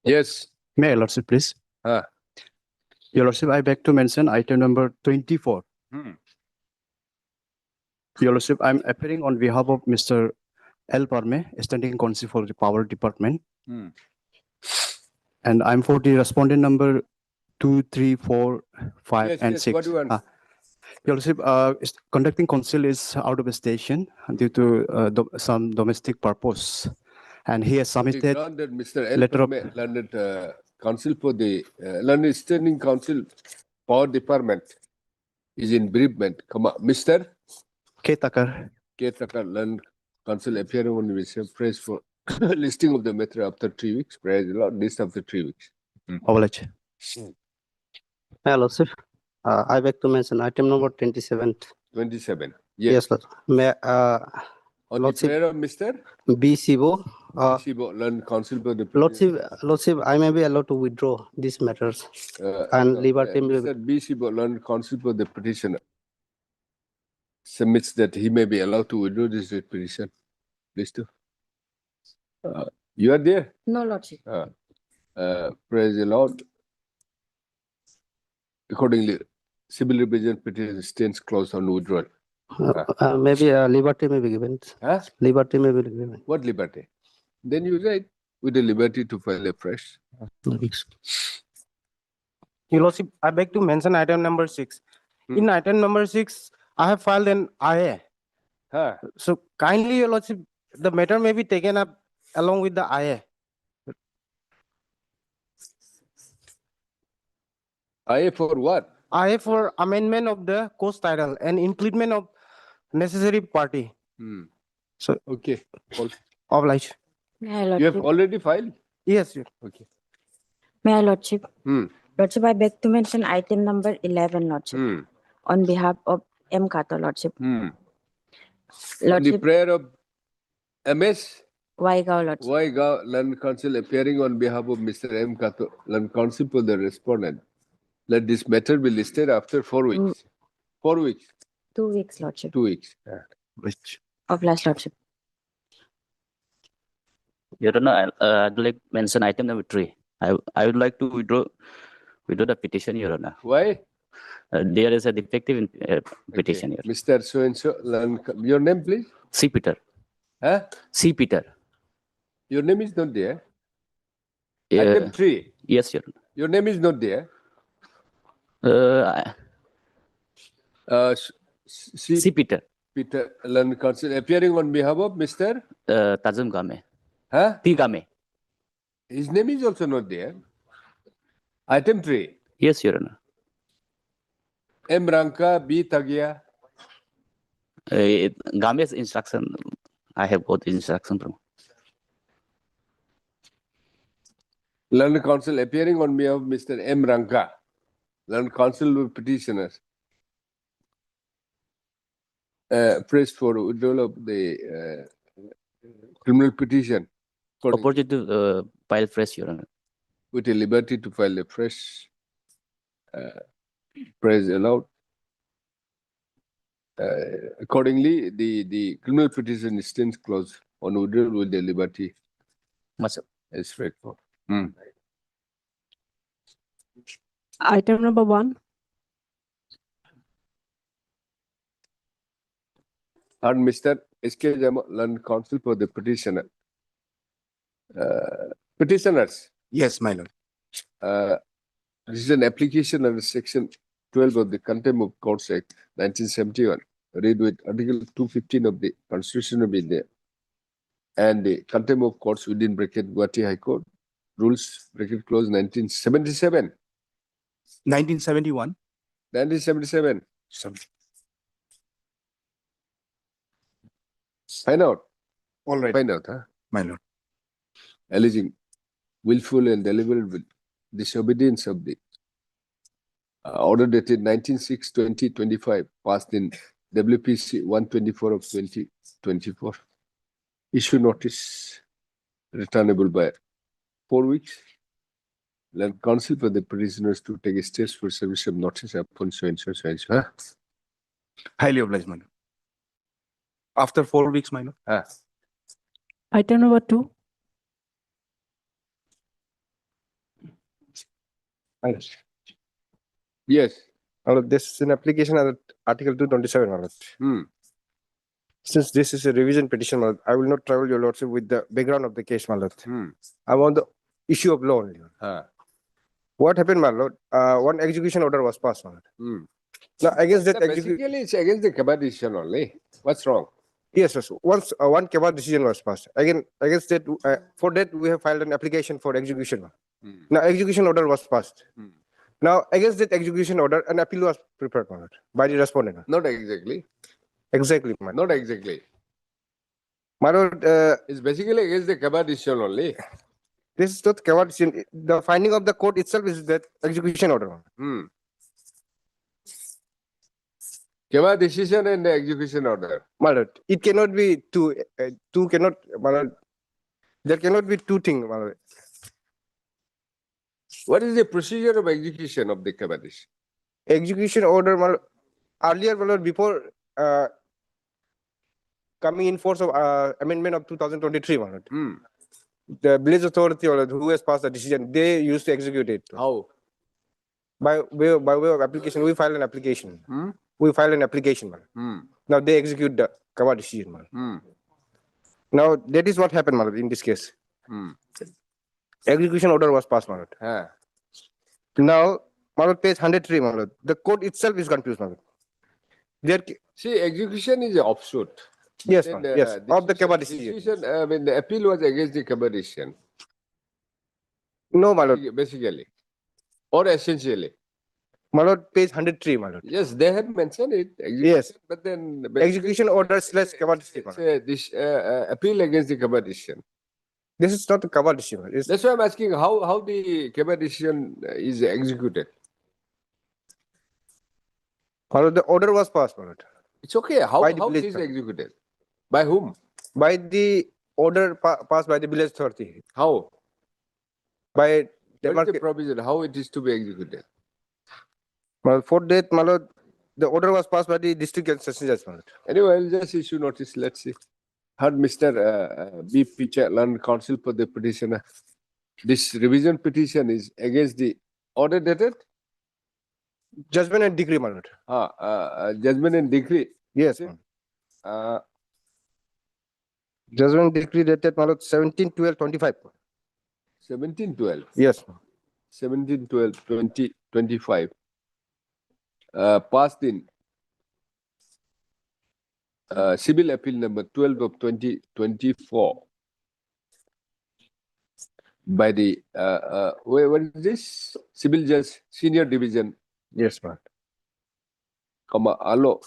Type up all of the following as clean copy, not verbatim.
Yes. May I, Lordship, please? Your Lordship, I beg to mention item number 24. Your Lordship, I'm appearing on behalf of Mr. L. Parme, Standing Counsel for the Power Department. And I'm for the respondent number 2, 3, 4, 5, Yes, and yes. 6. What do you want? Your Lordship, conducting counsel is out of the station due to some domestic purpose. And he has On the submitted ground that Mr. L. letter of Parme, learned counsel for the learned standing counsel power department is in bereavement. Come on, Mr. K. Takar. K. Takar, learned counsel appearing on the mission. Praise for listing of the matter after 3 weeks. Praise the Lord. List after 3 weeks. Avalach. Hello, sir. I beg to mention item number 27. 27. Yes, sir. May On the Lordship, prayer of Mr. B. Sibo. Shibo, learned counsel for the Lordship, I may be allowed to withdraw these matters. And Liberty may be. Mr. B. Shibo, learned counsel for the petitioner, submits that he may be allowed to withdraw this petition. Please do. You are there? No, Lordship. Praise the Lord. Accordingly, civil representation petition stands closed on withdrawal. Maybe liberty may be given. Liberty may be given. What liberty? Then you write with the liberty to file afresh. Your Lordship, I beg to mention item number 6. In item number 6, I have filed an IA. So kindly, Your Lordship, the matter may be taken up along with the IA. IA for what? IA for amendment of the coast title and inclusion of necessary party. So Okay. oblige. May I, You Lordship? have already filed? Yes, sir. Okay. May I, Lordship? Lordship, I beg to mention item number 11, Lordship. On behalf of M. Kato, Lordship. On the Lordship, prayer of MS Waigao, Lordship. Waigao, Land Council appearing on behalf of Mr. M. Kato, Land Council for the respondent. Let this matter be listed after 4 weeks. 4 weeks. 2 weeks, Lordship. 2 weeks. Oblige, Lordship. Your Honor, I'd like to mention item number 3. I would like to withdraw the petition, Your Honor. Why? There is a defective in, petition here. Mr. So-and-so, your name, please? C. Peter. C. Peter. Your name is not there. Item 3. Yes, Your Honor. Your name is not there. C. Peter. Peter, Land Council appearing on behalf of Mr. Tajum Game. T. Game. His name is also not there. Item 3. Yes, Your Honor. M. Ranka, B. Tagia. Game's instruction. I have got instruction from. Land Council appearing on behalf of Mr. M. Ranka. Land Council petitioners. Pressed for withdrawal of the criminal petition. Opportunity to file fresh, Your Honor. With a liberty to file a fresh praise allowed. Accordingly, the criminal petition stands closed on withdrawal with the liberty. Much as straightforward. Item number 1. And Mr. S.K. Jama, Land Council for the petitioner. Petitioners. Yes, my lord. This is an application under Section 12 of the Contempt of Courts Act 1971. Read with Article 215 of the Constitution of India and the Contempt of Courts within bracket Guwahati High Court rules bracket close 1977. 1971. 1977. Find out. All right, Find out, huh? my lord. Alleging willful and deliberate disobedience of the order dated 19/6/2025 passed in WPC 124 of 2024. Issue notice returnable by 4 weeks. Land Council for the prisoners to take steps for service of notice upon so and so. Huh? Highly obliged, my lord. After 4 weeks, my lord. Item number 2. Yes. This is an application under Article 227, my lord. Hmm. Since this is a revision petition, my lord, I will not trouble your lordship with the background of the case, my lord. Hmm. I'm on the issue of law only. What happened, my lord? One execution order was passed, my lord. Hmm. Now, against that execution, Basically, it's against the Kaba decision only. What's wrong? yes, yes. Once one Kebab decision was passed, again against that, for that we have filed an application for execution. Hmm. Now, execution order was passed. Hmm. Now, against that execution order, an appeal was prepared, my lord, by the respondent. Not exactly. Exactly, my lord. Not exactly. My lord, It's basically against the Kaba decision only. this is not Kebab decision. The finding of the court itself is that execution order. My lord. Hmm. Kaba decision and the execution order. My lord, it cannot be two. Two cannot, my lord. There cannot be two things, my lord. What is the procedure of execution of the Kaba decision? Execution order, my lord, earlier, my lord, before coming in force of amendment of 2023, my lord, Hmm. the village authority, my lord, who has passed the decision, they used to execute it. How? By way of application, we file an application. Hmm. We file an application, my lord. Hmm. Now they execute the Kaba decision, my lord. Hmm. Now that is what happened, my lord, in this case. Hmm. Execution order was passed, my lord. Ah. Now, my lord, page 103, my lord. The court itself is confused, my lord. There, See, execution is an offshoot. yes, Then, my lord, yes, of the Kaba decision. When the appeal was against the Kaba decision, No, my lord. basically, or essentially. My lord, page 103, my lord. Yes, they have mentioned it. Yes. But then Execution order slash Kaba decision, my lord. this appeal against the Kaba decision. This is not the Kaba decision. It's, That's why I'm asking how the Kaba decision is executed. my lord, the order was passed, my lord. It's okay. How By the it village is authority. executed? By whom? By the order passed by the village authority. How? By What is the provision? How it is to be executed? my lord, for that, my lord, the order was passed by the district judge, my lord. Anyway, I'll just issue notice. Let's see. Heard Mr. B. Pitcher, London Council for the petitioner. This revision petition is against the order dated Judgment and decree, my lord. judgment and decree. Yes, See? my lord. Judgment decree dated, my lord, 17/12/25. 1712. Yes. 17/12/2025. Passed in civil appeal number 12 of 2024 by the what is this? Civil Judge Senior Division, Yes, my lord. comma Alo.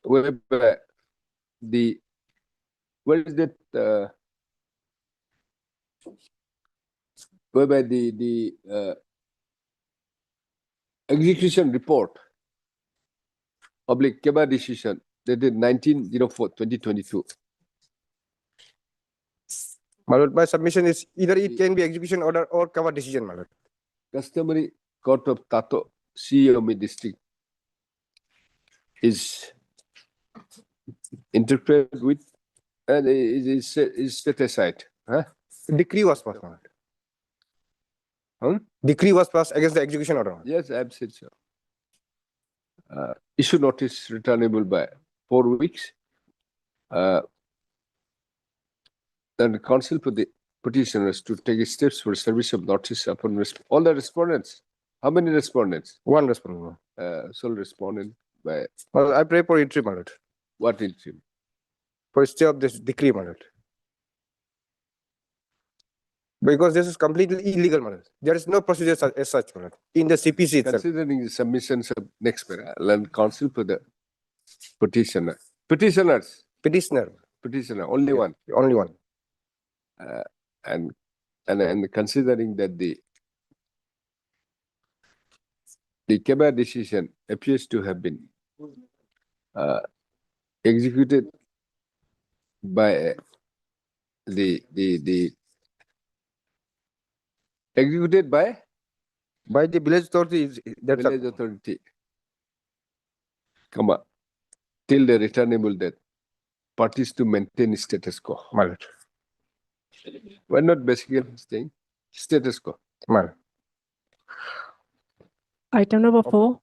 Whereby the what is that? Whereby the execution report public Keba decision dated 19/04/2022. My lord, my submission is either it can be execution order or Kaba decision, my lord. Customary Court of Tato, Siyomi District is interpreted with and is set aside. Huh? Decree was passed, my lord. Hmm? Decree was passed against the execution order. my lord. Yes, I've said so. Issue notice returnable by 4 weeks. Then the counsel for the petitioners to take steps for service of notice upon all the respondents. How many respondents? One respondent, my lord. Sole respondent by My lord, I pray for entry, my lord. what interim? For stay of this decree, my lord. Because this is completely illegal, my lord. There is no procedure as such, my lord, in the CPC itself. Considering the submissions of next para, land counsel for the petitioner. Petitioners, Petitioner, petitioner, only one. only one. And considering that the Keba decision appears to have been executed by the executed by By the village authority, that's village authority, comma, till the returnable death, parties to maintain status quo. my lord. Why not basically staying status quo? My lord. Item number 4.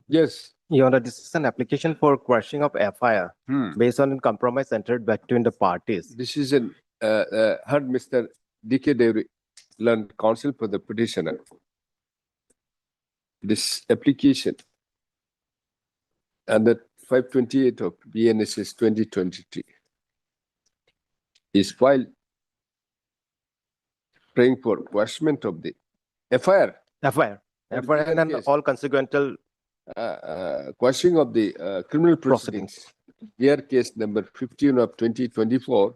Yes. Your Honor, this is an application for quashing of FIR Hmm. based on compromise entered between the parties. This is an heard Mr. D.K. Devi, learned counsel for the petitioner. This application under 528 of BNSS 2023 is filed praying for quashment of the FIR, FIR. What FIR legal and case? all consequential quashing of the criminal proceedings. Here case number 15 of 2024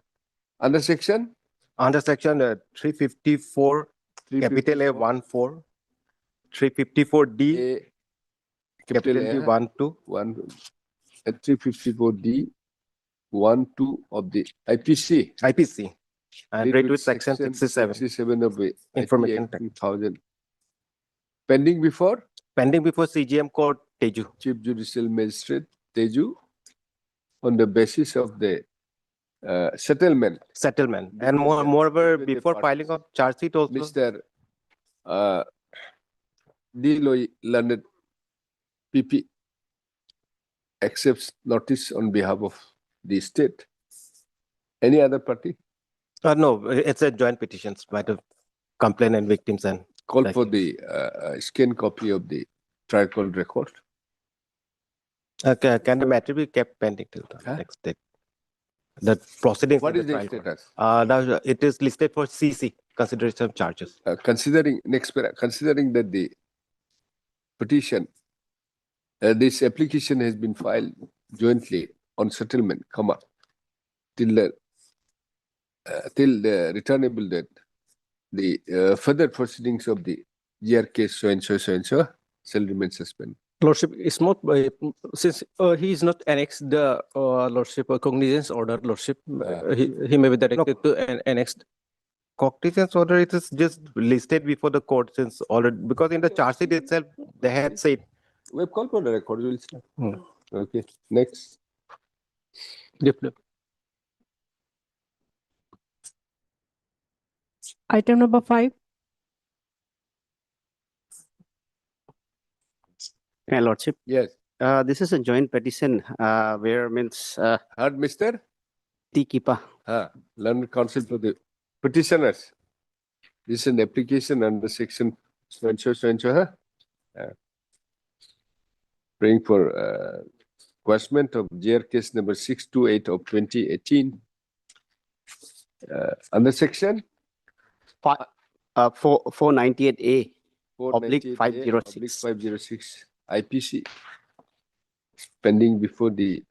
under section under section 354, capital A 14, 354D, A capital capital D A 12, 354D 12 of the IPC. IPC, and read with section Section 67. 67 of the Information IP Act 2000. Pending before Pending before CGM Court, Teju. Chief Judicial Magistrate Teju on the basis of the settlement. Settlement. Between And the- moreover, between the before parties. filing of charge sheet also, Mr. D. Loy Learned PP accepts notice on behalf of the state. Any other party? no, it's a joint petitions by the complainant and victims and Call Thank for the scan copy of the trial court record. can the matter be kept pending till the Huh? next date? The proceedings. What in is the trial court. status? Now it is listed for CC, consideration of charges. Considering considering that the petition, this application has been filed jointly on settlement, till the returnable date, the further proceedings of the GR case so and so shall remain suspended. Lordship, it's not since he is not annexed the Lordship cognizance order. Lordship, he may be directed to an annexed. Cognizance order, it is just listed before the court since already, because in the charge sheet itself, they had said. We have called for the record. We'll start. Hmm. Okay. Next. Item number 5. My Lordship, Yes. this is a joint petition where means Heard, Mr. T. Kipa. Learned counsel for the petitioners. This is an application under section so and so. Praying for quashment of GR case number 628 of 2018. Under section 498A. 498A, 506. 506 IPC. Pending before the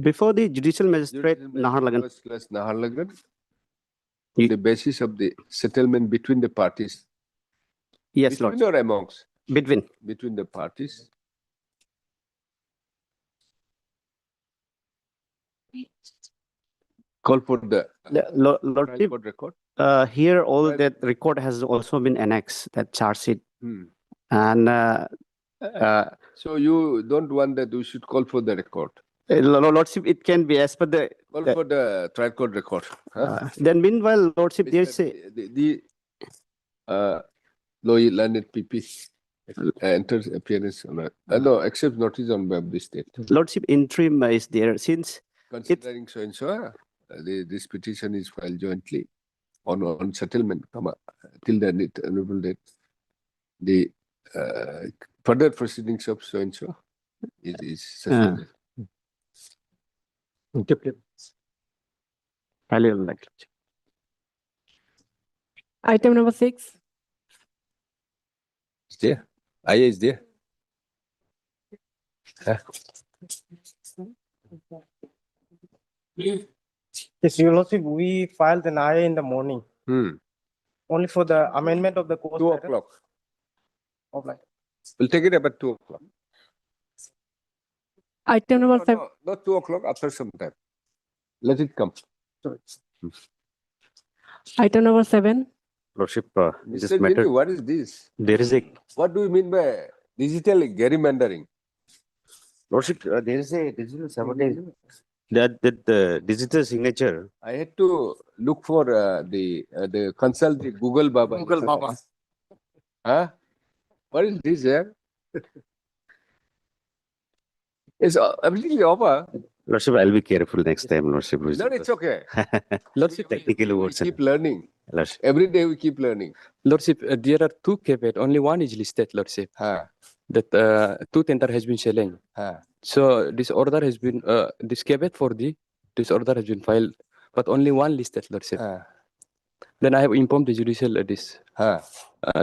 Before the Judicial Magistrate Naharlagan. First class Naharlagan. Ye- On the basis of the settlement between the parties. Yes, Between Lord. or amongst? Between The parties. Call for the trial Lordship, court record. here all Well- that record has also been annexed, that charge sheet. Hmm. And So you don't want that we should call for the record. Lordship, it can be as per the. Call for the trial court record. Then meanwhile, Lordship, there is a. The Loy Learned PP enters appearance on no, accepts notice on behalf of the state. Lordship, interim is there since Considering so and so, this petition is filed jointly on settlement, till the honorable date. The further proceedings of so and so is suspended. Item number 6. Is there? IA is there? Yes, Your Lordship, we filed an IA in the morning, only for the amendment of the course. 2 matter o'clock. of like- We'll take it about 2 o'clock. Item number 7. No, not 2 o'clock, after some time. Let it come. Item number 7. Lordship, this Mr. matter, Jimmy, what is this? there is a. What do you mean by digital gerrymandering? Lordship, there is a digital sabotage. that the digital signature. I had to look for the consult the Google Baba. Google Baba. Huh? What is this here? It's everything over. Lordship, I'll be careful next time, Lordship. No, it's okay. Lordship, technical We words. keep learning. Lordship. Every day we keep learning. Lordship, there are two caveats. Only one is listed, Lordship. Huh. That two tender has been challenged. Huh. So this order has been this caveat for this order has been filed, but only one listed, Lordship. Huh. Then I have informed the judicial this Huh.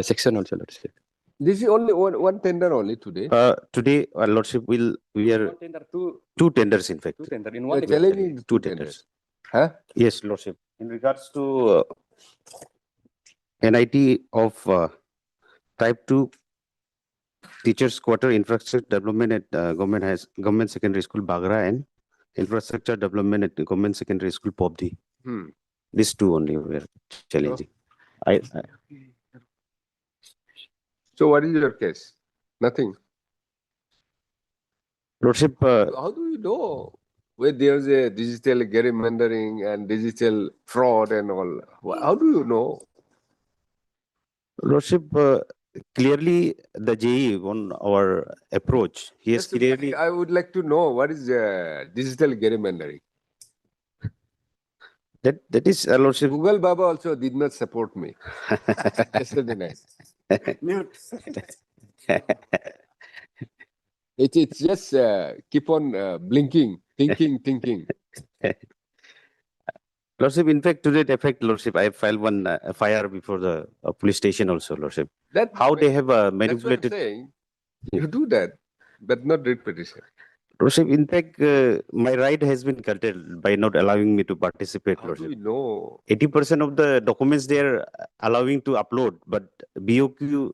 section also, Lordship. This is only one tender only today. Today, Lordship, we are two tenders, in fact. Two tender in We one. are challenging Two tenders. tenders. Huh? Yes, Lordship. In regards to NIT of Type 2 Teachers Quarter Infrastructure Development at Government Secondary School Bagra and Infrastructure Development at Government Secondary School Pobdi. These two only we are challenging. So what is your case? Nothing. Lordship, How do you know where there's a digital gerrymandering and digital fraud and all? How do you know? Lordship, clearly the JE on our approach, he has Yes, clearly. I would like to know what is digital gerrymandering. That is, Lordship. Google Baba also did not support me. Yesterday night. Mute. It's just keep on blinking, thinking. Lordship, in fact, to that effect, Lordship, I filed one FIR before the police station also, Lordship. How they have manipulated. That's what I'm saying. You do that, but not read petition. Lordship, in fact, my right has been curtailed by not allowing me to participate, How do Lordship. we know? 80% of the documents they are allowing to upload, but BOQ. You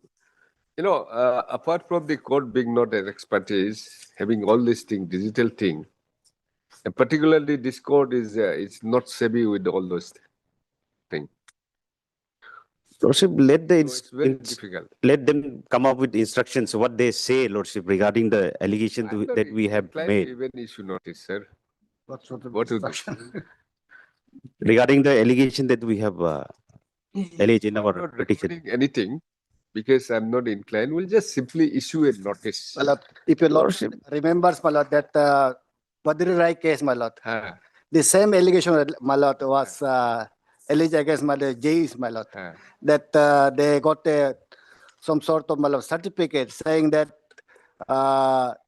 know, apart from the court being not an expertise, having all these things, digital thing, and particularly this court is it's not savvy with all those things. Lordship, let the So it's very difficult. let them come up with instructions, what they say, Lordship, regarding the allegation that we have Client made. even issue notice, sir. What sort of What is instruction? Regarding the allegation that we have alleged in I'm our not petition. recommending anything because I'm not inclined. We'll just simply issue a notice. My lord, if your lord Lordship. remembers, my lord, that Badri Rai case, my lord, Huh, the same allegation, my lord, was alleged against my lord, J's, my lord, huh. that they got some sort of, my lord, certificate saying that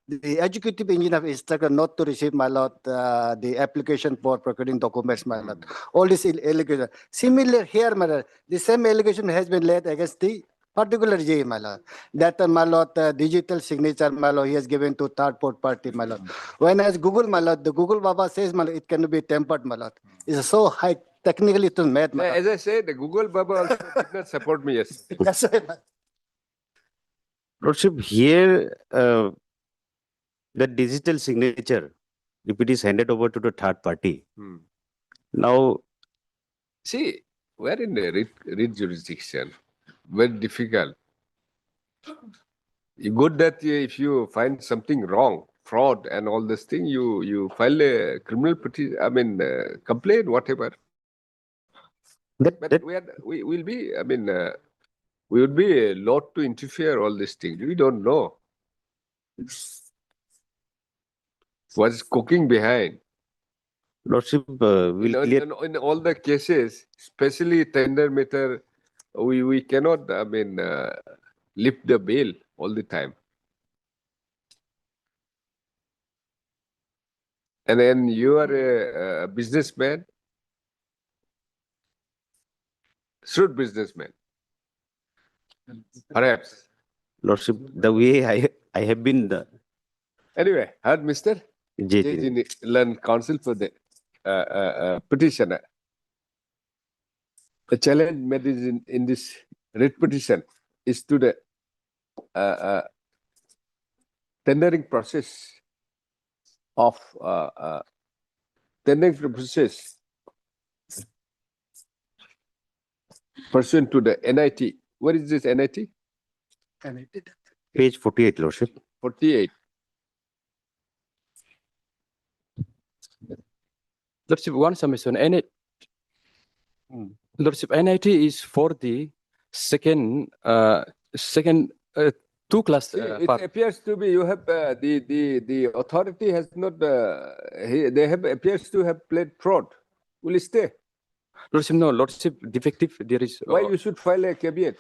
the executive engineer instructed not to receive, my lord, the application for procuring documents, my lord. All this allegation. Similar here, my lord, the same allegation has been laid against the particular J, my lord. That, my lord, digital signature, my lord, he has given to third party, my lord. When as Google, my lord, the Google Baba says, my lord, it can be tempered, my lord. It's so high, technically it was made, my lord. As I said, the Google Baba also did not support me yesterday. That's why, my lord. Lordship, here the digital signature, if it is handed over to the third party, now See, we're in the read jurisdiction. Very difficult. You good that if you find something wrong, fraud and all this thing, you file a criminal petition, complaint, whatever. But we will be, we would be allowed to interfere all these things. We don't know what's cooking behind. Lordship will clear. In all the cases, especially tender matter, we cannot, lift the bail all the time. And then you are a businessman, shrewd businessman, perhaps. Lordship, the way I have been the Anyway, heard Mr. JG. Learn counsel for the petitioner. The challenge made in this writ petition is to the tendering process of pursuant to the NIT. What is this NIT? Page 48, Lordship. 48. Lordship, one submission. Lordship, NIT is for the second, two class See, it part. appears to be you have the authority has not they have appears to have played fraud. Will it stay? Lordship, no, Lordship, defective. There is. Why you should file a caveat?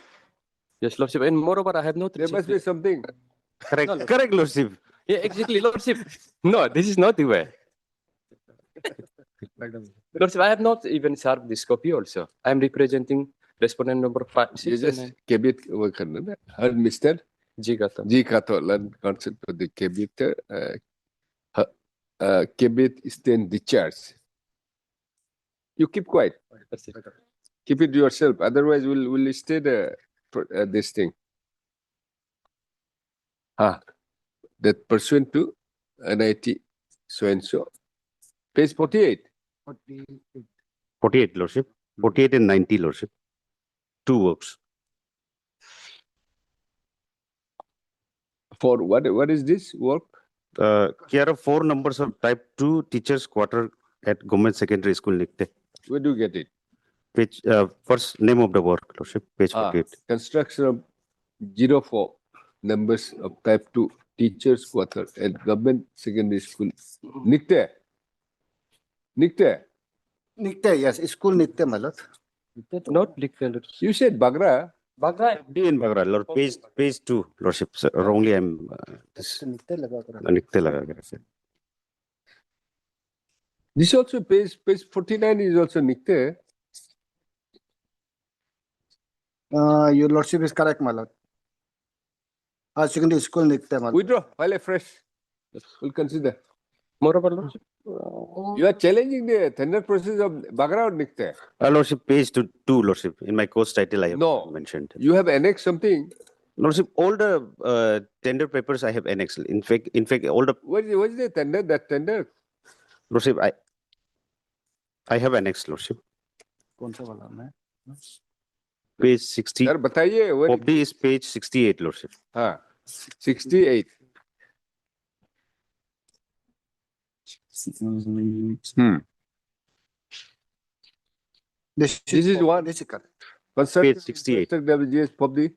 Yes, Lordship, and moreover, I have not. There must received be something. Correct, correct, Lordship. Yeah, exactly, Lordship. No, this is not the way. Lordship, I have not even served this copy also. I am representing respondent number 5, You 6, just caveat work on that. Heard Mr. G. Gato. G. Kato learn concept of the caveat. Caveat is then discharge. You keep quiet. That's it. Keep it yourself. Otherwise, we'll stay this thing. That pursuant to NIT so and so. Page 48. 48, Lordship. 48 and 90, Lordship. Two works. For what is this work? Here are 4 numbers of type 2 teachers quarter at Government Secondary School, Nikte. Where do you get it? Page, first name of the work, Lordship, page 48. Construction of 04 numbers of type 2 teachers quarter at Government Secondary School. Nikte. Nikte. Nikte, yes, school Nikte, my lord. Not declared. You said Bagra. Bagra. D in Bagra, Lord, page 2, Lordship. Sir, wrongly I'm Nikte laga kar. Nikte laga kar, sir. This also page 49 is also Nikte. Your lordship is correct, my lord. Secondary school Nikte, my lord. Withdraw. File afresh. We'll consider. Moreover, Lordship. You are challenging the tender process of Bagra or Nikte? Lordship, page 2, Lordship. In my course title, I have No. mentioned. You have annexed something. Lordship, all the tender papers I have annexed. In fact, all the What is the tender? That tender? Lordship, I have annexed, Lordship. कौन सा वाला में? Page 60. Sir, बताइए. Of D is page 68, Lordship. 68. This is one. This is correct. Construction Page 68. WGS Pobdi.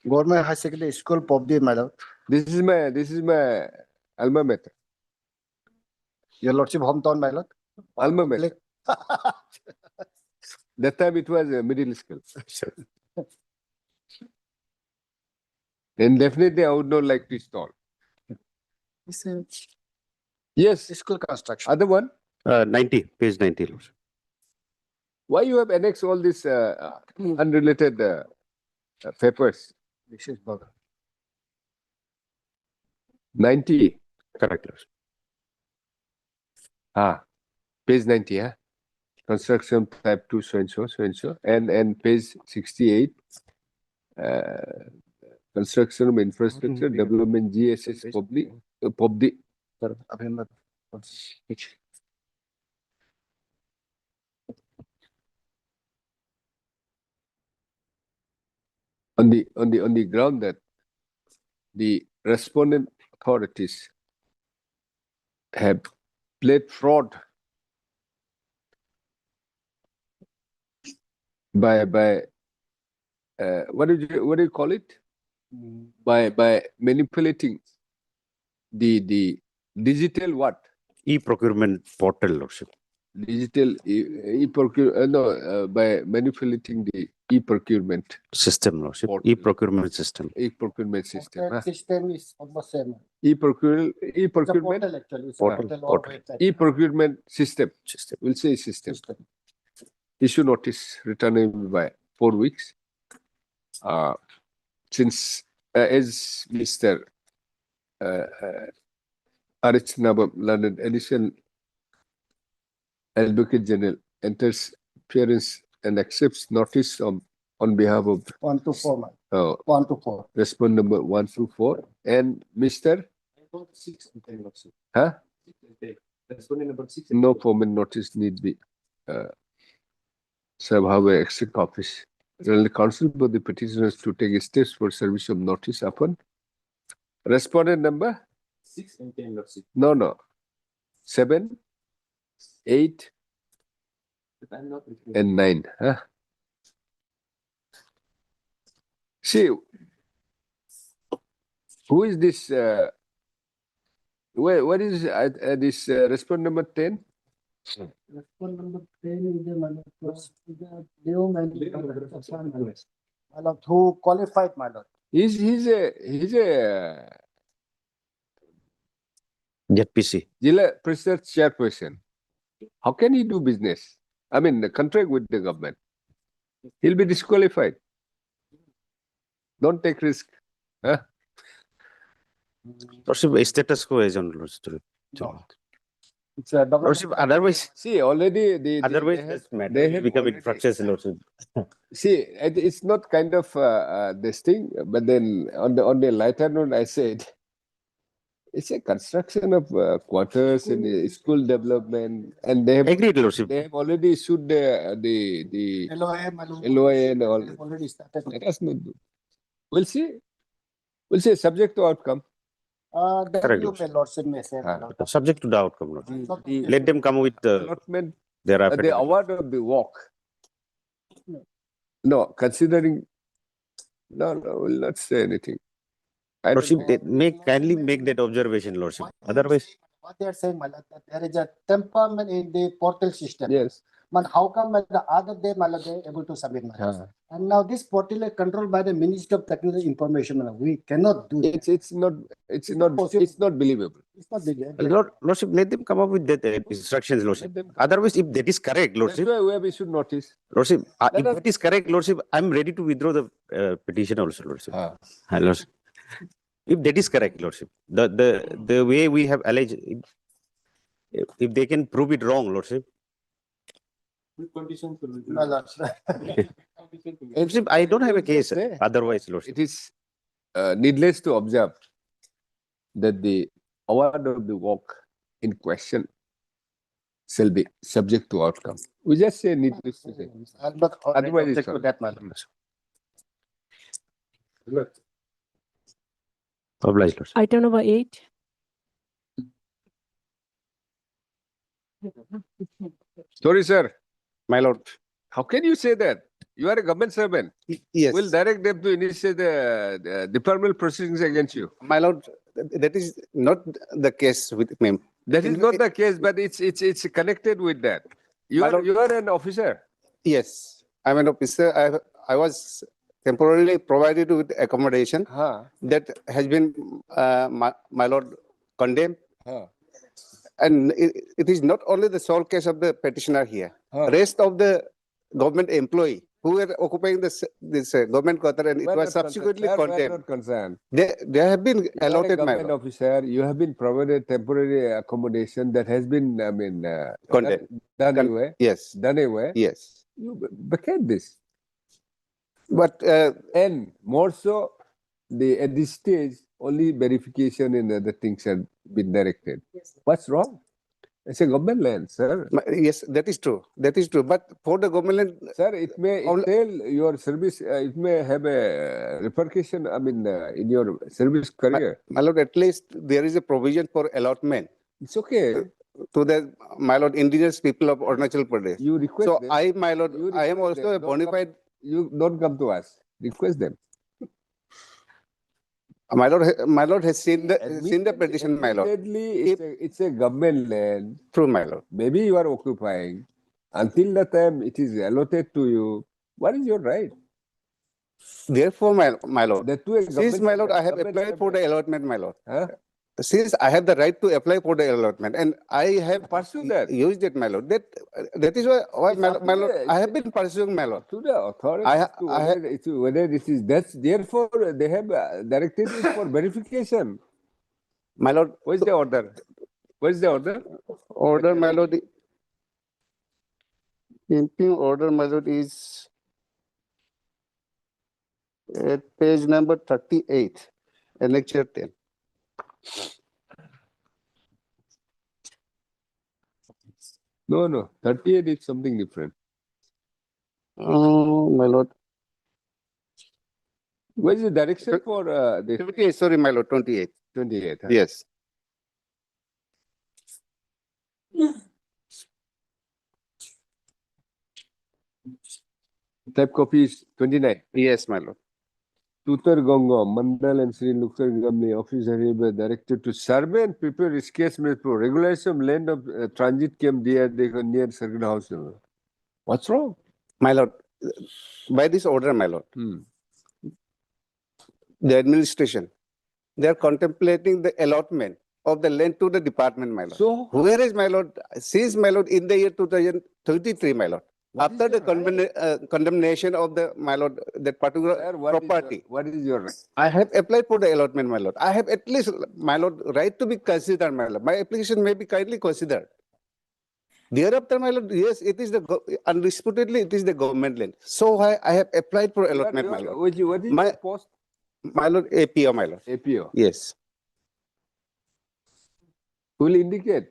Government High Secondary School, Pobdi, my lord. This is my alma mater. Your lordship, hometown, my lord. Alma mater. That time it was middle school. And definitely I would not like to install. Yes. School construction. Other one. 90, page 90, Lordship. Why you have annexed all these unrelated papers? This is Bagra. 90. Correct, Lordship. Page 90, construction type 2 so and so, and page 68, construction of infrastructure development GSS Pobdi. On the ground that the respondent authorities have played fraud by what do you call it? By manipulating the digital what? E-procurement portal, Lordship. Digital by manipulating the e-procurement System, Lordship. Portal. E-procurement system. e-procurement system. System is almost same. E-procurement Actually. Portal. e-procurement system. We'll say system. Issue notice return by 4 weeks. Since as Mr. R.H. Nabam, learned additional Advocate General, enters appearance and accepts notice on behalf of 1 to 4, 1 to 4. respond number 1 through 4 and Mr. No formal notice need be served, however, extra office. The counsel for the petitioners to take steps for service of notice upon respondent number 6 and 10. No. 7 8 and 9. Huh? See, who is this? What is this respond number 10? Respond number 10 is the my lord, who qualified, my lord. He's a ZPC. Jilla President chairperson. How can he do business? I mean, the contract with the government. He'll be disqualified. Don't take risk. Huh? Lordship, status quo is on Lordship. No. It's a double. Lordship, otherwise, See, already otherwise, they have, this matter they will have become already- infractions, Lordship. See, it's not kind of this thing, but then on the lighter note, I said it's a construction of quarters and school development, and they have Agreed, Lordship. already issued the LOA, my lord. LOA and all. They've already started. Let us not do. We'll see. We'll see. Subject to outcome. Then Correct, you lordship. may lordship may say, my lord. Subject to the outcome, Lordship. The Let them come with allotment, their the affidavit. award of the walk. No, considering. No, we'll not say anything. I don't Lordship, know. they kindly make that observation, Lordship. Otherwise, What they are saying, my lord, that there is a temperament in the portal system. Yes. But how come the other day, my lord, they are able to submit, my lord? And now this portal is controlled by the Ministry of Technical Information. My lord. We cannot do that. It's not believable. It's not big. Lordship, let them come up with that instructions, Lordship. Let them- Otherwise, if that is correct, That's Lordship, why we have issued notice. Lordship, if Let us- that is correct, Lordship, I'm ready to withdraw the petition also, Lordship. Lordship. If that is correct, Lordship, the way we have alleged, if they can prove it wrong, Lordship, My lord. Lordship, I don't have a case Say. otherwise, Lordship. It is needless to observe that the award of the walk in question shall be subject to outcome. We just say needless to say. But Otherwise, it's object to all. that, my lord. Obliged, Lordship. Item number 8. Sorry, sir. My lord, How can you say that? You are a government servant. yes, We'll direct them to initiate the departmental proceedings against you. my lord, that is not the case with me. That is not the case, but it's connected with that. You My are lord- you are an officer. Yes, I'm an officer. I was temporarily provided with accommodation that has been, my lord, condemned. And it is not only the sole case of the petitioner here. Rest of the government employee who were occupying this government quarter, and it We're was not subsequently concerned. We're condemned. not concerned. They have been You are a allotted, my government lord. officer. You have been provided temporary accommodation that has been, I mean, Condemned. done away. Yes, Done away. yes. You vacate this. But And more so, at this stage, only verification and other things have been directed. What's wrong? It's a government land, sir. yes, that is true. That is true. But for the government, Sir, it may entail your service, it may have a repercussion, I mean, in your service career. my lord, at least there is a provision for allotment It's okay. to the, my lord, indigenous people of Arunachal Pradesh. You request So them. my lord, You I am request also them. a Don't bona come- fide, You don't come to us. Request them. my lord has seen the petition, my lord. Admittedly, it's a government land. True, my lord. Maybe you are occupying. Until the time it is allotted to you, what is your right? Therefore, my lord, The two since, my lord, I have applied for the allotment, my lord. Since I have the right to apply for the allotment, and I have Pursue that. used it, my lord. That is why It's my, up to my lord, the- I have been pursuing, my lord. To the authorities, I to ha- whether it is that's therefore they have directed it for verification. My lord, Where's the order? Where's the order? order, my lord. Imping order, my lord, is at page number 38, annexure 10. No. 38 is something different. Oh, my lord. Where's the direction for the 28, sorry, my lord, 28. 28? Yes. Type copy is 29. Yes, my lord. Tutar Gongo, Mandal and Sri Luktar Gamni, officer hereby directed to survey and prepare his case made for regulation of land of transit camp near Circuit House. What's wrong? My lord, by this order, my lord, the administration, they are contemplating the allotment of the land to the department, my lord. So, Whereas, my lord, since, my lord, in the year 2033, my lord, after the condemnation of the, my lord, that particular sir, property, what is your right? I have applied for the allotment, my lord. I have at least, my lord, right to be considered, my lord. My application may be kindly considered. Thereafter, my lord, yes, it is undisputedly, it is the government land. So I have applied for allotment, my lord. What is My- your post? My lord, APO, my lord. APO. Yes. Will indicate.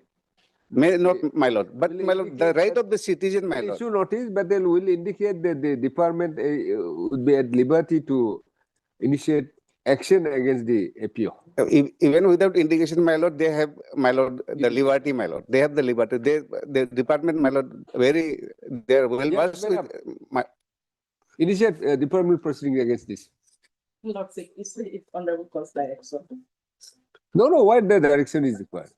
May not, my lord, but Will my lord, the indicate right that of the citizen, my will lord. issue notice, but they will indicate that the department would be at liberty to initiate action against the APO. Even without indication, my lord, they have, my lord, the liberty, my lord. They have the liberty. The department, my lord, they are well Yes, versed with my. Initiate department proceeding against this. Lordship, if honorable calls direction. No, what the direction is required.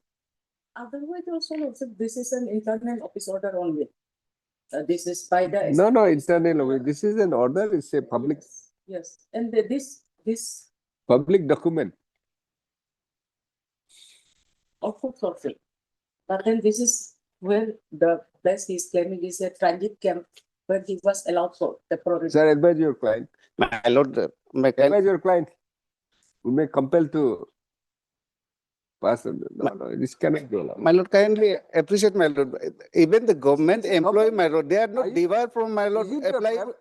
Otherwise, also, Lordship, this is an internal office order only. This is by the. No, internal. This is an order. It's a public Yes, and this public document. of Lordship. But then this is where the place he's claiming is a transit camp where he was allowed for the program. Sir, advise your client. My lord, Advise your client. We may compel to pass. No, this cannot go. my lord, kindly appreciate, my lord. Even the government employee, my lord, they are not derived from, my lord.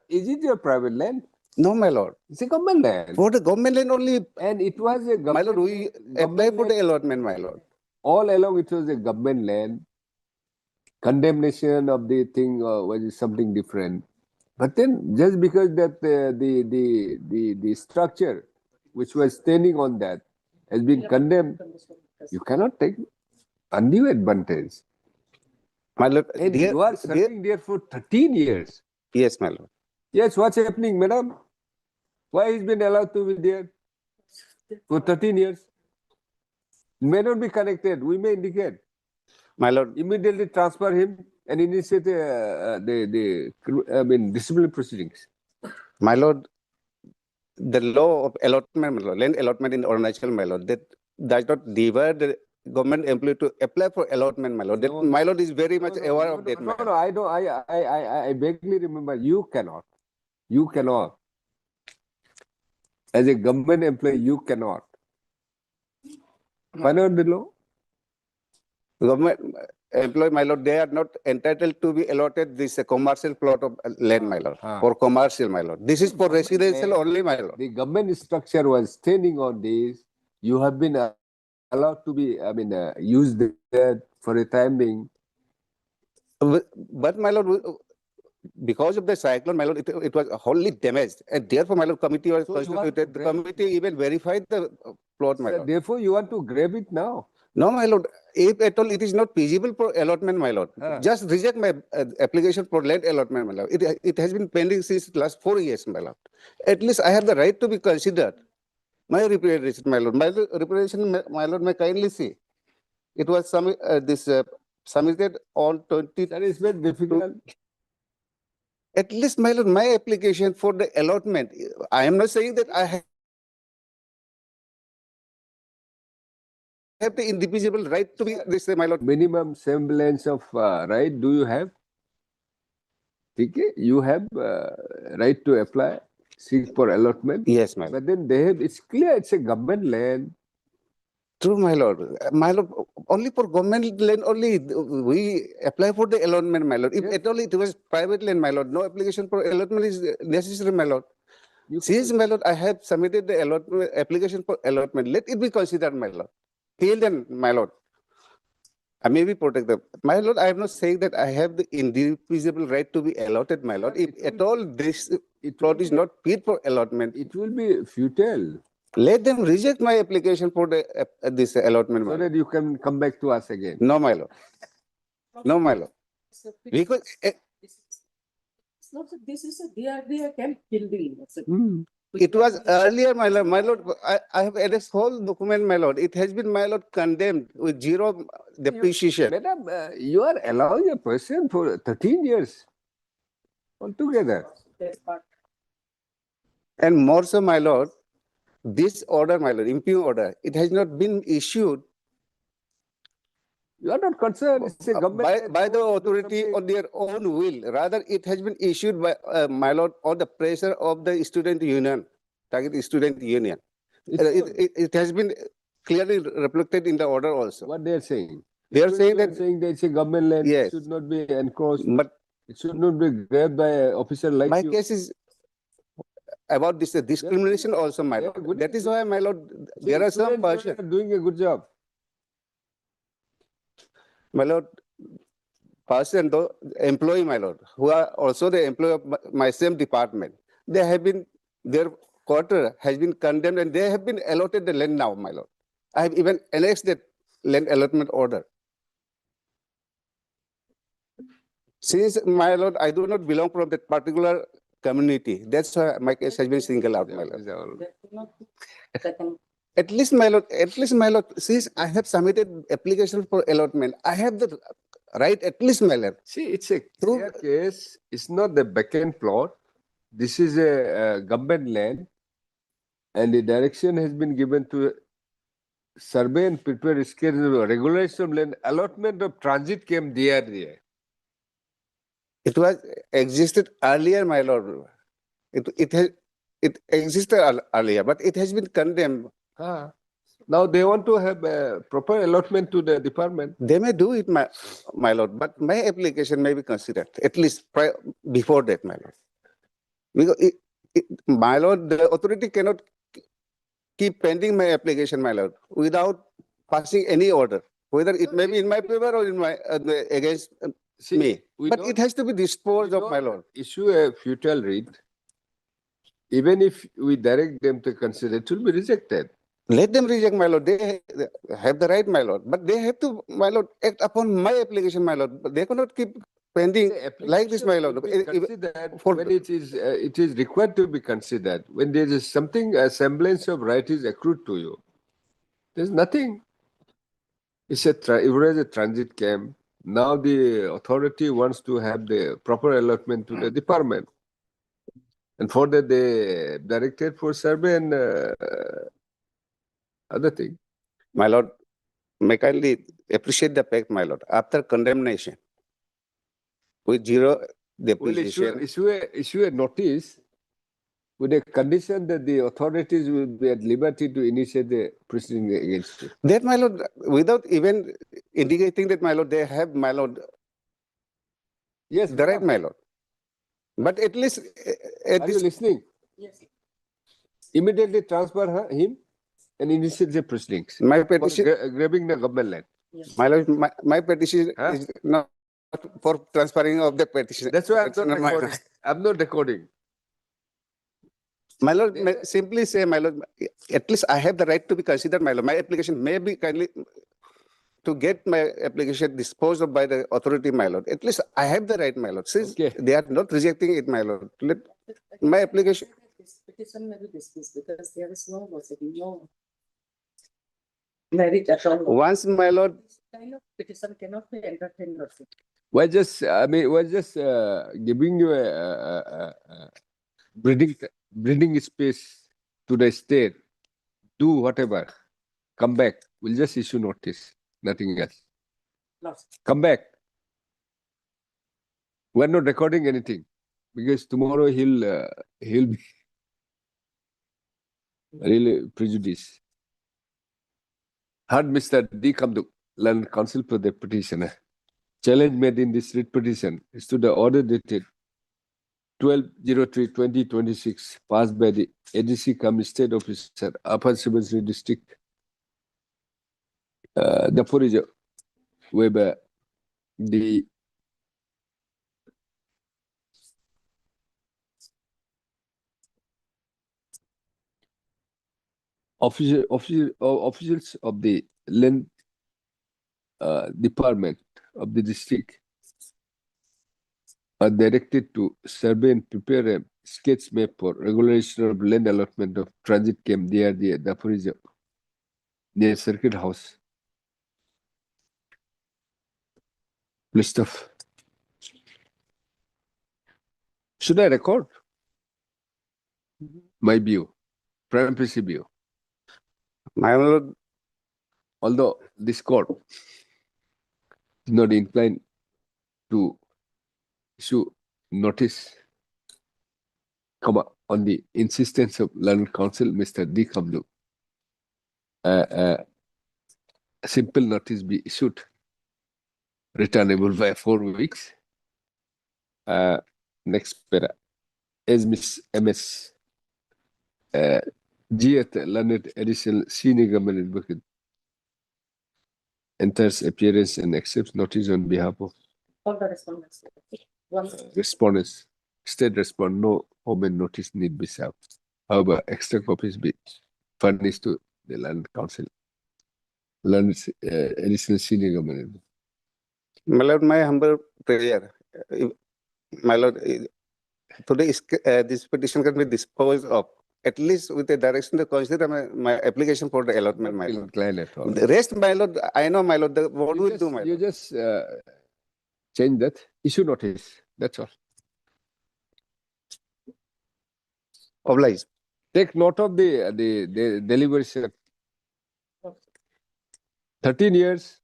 Is it your private land? No, my lord. It's a government land. For the government land only, And it was a government. my lord, we apply for the allotment, my lord. All along it was a government land. Condemnation of the thing was something different. But then just because that the structure which was standing on that has been condemned, you cannot take undue advantage. My lord, And you are serving there for 13 years. Yes, my lord. Yes, what's happening, madam? Why he's been allowed to be there for 13 years? May not be connected. We may indicate. My lord, Immediately transfer him and initiate disciplinary proceedings. my lord, the law of allotment, my lord, land allotment in Arunachal, my lord, that does not divide the government employee to apply for allotment, my lord. That, my lord is very much aware of that. No, I don't. I vaguely remember. You cannot. You cannot. As a government employee, you cannot. Why not the law? Government employee, my lord, they are not entitled to be allotted this commercial plot of land, my lord, for commercial, my lord. This is for residential only, my lord. The government structure was standing on this. You have been allowed to be, use that for a time being. But, my lord, because of the cyclone, my lord, it was wholly damaged. And therefore, my lord, committee was constituted. The committee even verified the plot, my lord. Therefore, you want to grab it now. No, my lord, if at all it is not feasible for allotment, my lord, just reject my application for land allotment, my lord. It has been pending since last 4 years, my lord. At least I have the right to be considered. My representation, my lord. My representation, my lord, may kindly see. It was submitted on 20. That is very difficult. At least, my lord, my application for the allotment, I am not saying that I have the indivisible right to be this, my lord. Minimum semblance of right do you have? Okay, you have right to apply, seek for allotment. Yes, my lord. But then they have, it's clear it's a government land. True, my lord. My lord, only for government land only we apply for the allotment, my lord. If at all it was private land, my lord, no application for allotment is necessary, my lord. Since, my lord, I have submitted the allotment application for allotment, let it be considered, my lord. Till then, my lord, I may be protected. My lord, I am not saying that I have the indivisible right to be allotted, my lord. If at all this plot is not fit for allotment, it will be futile. Let them reject my application for the this allotment, my So lord. that you can come back to us again. No, my lord. No, my lord. Because Lord, sir, this is a DRDA camp building. Lord, sir. It was earlier, my lord. My lord, I have this whole document, my lord. It has been, my lord, condemned with zero depreciation. Madam, you are allowing a person for 13 years altogether. That part. And more so, my lord, this order, my lord, impugn order, it has not been issued You are not concerned. It's a government by the authority on their own will. Rather, it has been issued by, my lord, on the pressure of the student union, target student union. It has been clearly reflected in the order also. What they are saying. They are saying that, it's a government land. Yes. It should not be encroached. but It should not be grabbed by an officer like my you. case is about this discrimination also, my Yeah, lord. good. That is why, my lord, See, there are some students person, are doing a good job. my lord, person, though, employee, my lord, who are also the employee of my same department. They have been, their quarter has been condemned and they have been allotted the land now, my lord. I have even annexed that land allotment order. Since, my lord, I do not belong from that particular community. That's why my case has been singled out, my lord. That cannot be taken. At least, my lord, since I have submitted application for allotment, I have the right, at least, my lord. See, it's a clear case. It's not the vacant plot. This is a government land, and the direction has been given to survey and prepare schedule regulation of land allotment of transit came there. It was existed earlier, my lord. It existed earlier, but it has been condemned. Now they want to have a proper allotment to the department. They may do it, my lord, but my application may be considered at least before that, my lord. Because my lord, the authority cannot keep pending my application, my lord, without passing any order, whether it may be in my favor or in my against me. But it has to be disposed of, my lord. Issue a futile writ. Even if we direct them to consider, it will be rejected. Let them reject, my lord. They have the right, my lord. But they have to, my lord, act upon my application, my lord. But they cannot keep pending like this, my lord. When it is required to be considered, when there is something, a semblance of right is accrued to you. There's nothing. It was a transit camp. Now the authority wants to have the proper allotment to the department. And for that, they directed for survey and other thing. My lord, may kindly appreciate the fact, my lord, after condemnation, with zero depreciation. Issue a notice with a condition that the authorities will be at liberty to initiate the proceeding against you. That, my lord, without even indicating that, my lord, they have, my lord, yes, the right, my lord. But at least, are you listening? Yes. Immediately transfer him and initiate the proceedings. My petition, grabbing the government land. Yes. my lord, my petition is not for transferring of the petition. That's why I'm not recording. I'm not recording. My lord, may simply say, my lord, at least I have the right to be considered, my lord. My application may be kindly to get my application disposed of by the authority, my lord. At least I have the right, my lord. Since they are not rejecting it, my lord, let my application. This petition may be dismissed because there is no merit at all. Once, my lord. This kind of petition cannot be entertained. We're just giving you a breathing space to the state. Do whatever. Come back. We'll just issue notice. Nothing else. Lost. Come back. We're not recording anything because tomorrow he'll be really prejudiced. Had Mr. D come to Land Council for the petition. Challenge made in this writ petition is to the order dated 12/03/2026 passed by the ADC cum State Officer, Upper Subansiri District. Therefore, is whereby the officials of the land department of the district are directed to survey and prepare a sketch map for regulation of land allotment of transit camp near the Dafurizam, near Circuit House. List of. Should I record? My view, prime facie view. My lord, Although this court is not inclined to issue notice, on the insistence of learned counsel, Mr. D. Kamdu, a simple notice be issued, returnable by 4 weeks. Next para. As Miss MS G.At learned additional senior government advocate enters appearance and accepts notice on behalf of All the respondents. One. respondents. State respond, no open notice need be served. However, extra copies be furnished to the land council. Learned additional senior government. my lord, my humble prayer. My lord, today this petition can be disposed of, at least with the direction to consider my application for the allotment, my lord. Inclined at all. The rest, my lord, I know, my lord, what You will just- do, my You lord. just change that, issue notice, that's all. Obliged. Take note of the deliberation. 13 years,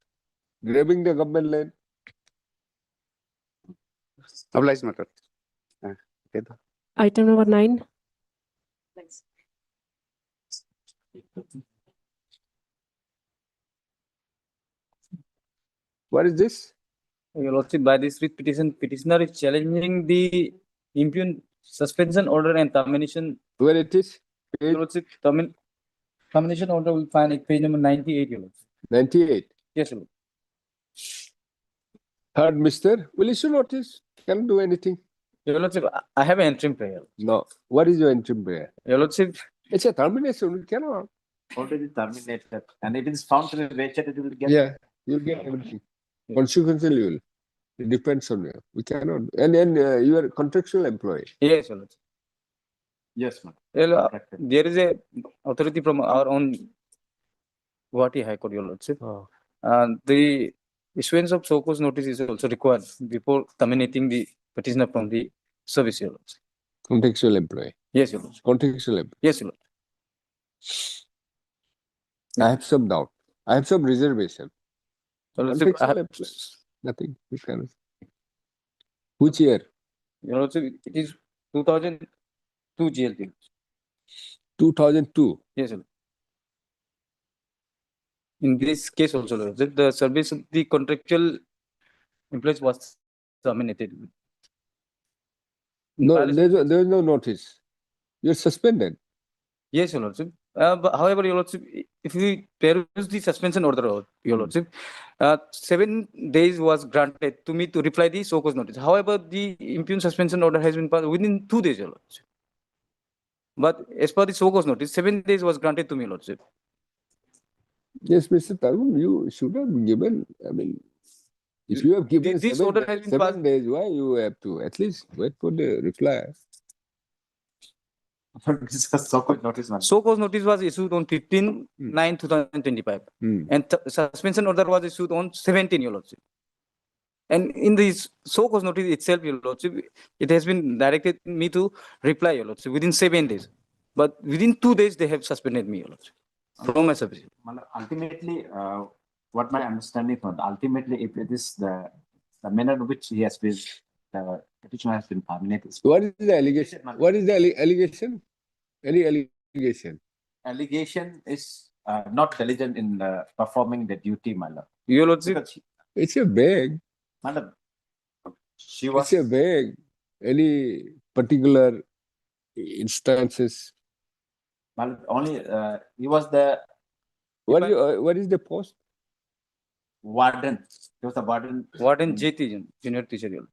grabbing the government land. Obliged, my lord. Item number 9. Thanks. What is this? Your Lordship, by this writ petition, petitioner is challenging the impugn suspension order and termination. Where it is? Your Page Lordship, termination order will find at page number 98, Your Lordship. 98. Yes, Your Lord. Third, mister, will issue notice. Cannot do anything. Your Lordship, I have an interim prayer. No. What is your interim prayer? Your Lordship, It's a termination. We cannot. Already terminated, and it is found to be vacated, it will get. Yeah, you'll get everything. Consequently, you will. It depends on you. We cannot. And then you are a contractual employee. yes, Your Lordship. Yes, ma'am. Well, there is a authority from our own Guwahati High Court, Your Lordship. Oh. The issuance of show cause notice is also required before terminating the petitioner from the service, Your Lordship. Contractual employee. Yes, Your Lordship. Contractual employee. Yes, Your Lord. I have some doubt. I have some reservation. Your Lordship, I Contractual have- employee. Nothing. We cannot. Which year? Your Lordship, it is 2002 GLT. 2002. Yes, Your Lord. In this case also, Your Lordship, the service of the contractual employees was terminated. In No, violation- there is no notice. You're suspended. Yes, Your Lordship. But however, Your Lordship, if we peruse the suspension order, Your Lordship, 7 days was granted to me to reply the show cause notice. However, the impugn suspension order has been passed within 2 days, Your Lordship. But as per the show cause notice, 7 days was granted to me, Lordship. Yes, Mr. Tarun, you should have given, I mean, if you have given This 7 order has been 7 passed. days, why you have to at least wait for the reply? Discuss so-called notice, ma'am. Show cause notice was issued on 15/9/2025, and suspension order was issued on 17, Your Lordship. And in this show cause notice itself, Your Lordship, it has been directed me to reply, Your Lordship, within 7 days. But within 2 days, they have suspended me, Your Lordship, from my service. Ultimately, what my understanding was, ultimately, if it is the manner in which he has been, the petitioner has been terminated. What is the allegation? Ma'am. What is the allegation? Any allegation? Allegation is not diligent in performing the duty, my lord. Your Lordship, Because It's a bag. madam, she was. It's a bag. Any particular instances? Madam, only he was the What is the post? warden. He was the warden. Warden JT, junior teacher, Your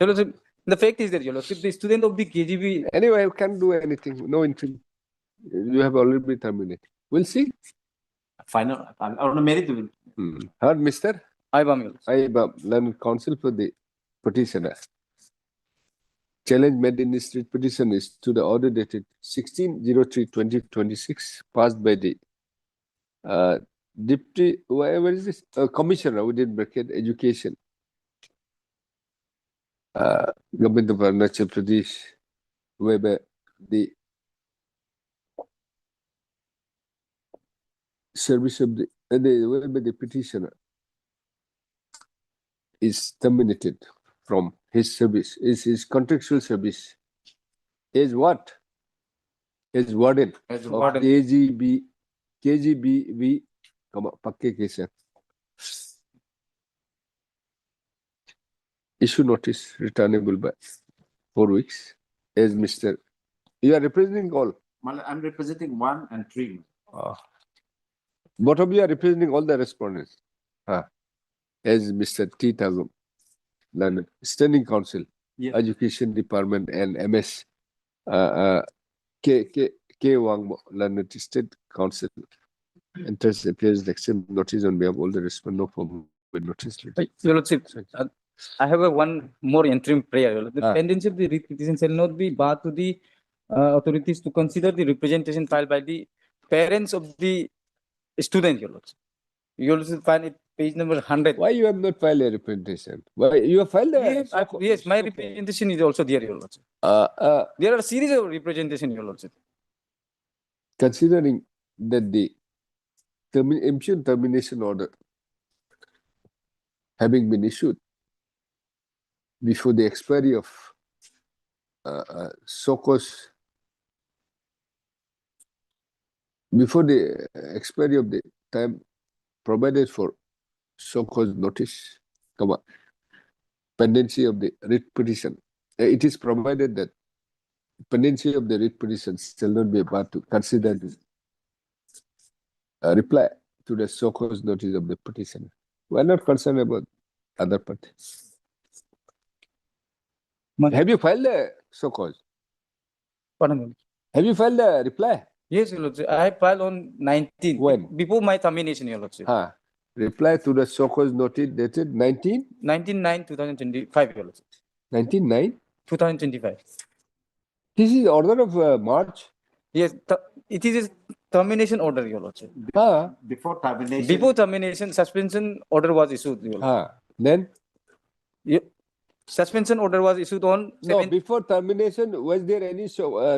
Lordship. The fact is that, Your Lordship, the student of the KGB. Anyway, I can't do anything. No interim. You have already been terminated. We'll see. Final. On a merit. Heard, mister? I am, Your Lordship. I am learned counsel for the petitioner. challenge made in this writ petition is to the order dated 16/03/2026 passed by the Deputy, whatever is this? Commissioner within bracket Education, Government of Arunachal Pradesh, whereby the service of whereby the petitioner is terminated from his service, is his contractual service, is what? Is warden As of warden. KGBV, Pakke Kesa. Issue notice returnable by 4 weeks. As Mr. You are representing all. I'm representing 1 and 3. Both of you are representing all the respondents. As Mr. T. Tagum, London, Standing Council, Yes. Education Department, and MS K. Wang, London State Council. Enters appears the accept notice on behalf of all the respondents from with notice. Your Lordship, I have one more interim prayer. The pendency of the writ petition shall not be barred to the authorities to consider the representation filed by the parents of the student, Your Lordship. You will find it page number 100. Why you have not filed a representation? Why you have filed a Yes, my representation is also there, Your Lordship. There are a series of representation, Your Lordship. Considering that the impugn termination order having been issued before the expiry of SOCO's, before the expiry of the time provided for SOCO's notice, pendency of the writ petition, it is provided that pendency of the writ petition shall not be about to consider the reply to the SOCO's notice of the petition. We are not concerned about other parties. Have you filed the SOCO's? Pardon me. Have you filed the reply? Yes, Your Lordship. I filed on 19th. When? Before my termination, Your Lordship. Reply to the SOCO's notice dated 19/9/2025, Your Lordship. 19/9? 2025. This is order of March. Yes, it is a termination order, Your Lordship. Before termination. Before termination, suspension order was issued, Your Lordship. Then? Suspension order was issued on... No, before termination, was there any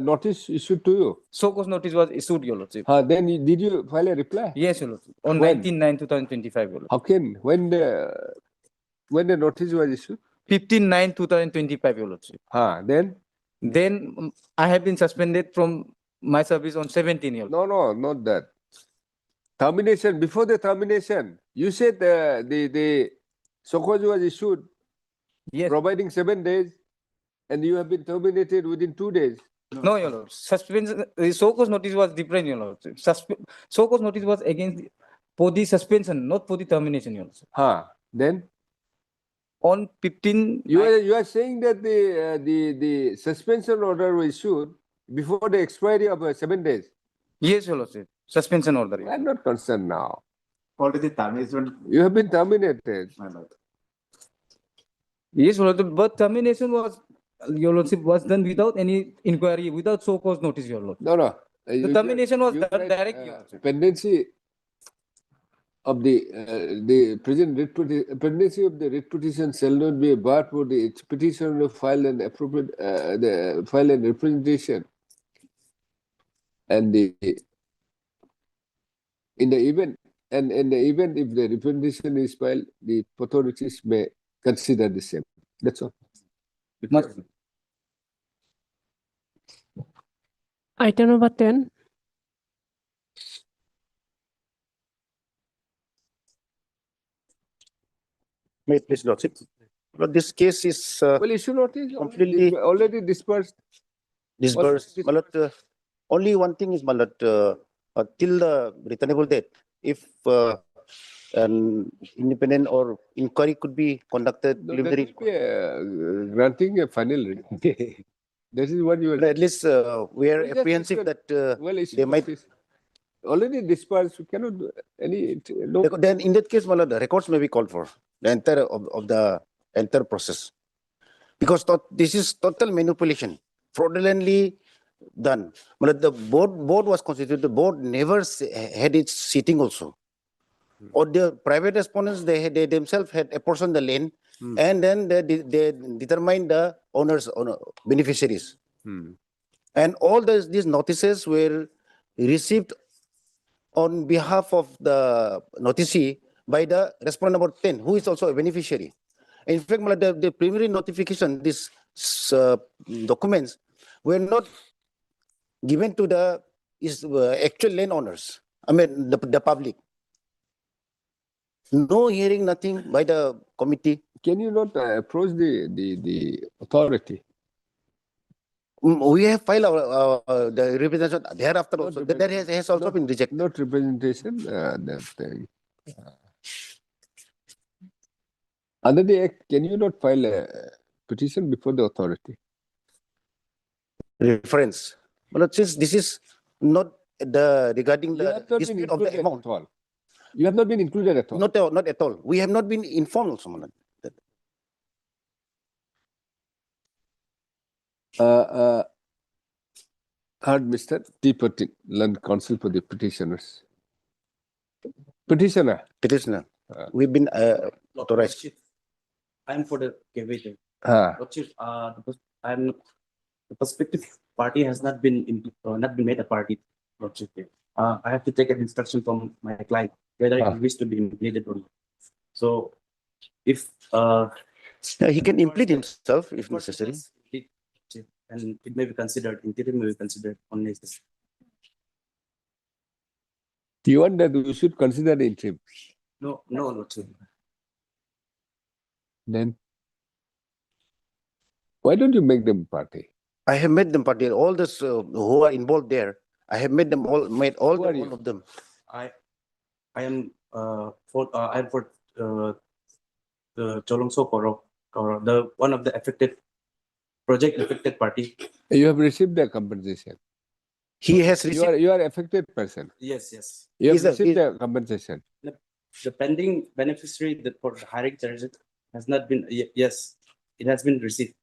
notice issued to you? SOCO's notice was issued, Your Lordship. Then did you file a reply? Yes, Your Lordship. On When? 19/9/2025, Your Lordship. How can? When the notice was issued? 15/9/2025, Your Lordship. Then I have been suspended from my service on 17, Your Lordship. No, not that. Termination, before the termination, you said the SOCO's was issued, yes, providing 7 days, and you have been terminated within 2 days. No, Your Lord. Suspension. SOCO's notice was different, Your Lord. SOCO's notice was for the suspension, not for the termination, Your Lord. Then? On 15... You are saying that the suspension order was issued before the expiry of 7 days? Yes, Your Lordship. Suspension order. I am not concerned now. Already termination. You have been terminated. My Lord. Yes, Your Lordship. But termination was, Your Lordship, was done without any inquiry, without SOCO's notice, Your Lord. No. The termination was done direct, Your Lordship. Pendency of the present writ petition, pendency of the writ petition shall not be a bar for the petitioner to file an appropriate file and representation. And in the event if the representation is filed, the authorities may consider the same. That's all. Item number 10. May it please, Lordship. But this case is well, issue notice completely already dispersed. My Lord, only one thing is, my Lord, till the returnable date, if an independent or inquiry could be conducted, No, that will be granting a final written. This is what you are. At least we are Just apprehensive that they might already dispersed. We cannot do any. No. Then in that case, my Lord, the records may be called for the entire of the entire process. because this is total manipulation, fraudulently done. But the board was constituted. The board never had its sitting also. Or the private respondents, they themselves had apportioned the land, and then they determined the beneficiaries. And all these notices were received on behalf of the noticee by the respondent number 10, who is also a beneficiary. In fact, the preliminary notification, these documents were not given to the actual landowners, I mean the public. No hearing, nothing by the committee. Can you not approach the authority? We have filed the representation thereafter also. That has also been rejected. Not representation. Under the Act, can you not file a petition before the authority? Reference. But since this is not regarding the dispute of the amount. You have not been included at all? Not at all. We have not been informed also, Malan. Heard Mr. T. Patin, Land Counsel for the petitioners. Petitioner. We've been authorized. I'm for the caveat. Ah. The prospective party has not been made a party. I have to take an instruction from my client whether he wishes to be implemented or not. So, if he can implement himself if necessary, and it may be considered interim, may be considered on basis. You want that we should consider interim? No, sir. Then why don't you make them party? I have made them party. All this who are involved there, I have made them all. Made all of them. I am for the Cholongso Koro, the one of the affected party. You have received the compensation. He has received. You are affected person. Yes. You have received the compensation. The pending beneficiary that for the hiring charges has not been. Yes, it has been received.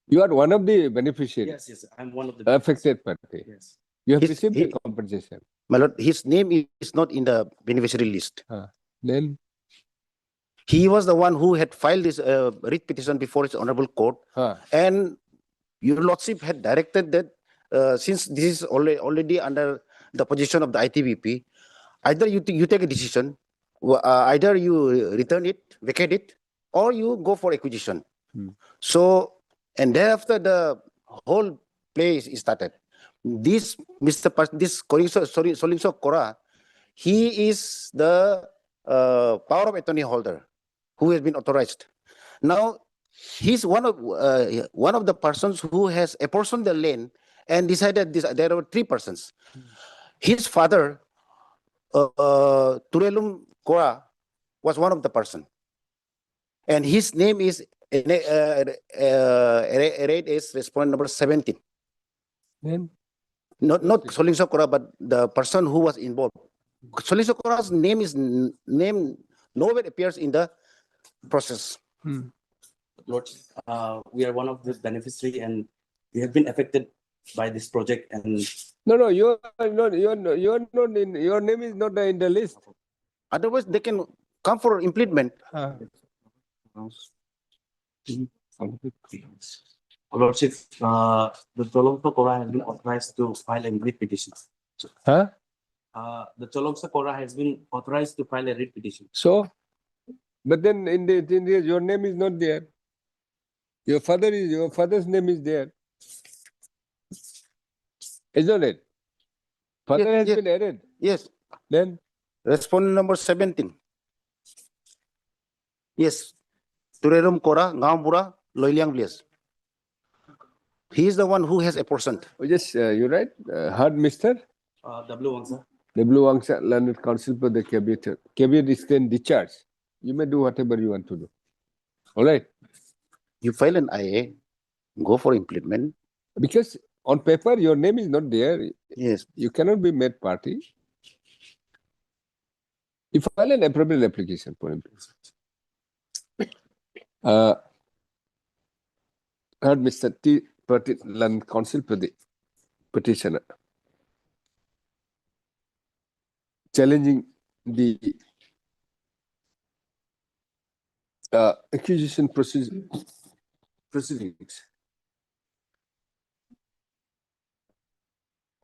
You are one of the beneficiaries. Yes, I'm one of the affected party. Yes. You have received the compensation. My lord, his name is not in the beneficiary list. Then he was the one who had filed this writ petition before his honorable court, and your lordship had directed that since this is already under the position of the ITBP, either you take a decision, either you return it, vacate it, or you go for acquisition. So, and thereafter the whole place is started. This Solingso Kora, he is the power of attorney holder who has been authorized. Now, he's one of the persons who has apportioned the land and decided this. There were three persons. His father, Turelum Kora, was one of the person, and his name is respondent number 17. Then? Not Solingso Kora, but the person who was involved. Solingso Kora's name nowhere appears in the process. Lord, we are one of the beneficiary and we have been affected by this project. And no, you're not in. Your name is not in the list. Otherwise, they can come for implement. Lordship, the Cholongso Kora has been authorized to file a writ petition. The Cholongso Kora has been authorized to file a writ petition. So, but then in the your name is not there. Your father's name is there. Isn't it? Father has been added. Yes. Then respondent number 17. Yes. Turerum Kora, Ngambura, Loiliang Blias. He is the one who has apportioned. Yes, you're right. Heard Mr. W. Wangsa. W. Wangsa, Learned Counsel for the caveat. Caveat is then discharged. You may do whatever you want to do. All right. You file an IA, go for implement. Because on paper, your name is not there. Yes. You cannot be made party. You file an appropriate application for implement. Heard Mr. T. Land Counsel for the petitioner challenging the acquisition proceedings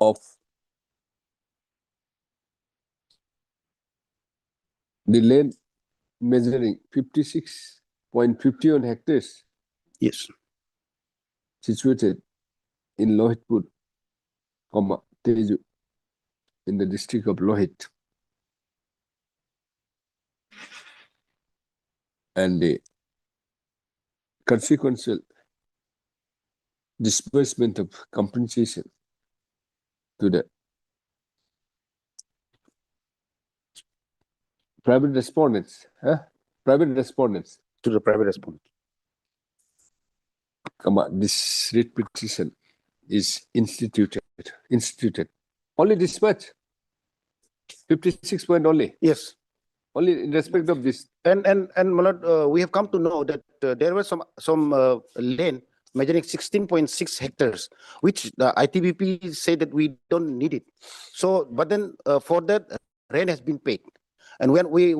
of the land measuring 56.51 hectares. Yes. Situated in Lohitpur, Teju, in the district of Lohit. And the consequential disbursement of compensation to the private respondents, To the private respondent. This writ petition is instituted. Only this much. 56 point only. Yes. Only in respect of this. And Malad, we have come to know that there was some land measuring 16.6 hectares, which the ITBP said that we don't need it. So, but then for that, rent has been paid. And when we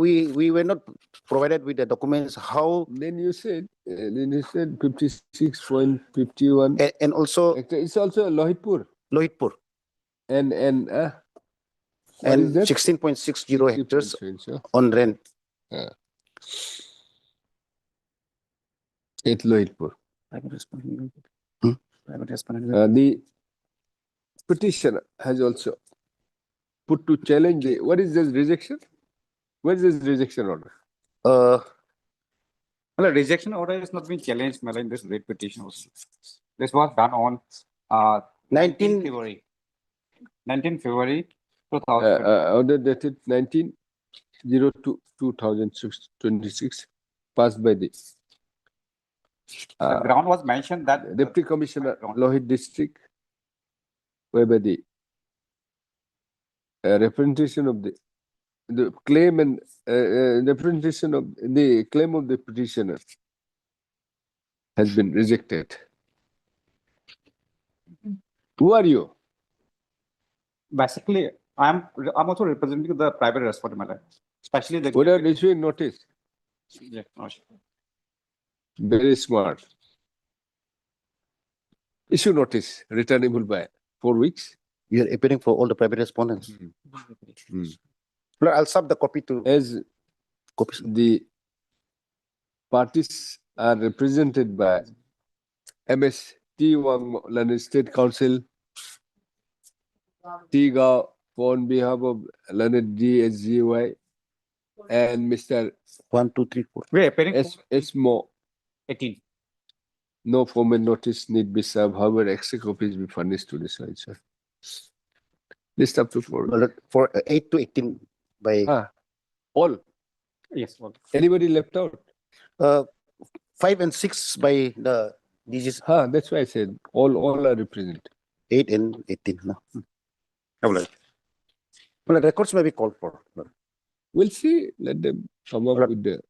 were not provided with the documents, how then you said 56.51, and also it's also Lohitpur and 16.60 hectares on rent. At Lohitpur. The petitioner has also put to challenge the, what is this rejection? Where is this rejection order? Well, the rejection order has not been challenged in this writ petition also. This was done on 19 February 2000. Order dated 19/02/2026, passed by the The ground was mentioned that Deputy Commissioner Lohit District, whereby the representation of the claim and representation of the claim of the petitioner has been rejected. Who are you? Basically, I'm also representing the private respondent, especially the. Without issuing notice. Yeah, no, sure. Very smart. Issue notice returnable by 4 weeks. You are appearing for all the private respondents. Well, I'll sub the copy to as copies. The parties are represented by MS T1 London State Council, T-Gao on behalf of Leonard DSGY, and Mr. 1, 2, 3, 4. We're appearing Mo. 18. No formal notice need be served. However, extra copies be furnished to the sir. List up to 4. For 8 to 18 by all. Yes. All. Anybody left out? 5 and 6 by the DGs. That's why I said all are represented. 8 and 18. No. Well, the records may be called for. We'll see. Let them come up with the.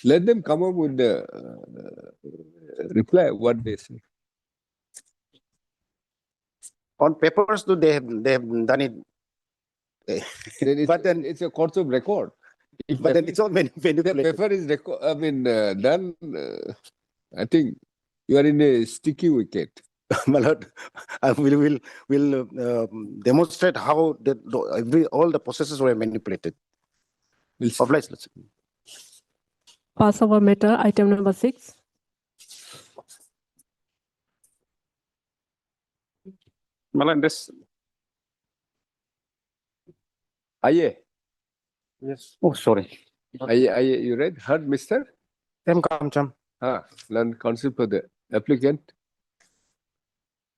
Let them come up with the reply. What they say. On papers, though, they have done it. But then it's a court of record. But then it's all manipulated. The paper is done. I think you are in a sticky wicket. My lord, we'll demonstrate how all the processes were manipulated. Let's Pass over matter, item number 6. Malan, this. Aye. Yes. Oh, sorry. Aye, you read? Heard, Mr. M. Kamcham. Land counsel for the applicant.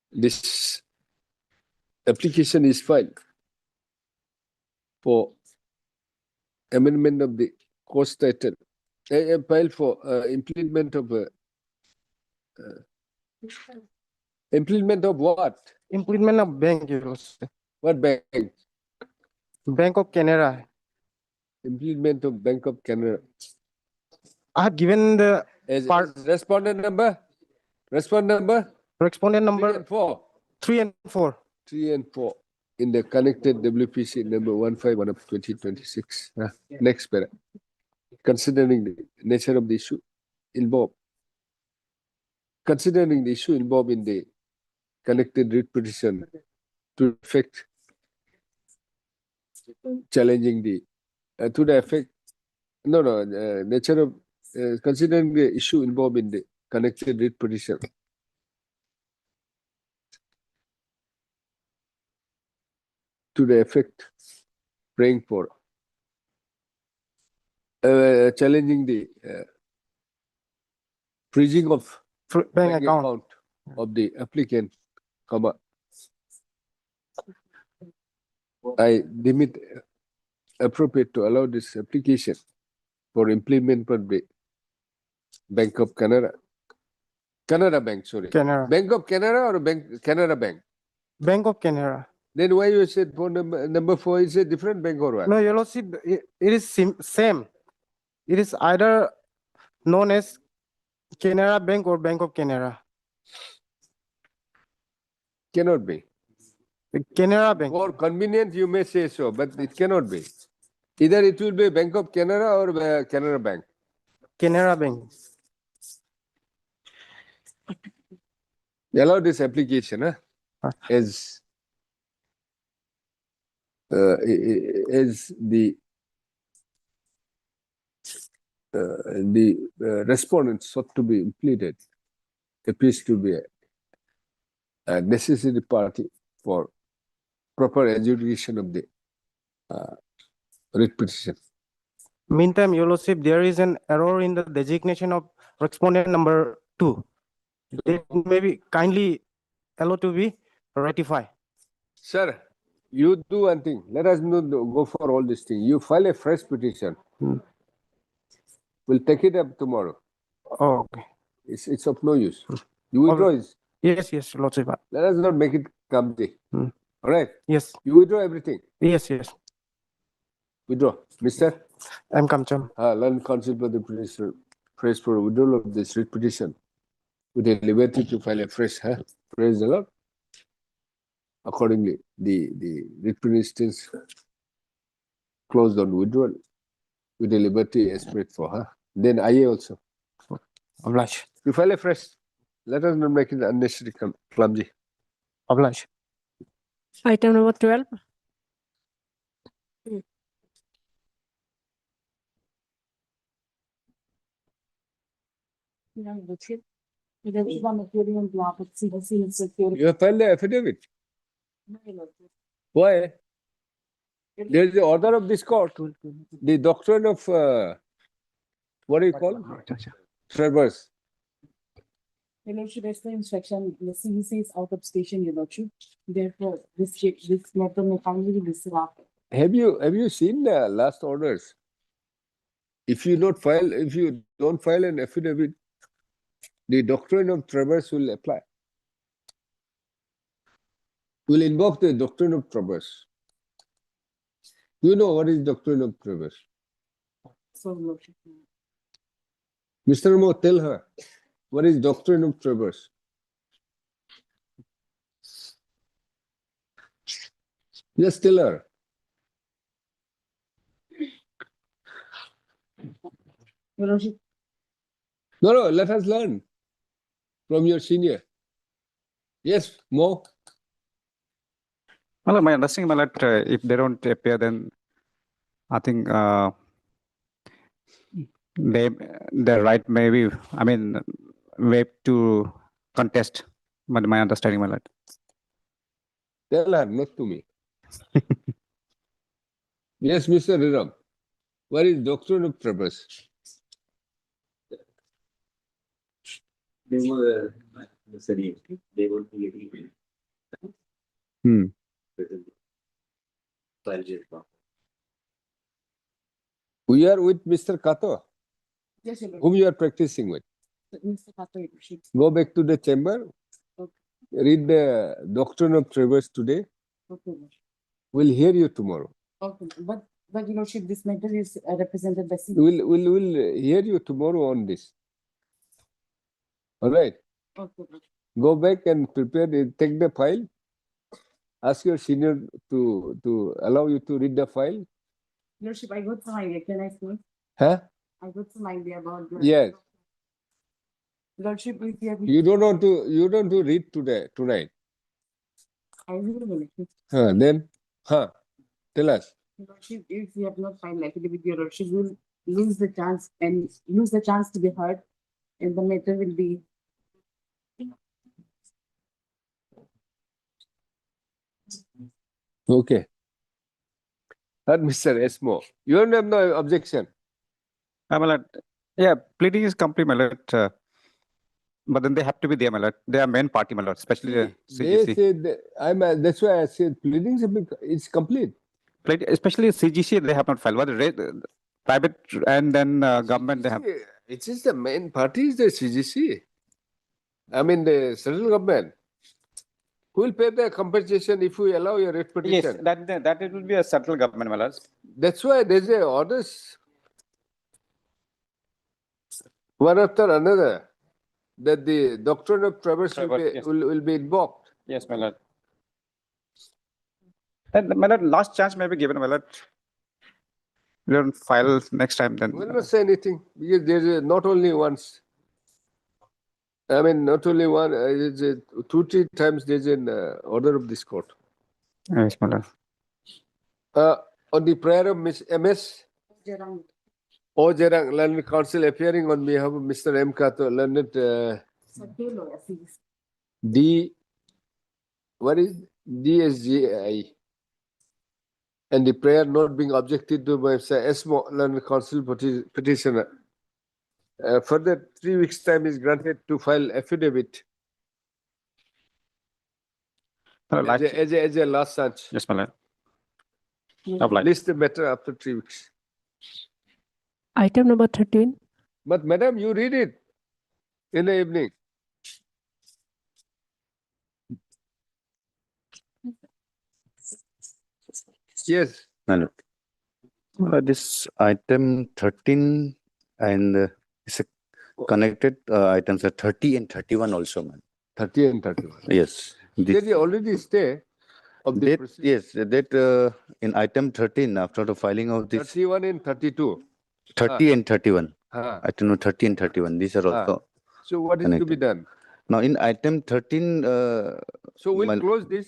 This application is filed for amendment of the course title. Filed for implement of implement of what? Implement of bank. What bank? Bank of Canada. Implement of Bank of Canada. I have given the Is part respondent number? Respondent number? respondent 3 number and 4. 3 and 4. 3 and 4 in the connected WPC number 151 of 2026. Next para. Considering the nature of the issue involved. Considering the issue involved in the connected writ petition to effect challenging the to the effect nature of considering the issue involved in the connected writ petition to the effect praying for challenging the freezing of bank account of the applicant, I deem it appropriate to allow this application for implement by the Bank of Canada. Canada Bank, sorry. Canara. Bank of Canada or Canada Bank? Bank of Canara. Then why you said phone number 4 is a different bank or what? No, Your Lordship, it is same. It is either known as Canara Bank or Bank of Canara. Cannot be. Canara Bank. For convenient, you may say so, but it cannot be. Either it will be Bank of Canada or Canara Bank. Canara Bank. Allow this application as the respondent sought to be pleaded appears to be a necessary party for proper adjudication of the writ petition. Meantime, Your Lordship, there is an error in the designation of respondent number 2. It may be kindly allowed to be ratified. Sir, you do one thing. Let us not go for all these things. You file a fresh petition. We'll take it up tomorrow. Oh, okay. It's of no use. You withdraw it. Yes, Your Lordship. Let us not make it clumsy. All right? Yes. You withdraw everything. Yes. Withdraw. Mister? I'm Kamcham. Learn counsel for the petitioner. Praise for withdrawal of this writ petition with a liberty to file a fresh. Praise the Lord. Accordingly, the writ petition closed on withdrawal with a liberty expressed for her. Then IA also. Oblige. You file a fresh. Let us not make it unnecessary clumsy. Oblige. Item number 12. You have filed the affidavit. Why? There is the order of this court. The doctrine of what do you call it? Traverse. Your Lordship, as the instruction, the CVC is out of station, Your Lordship. Therefore, this matter may finally be disallowed. Have you seen the last orders? If you don't file an affidavit, the doctrine of traverse will apply. We'll invoke the doctrine of traverse. You know what is doctrine of traverse? So, Your Lordship. Mr. Mo, tell her what is doctrine of traverse. Just tell her. Your Lordship. No, let us learn from your senior. Yes, Mo. Well, my understanding, my lord, if they don't appear, then I think their right may be, waived to contest. But my understanding, my lord. Tell her, not to me. Yes, Mr. Riram. What is doctrine of traverse? They were they won't be able We are with Mr. Kato, Yes, Your Lordship. whom you are practicing with. Mr. Kato, Your Lordship. Go back to the chamber. Okay. Read the doctrine of traverse today. Okay, Lordship. We'll hear you tomorrow. Okay, but But Your Lordship, this matter is represented by CJC. We'll hear you tomorrow on this. All right. Okay. Go back and prepare, take the file. Ask your senior to allow you to read the file. Your Lordship, I got some idea. Can I speak? Huh? I got some idea about the. Yes. Your Lordship, if you have. You don't want to read tonight. I will. Then, tell us. Your Lordship, if you have not filed affidavit, Your Lordship will lose the chance to be heard, and the matter will be. Okay. Mr. Esmo, you don't have no objection. My lord, yeah, pleading is complete, my lord. But then they have to be there, my lord. They are main party, my lord, especially the They CGC. said, that's why I said pleadings have been, it's complete. Especially CGC, they have not filed. But the private and then government, they have. It is the main party is the CGC. I mean the central government. Who will pay the compensation if we allow your writ petition? Yes, that it will be a central government, my lord. That's why there's a orders one after another that the doctrine of traverse will be invoked. Yes, my lord. And my lord, last chance may be given, my lord. We don't file next time then. We'll not say anything because there's not only once. I mean, not only one, it's 2-3 times there's an order of this court. Yes, my lord. On the prayer of Miss MS O. Jarang, learned counsel appearing on behalf of Mr. M. Kato, learned DSGI, and the prayer not being objected to by Mr. Esmo, learned counsel petitioner. Further 3 weeks' time is granted to file affidavit as a last chance. Yes, my lord. List the matter after 3 weeks. Item number 13. But madam, you read it in the evening. Yes. This item 13 and it's connected items are 30 and 31 also, man. 30 and 31. Yes. Did you already stay of the Yes, that in item 13 after the filing of this 31 and 32. 30 and 31. Ah. I don't know 30 and 31. These are also. So what is to be done? Now in item 13. So we'll close this.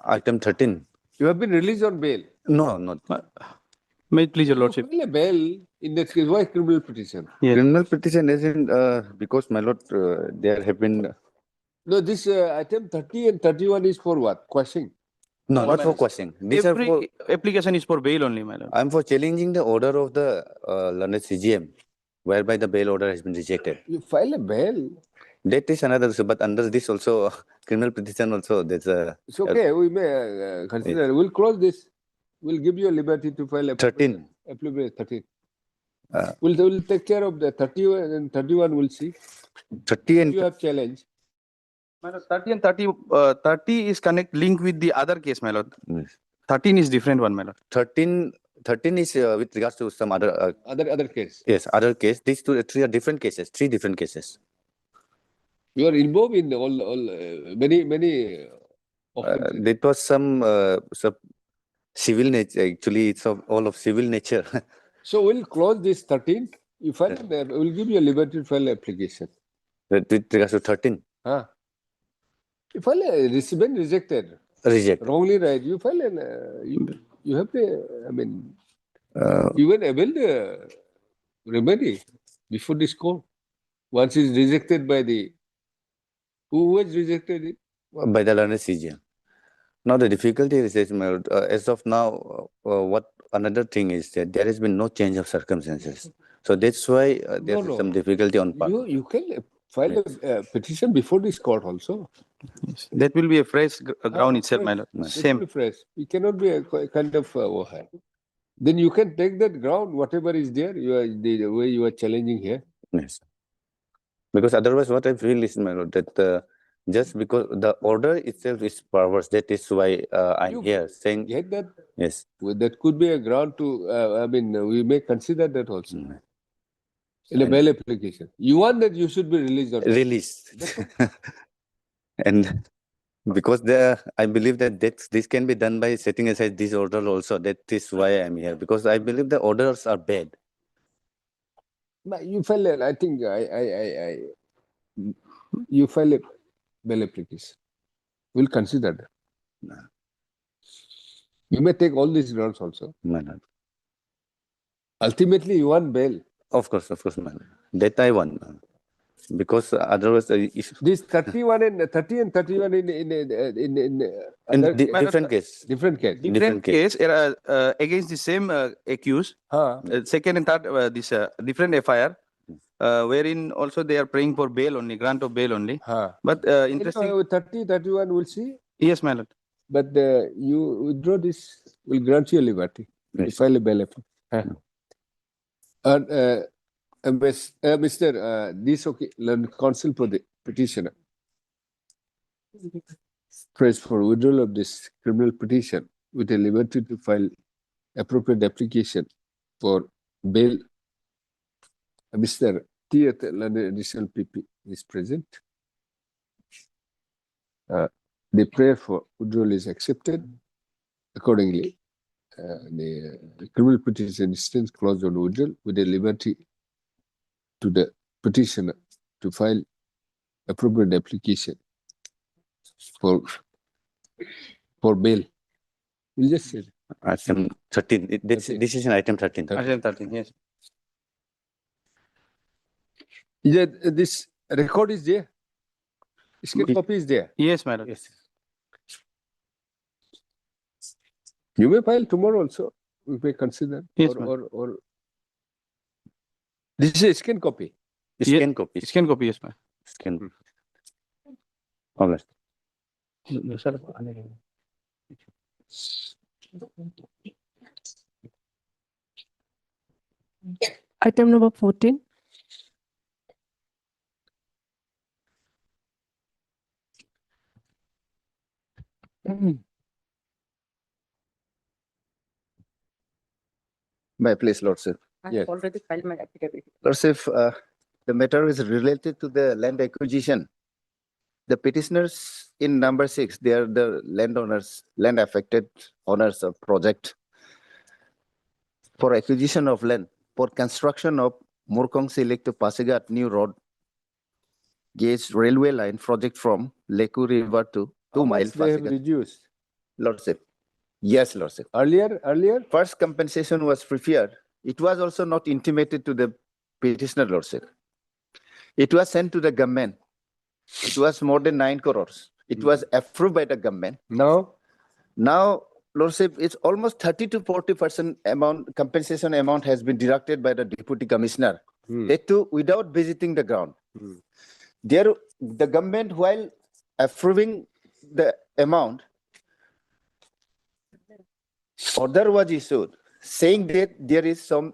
Item 13. You have been released on bail. No, not. May it please your lordship. File a bail in that case. Why criminal petition? Yeah. Criminal petition isn't because my lord there have been. No, this item 30 and 31 is for what? Quashing. No, not for quashing. These are for Application is for bail only, my lord. I'm for challenging the order of the learned CGM, whereby the bail order has been rejected. You file a bail. That is another issue, but under this also criminal petition also there's a. It's okay. We may consider. Yes. We'll close this. We'll give you a liberty to file a 13. 13. We'll take care of the 31 and 31. We'll see. 30 and you have challenge. My lord, 30 and 30 is linked with the other case, my lord. Yes. 13 is different one, my lord. 13 is with regards to some other. Other case. Yes, other case. These three are different cases. 3 different cases. You are involved in all many. There was some civil nature. Actually, it's all of civil nature. So we'll close this 13. You file. We'll give you a liberty to file application. With regards to 13. You file been rejected. Reject. Wrongly right. You file and you have the. I mean, you will avail the remedy before this court. Once it's rejected by the. Who was rejected it? By the learned CGM. Now the difficulty is as of now, what another thing is that there has been no change of circumstances. So that's why there's some difficulty on part. You can file a petition before this court also. Yes. That will be a fresh ground itself, my lord. Same. Fresh. It cannot be a kind of then you can take that ground, whatever is there. The way you are challenging here. Yes. Because otherwise, what I feel is, my lord, that just because the order itself is perverse, that is why I'm here saying. Get that Yes. Well, that could be a ground to, we may consider that also. In a bail application. You want that you should be released. Released. And because I believe that this can be done by setting aside this order also. That is why I'm here, because I believe the orders are bad. But you file I think you file a bail application. We'll consider that. You may take all these grounds also. Ultimately, you want bail. Of course, man. That I want. Because otherwise, this 31 and 30 and 31 in different case. Different case. Different case against the same accused. Second and third, this different FIR, wherein also they are praying for bail only, grant of bail only. But interesting. 30, 31, we'll see. Yes, my lord. But you withdraw this, will grant you a liberty. You file a bail application. Mr. This counsel for the petitioner prays for withdrawal of this criminal petition with a liberty to file appropriate application for bail. Mr. T. Additional PP is present. The prayer for withdrawal is accepted. Accordingly, the criminal petition stands closed on withdrawal with a liberty to the petitioner to file appropriate application for bail. We'll just say Item 13. Decision item 13. Item 13, yes. This record is there. Scan copy is there. Yes, madam. Yes. You may file tomorrow also. We may consider. Yes, or this is a scan copy. Scan copy. Scan copy, yes, ma'am. Scan. All right. Item number 14. My place, Lordship. I have already filed my affidavit. Lordship, the matter is related to the land acquisition. The petitioners in number 6, they are the landowners, land affected owners of project for acquisition of land for construction of Murkong Silik to Pasigat New Road gauge railway line project from Leku River to 2 miles. They have reduced. Lordship. Yes, Lordship. Earlier? First compensation was prepared. It was also not intimated to the petitioner, Lordship. It was sent to the government. It was more than 9 crores. It was approved by the government. Now, Lordship, it's almost 30 to 40% amount, compensation amount has been deducted by the deputy commissioner. That too, without visiting the ground. There, the government, while approving the amount, order was issued saying that there is some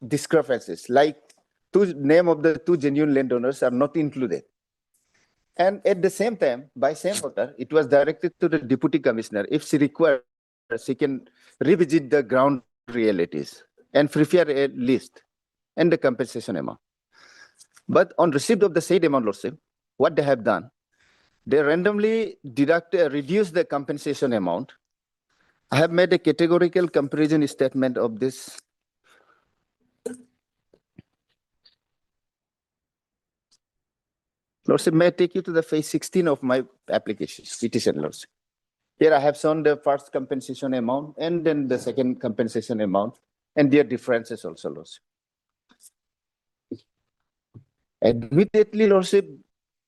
discrepancies, like name of the 2 genuine landowners are not included. And at the same time, by same order, it was directed to the deputy commissioner. If she requires, she can revisit the ground realities and prepare a list and the compensation amount. But on receipt of the said amount, Lordship, what they have done, they randomly reduce the compensation amount. I have made a categorical comparison statement of this. Lordship, may I take you to the phase 16 of my application, petition, Lordship. Here I have shown the first compensation amount and then the second compensation amount and their differences also, Lordship. Admittedly, Lordship,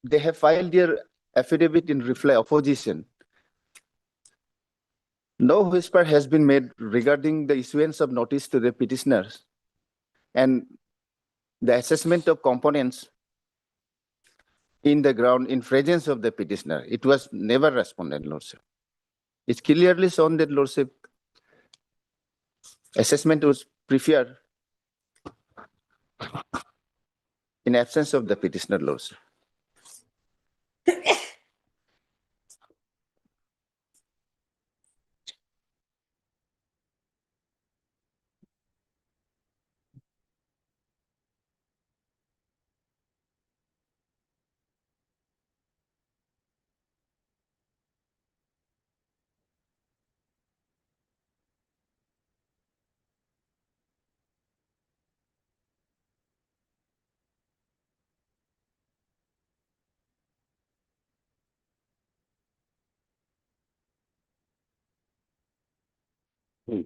they have filed their affidavit in reply opposition. No whisper has been made regarding the issuance of notice to the petitioners and the assessment of components in the ground in presence of the petitioner. It was never responded, Lordship. It's clearly shown that, Lordship, assessment was prepared in absence of the petitioner, Lordship. In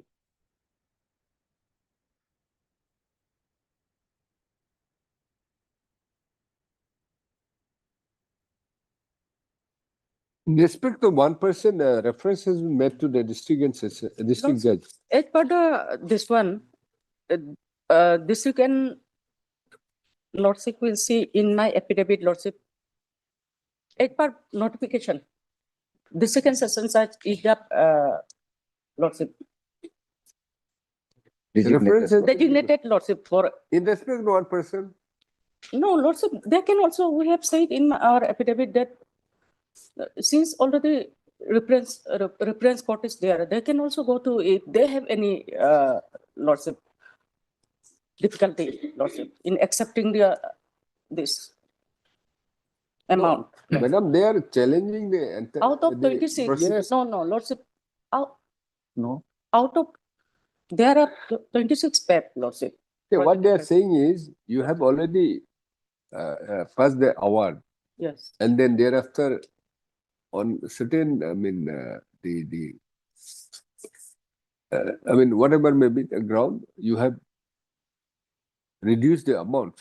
respect to one person, reference has been made to the district and district judge. As per this one, district and Lordship will see in my affidavit, Lordship, as per notification, district and session judge is the Lordship. Designated Lordship for. In respect to one person? No, Lordship, they can also, we have said in our affidavit that since already reference court is there, they can also go to, if they have any Lordship difficulty, Lordship, in accepting this amount. Madam, they are challenging the entire. Out of 26, no, Lordship, out of, there are 26 PEP, Lordship. Okay, what they are saying is, you have already passed the award. Yes. And then thereafter, on certain, whatever may be the ground, you have reduced the amount.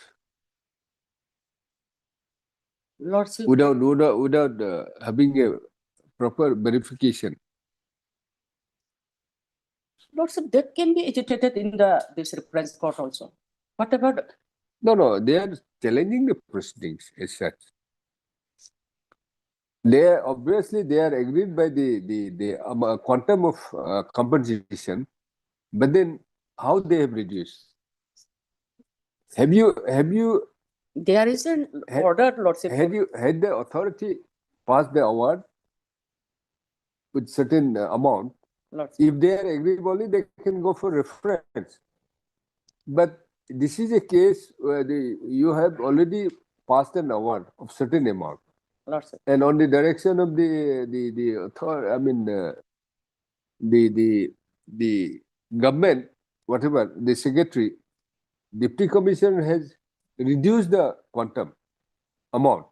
Lordship. Without having a proper verification. Lordship, that can be agitated in this reference court also. Whatever. No, they are challenging the proceedings as such. They are agreed by the quantum of compensation, but then how they have reduced? Have you? There is an order, Lordship. Had the authority passed the award with certain amount? Lordship. If they are agreeable, they can go for reference. But this is a case where you have already passed an award of certain amount. Lordship. And on the direction of the government, whatever, the secretary, deputy commissioner has reduced the quantum amount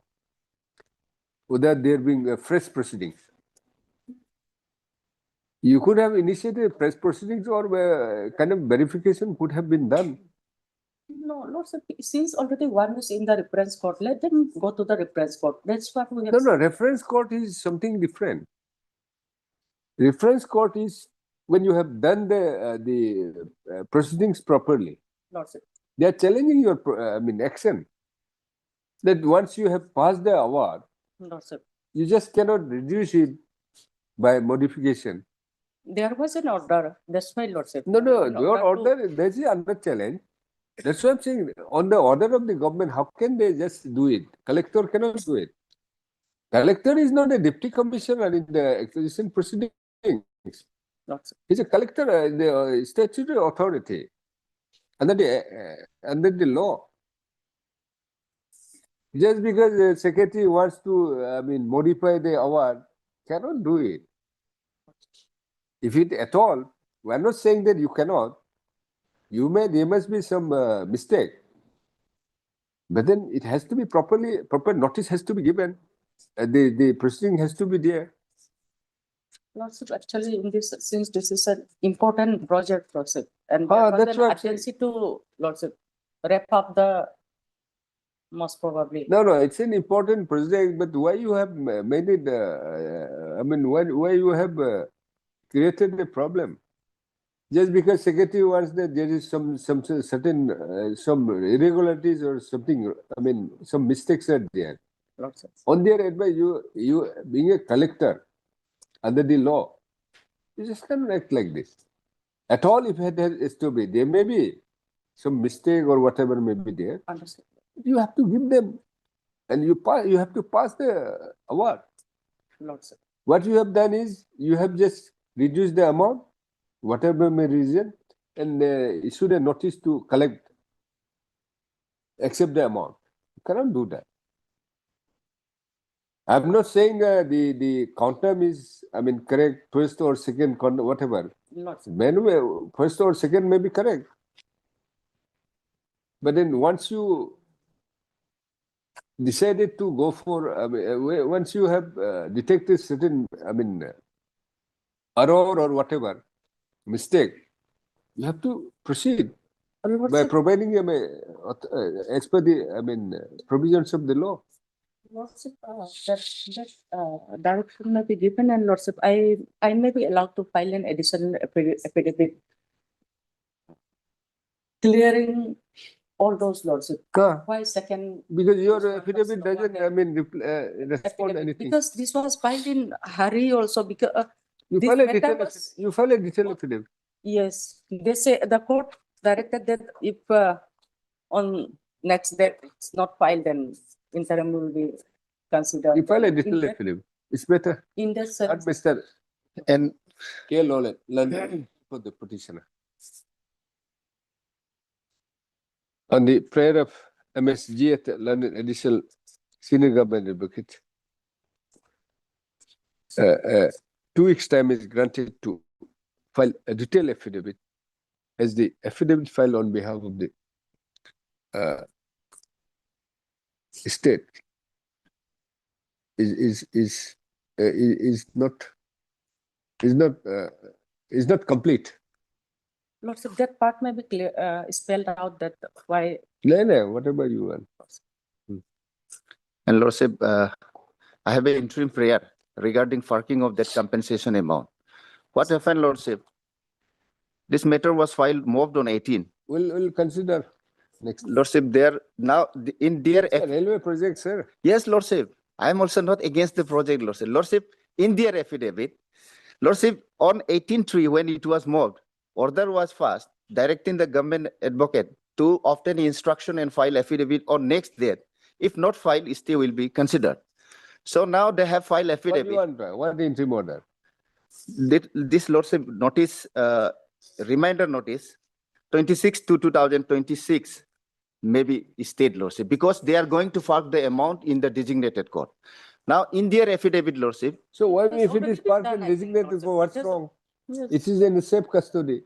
without there being fresh proceedings. You could have initiated fresh proceedings or kind of verification could have been done. No, Lordship, since already one is in the reference court, let them go to the reference court. That's what we have. No, reference court is something different. Reference court is when you have done the proceedings properly. Lordship. They are challenging your action. That once you have passed the award, Lordship. you just cannot reduce it by modification. There was an order. That's why, Lordship. No, your order, that is under challenge. That's what I'm saying. On the order of the government, how can they just do it? Collector cannot do it. Collector is not a deputy commissioner in the acquisition proceedings. He's a collector, the statutory authority under the law. Just because the secretary wants to, modify the award, cannot do it. If it at all, we're not saying that you cannot. There must be some mistake. But then it has to be proper notice has to be given. The proceeding has to be there. Lordship, actually, in this, since this is an important project, Lordship, and there was an urgency to, Lordship, wrap up the most probably. No, it's an important project, but why you have made it, why you have created a problem? Just because secretary wants that there is some certain some irregularities or something, some mistakes are there. Lordship. On their advice, you being a collector under the law, you just cannot act like this. At all, if it has to be, there may be some mistake or whatever may be there. Understood. You have to give them, and you have to pass the award. Lordship. What you have done is you have just reduced the amount, whatever may reason, and issued a notice to accept the amount. You cannot do that. I'm not saying the quantum is, correct, first or second, whatever. First or second may be correct. But then once you decided to go for, once you have detected certain, error or whatever, mistake, you have to proceed by Lordship, providing them as per the provisions of the law. Lordship, that direction may be given, and Lordship, I may be allowed to file an additional affidavit clearing all those Lordship. Why second? Because your affidavit doesn't respond anything. Because this was filed in hurry also because You this file a matter detailed was- you file a detailed affidavit. Yes, they say the court directed that if on next day it's not filed, then interim will be considered. You file a In detailed that- affidavit. It's better. In that sense, Mr. And K. Lawland for the petitioner. On the prayer of MSG at London Additional Senior Government Advocate, 2 weeks' time is granted to file a detailed affidavit as the affidavit filed on behalf of the state is not complete. Lordship, that part may be clear, spelled out that why. No, whatever you want. And Lordship, I have an interim prayer regarding forking of that compensation amount. What happened, Lordship? This matter was moved on 18. We'll consider next. Lordship, there now in their It's a railway project, sir. yes, Lordship. I am also not against the project, Lordship. Lordship, in their affidavit, Lordship, on 18/3 when it was moved, order was passed directing the government advocate to obtain instruction and file affidavit on next date. If not filed, stay will be considered. So now they have filed What do affidavit. you want? What interim order? This Lordship notice, reminder notice, 26 to 2026, maybe state Lordship, because they are going to fork the amount in the designated court. Now, in their affidavit, Lordship. So why That's if it already is been parked done, and I think, designated, Lordship. for what's Yes. wrong? Yes. It is in safe custody.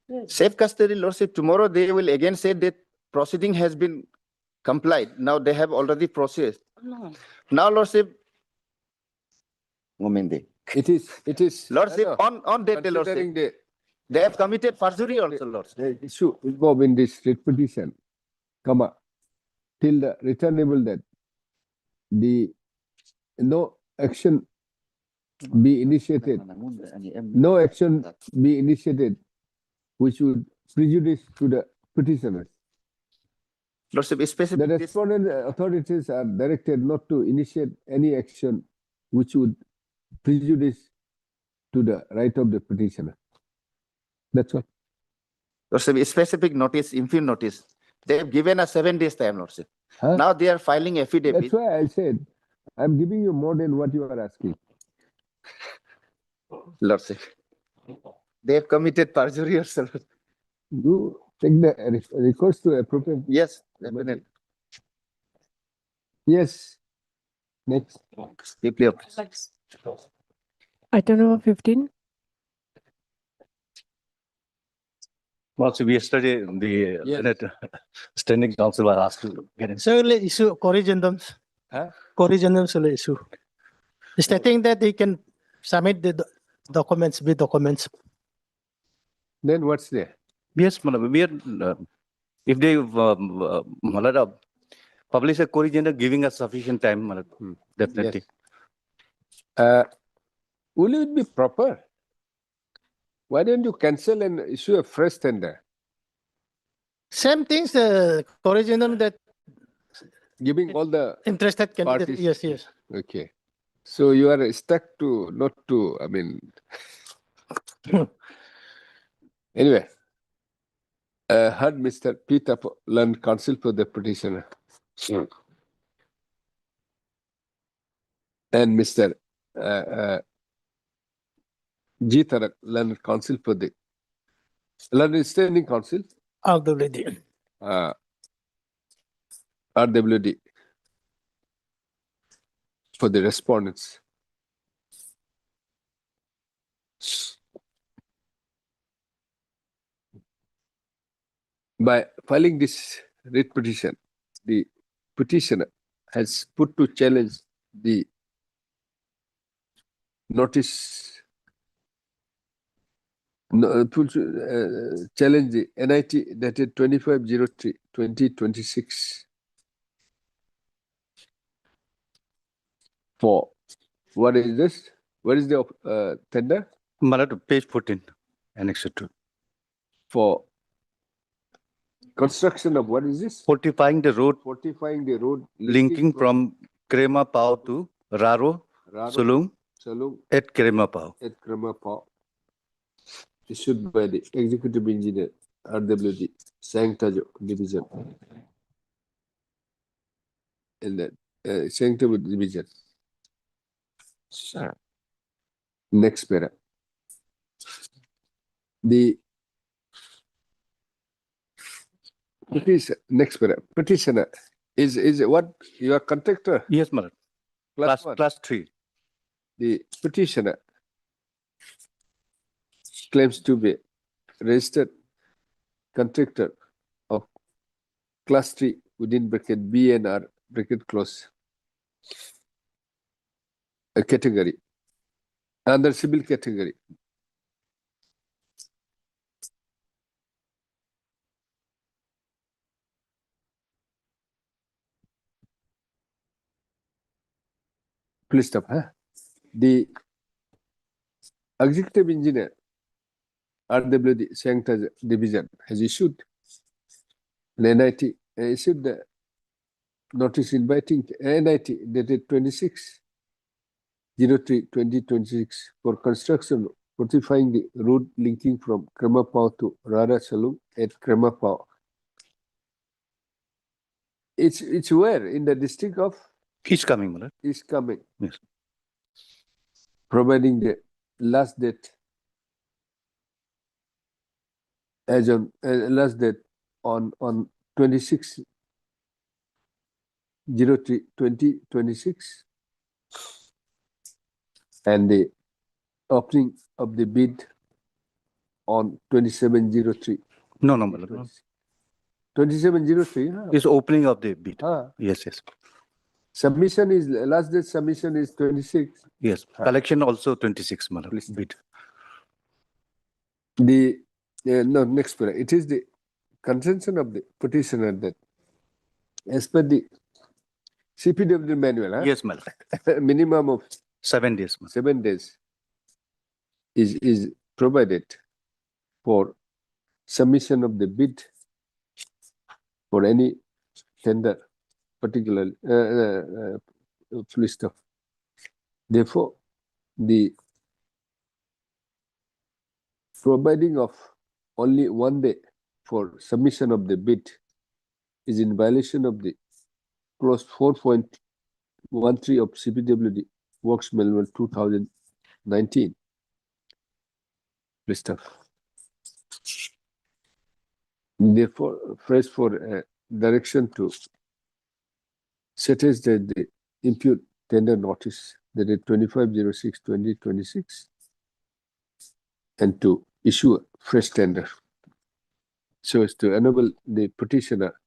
Yes. Safe custody, Lordship, tomorrow they will again say that proceeding has been complied. Now they have already processed. No. Now, Lordship, Momende. It is. Lordship, on that day, Considering Lordship, they have committed perjury also, Lordship. the issue involved in this writ petition, till the returnable that no action be initiated, which would prejudice to the petitioners. Lordship, The specific, this, respondent authorities are directed not to initiate any action which would prejudice to the right of the petitioner. That's all. Lordship, specific notice, infant notice. They have given us 7 days time, Lordship. Huh? Now they are filing affidavit. That's why I said I'm giving you more than what you are asking. Lordship, they have committed perjury also. You take the recourse to appropriate. Yes, definitely. Yes. Next. Deeply Item number 15. Also, yesterday, the Senate Standing Council was asked to get in. So will issue corrigendums. Huh? Corrigendums will issue. Stating that they can submit the documents with documents. Then what's there? Yes, madam, we are, if they publish a corrigenda giving us sufficient time, madam, definitely. Will it be proper? Why don't you cancel and issue a fresh tender? Same things, corrigendum that Giving all the interested candidates. parties. Yes, yes. Okay. So you are stuck to not to, anyway. Heard Mr. Peter Lund counsel for the petitioner. And Mr. G. Tarak Lund counsel for the London Standing Council. RWD. RWD for the respondents. By filing this writ petition, the petitioner has put to challenge the challenge the NIT dated 25/03/2026 for what is this? What is the tender? Malad, page 14, Annex 2. For construction of what is this? Fortifying the road Fortifying the road linking from Krema Pao to Raro, Sulung at Krema Pao. At Krema Pao. Issued by the Executive Engineer, RWD, Sangtajo Division. In that Sangtajo Division. Next para. The next para. Petitioner is what your contractor? Yes, Malad. Class 3. The petitioner claims to be registered contractor of class 3 within bracket BNR bracket close a category under civil category. Please stop. The executive engineer RWD Sangta Division has issued NIT issued the notice inviting NIT dated 26/03/2026 for construction fortifying the road linking from Kremapao to Rara Salum at Kremapao. It's where? In the district of? East coming, Malad. East coming. Yes. Providing the last date as on last date on 26/03/2026 and the opening of the bid on 27/03. No, Malad. 27/03. It's opening of the bid. Yes. Submission is last date. Submission is 26. Yes. Collection also 26, Malad. Bid. The no next para. It is the contention of the petitioner that as per the CPW manual. Yes, Malad. Minimum of 7 days. Malad. 7 days is provided for submission of the bid for any tender, particularly list of. Therefore, the providing of only 1 day for submission of the bid is in violation of the clause 4.13 of CPWD Works Manual 2019. Please stop. Therefore, first for direction to suggest that the impute tender notice dated 25/06/2026 and to issue a fresh tender so as to enable the petitioner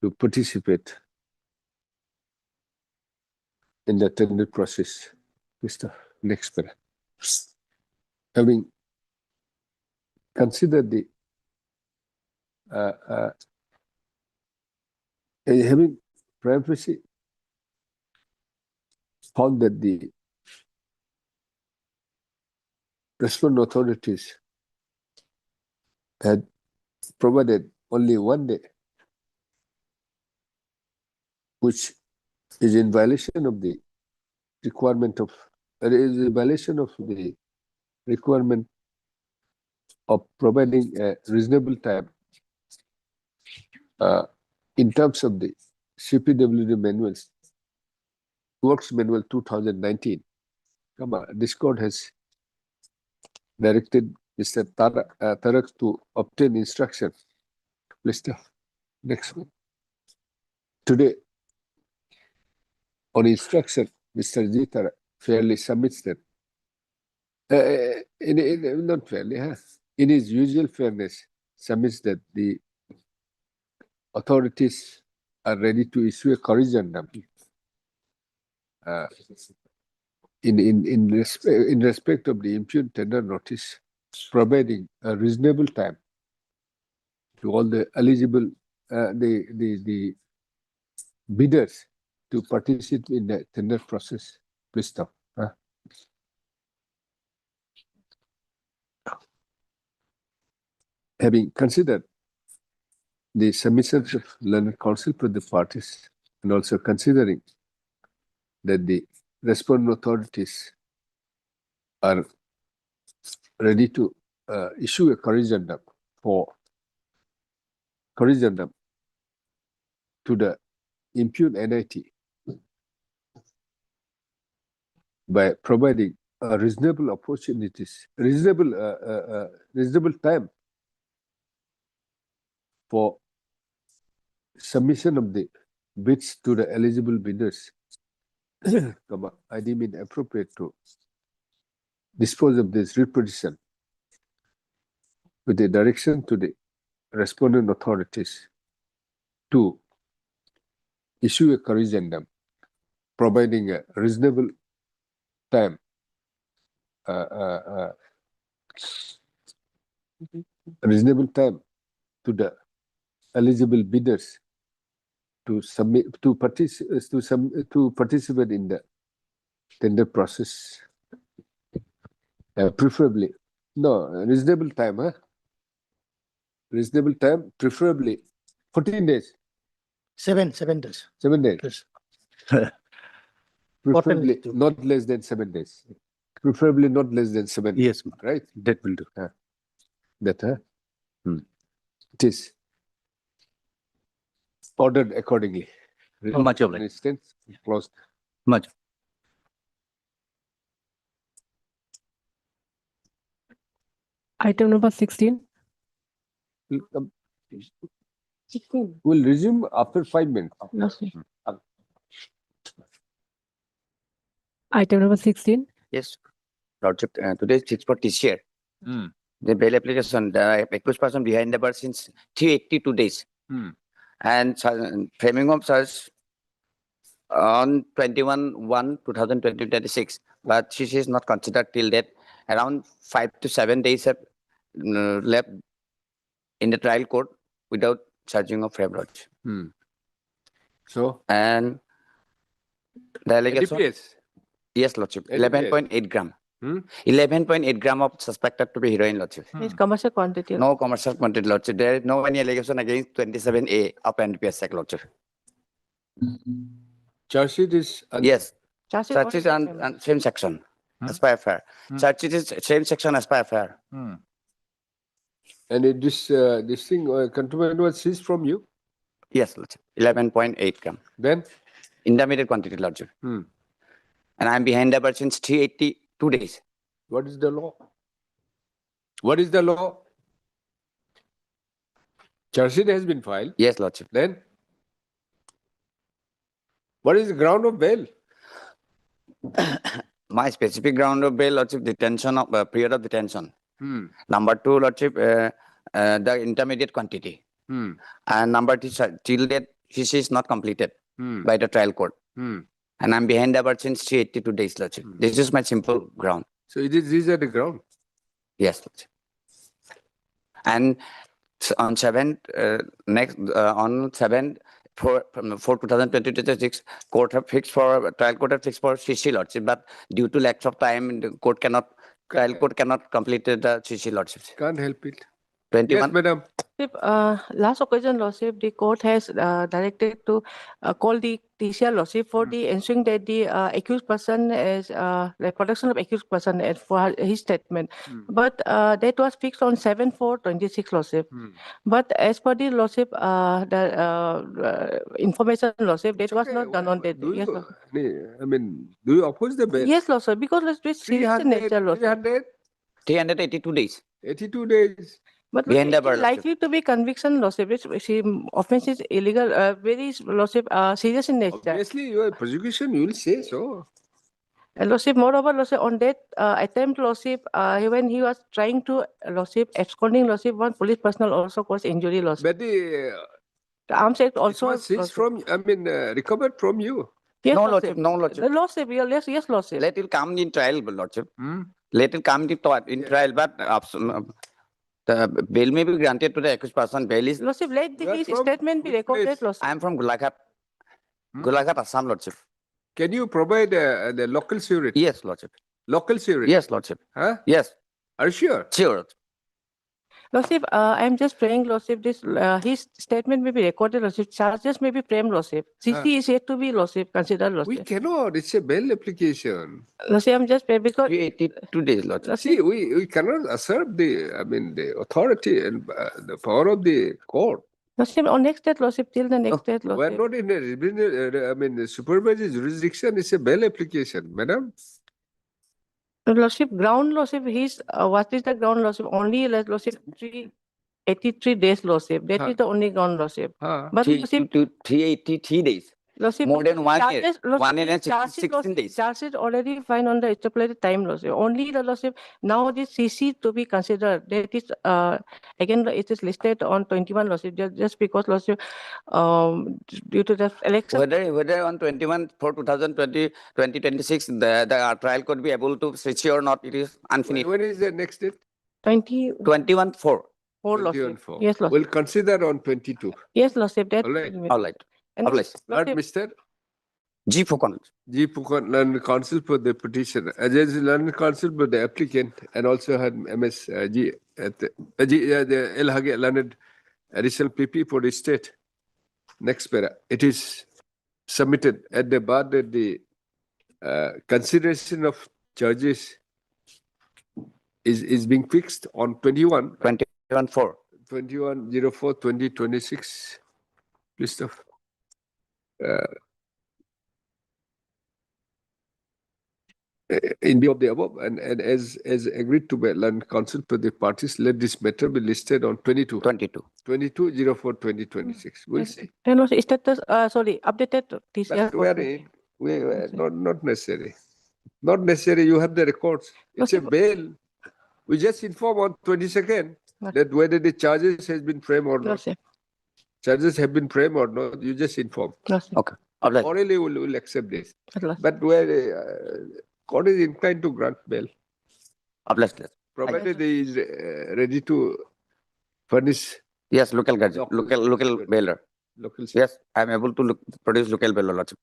to participate in the tender process. Mr. Next para. Having considered the having privacy found that the respondent authorities had provided only 1 day, which is in violation of the requirement of the requirement of providing a reasonable time in terms of the CPWD manuals, Works Manual 2019. This court has directed Mr. Tarak to obtain instruction. Next one. Today, on instruction, Mr. G. Tarak fairly submits that not fairly, in his usual fairness, submits that the authorities are ready to issue a corrigendum in respect of the impute tender notice providing a reasonable time to all the eligible, the bidders to participate in the tender process. Please stop. Having considered the submissions of learned counsel to the parties, and also considering that the respondent authorities are ready to issue a corrigendum to the impugned NIT by providing reasonable opportunities, reasonable time for submission of the bids to the eligible bidders. I deem it appropriate to dispose of this writ petition with the direction to the respondent authorities to issue a corrigendum providing a reasonable time to the eligible bidders to submit to participate in the tender process. Preferably, no, reasonable time, reasonable time, preferably 14 days. 7 days. 7 days. Yes. Preferably not less than 7 days. Preferably not less than 7 days. Yes, Right? that will do. That, it is ordered accordingly. Much obliged. Instance, closed. Much. Item number 16. We'll resume after 5 minutes. No, sir. Item number 16. Yes, Lordship, today is fixed for this year. The bail application, the accused person behind the bar since 382 days. And framing of charge on 21/1/2026, but she is not considered till that. Around 5 to 7 days have left in the trial court without charging of frame lodge. So? And the allegation. NDPS? Yes, Lordship. NDPS? 11.8 gram. 11.8 gram of suspected to be heroin, Lordship. It's commercial quantity. No commercial quantity, Lordship. There is no any allegation against 27A of NDPS Act, Lordship. Charge sheet is Yes. Charge sheet Charge sheet and same section as per FIR. Charge sheet is same section as per FIR. And this thing, Contempt was seized from you? Yes, Lordship. 11.8 gram. Then? Intermediate quantity, Lordship. And I'm behind the bar since 382 days. What is the law? What is the law? Charge sheet has been filed. Yes, Lordship. Then? What is the ground of bail? My specific ground of bail, Lordship, detention of period of detention. Number 2, Lordship, the intermediate quantity. And number 3, till that CC is not completed by the trial court. And I'm behind the bar since 382 days, Lordship. This is my simple ground. So these are the ground? Yes, Lordship. And on 7th, on 7th, for 2026, court have fixed for trial court have fixed for CC, Lordship, but due to lack of time, the court cannot trial court cannot complete the CC, Lordship. Can't help it. 21. Yes, madam. Last occasion, Lordship, the court has directed to call the TCR, Lordship, for the ensuring that the accused person is the protection of accused person as for his statement. But that was fixed on 7/4/26, Lordship. But as per the Lordship, the information, Lordship, that was not done on that. Yes, Lordship. I mean, do you oppose the bail? Yes, Lordship, because it's serious in nature, Lordship. 382 days. 82 days. But Behind the bar, likely to be conviction, Lordship. Offense is illegal, very, Lordship, serious in nature. Obviously, your prosecution, you will say so. And Lordship, moreover, Lordship, on that attempt, Lordship, when he was trying to, Lordship, absconding, Lordship, one police personnel also caused injury, Lordship. But the Arms Act also was seized from, recovered from you. No, Lordship, no, Lordship. Lordship, yes, Lordship. Let it come in trial, Lordship. Let it come in trial, but the bail may be granted to the accused person. Bail is. Lordship, let his statement be recorded, Lordship. I am from Golaghat, Assam, Lordship. Can you provide the local security? Yes, Lordship. Local security? Yes, Lordship. Huh? Yes. Are you sure? Sure. Lordship, I am just praying, Lordship, his statement may be recorded, Lordship. Charges may be framed, Lordship. CC is yet to be, Lordship, considered, We Lordship. cannot. It's a bail application. Lordship, I'm just praying because 382 days, Lordship. See, we cannot assert the authority and the power of the court. Lordship, on next date, Lordship, till the next date, We're Lordship. not in the supervisory jurisdiction. It's a bail application, madam. Lordship, ground, Lordship, what is the ground, Lordship? Only, Lordship, 383 days, Lordship. That is the only ground, Lordship. But, Lordship, 383 days. Lordship, More than 1 year. charges, Lordship, 1 year and charges, 16 days. Charges already fine on the stipulated time, Lordship. Only the Lordship, now this CC to be considered. That is, again, it is listed on 21, Lordship, just because, Lordship, due to the election. Whether on 21 for 2026, the trial could be able to switch or not, it is unfinished. When is the next date? 21 4. Lordship. Yes, Lordship. We'll consider on 22. Yes, Lordship. That All right. All right. And All right. Lord, Mr. G. Fukon. G. Fukon, learned counsel for the petitioner. As learned counsel for the applicant and also had MS G. The El Hage learned additional PP for the state. Next para. It is submitted at the bar that the consideration of charges is being fixed on 21 4. 21/04/2026. Please stop. In view of the above and as agreed to by learned counsel for the parties, let this matter be listed on 22/04/2026. We'll see. And also status, updated this year. Not necessary. Not necessary. You have the records. It's a bail. We just inform on 22nd that whether the charges has been framed or not. Charges have been framed or not. You just inform. Okay. Orally, we'll accept this. But where court is inclined to grant bail, provided he is ready to furnish. Yes, local bailer. Yes, I am able to produce local bailer, Lordship.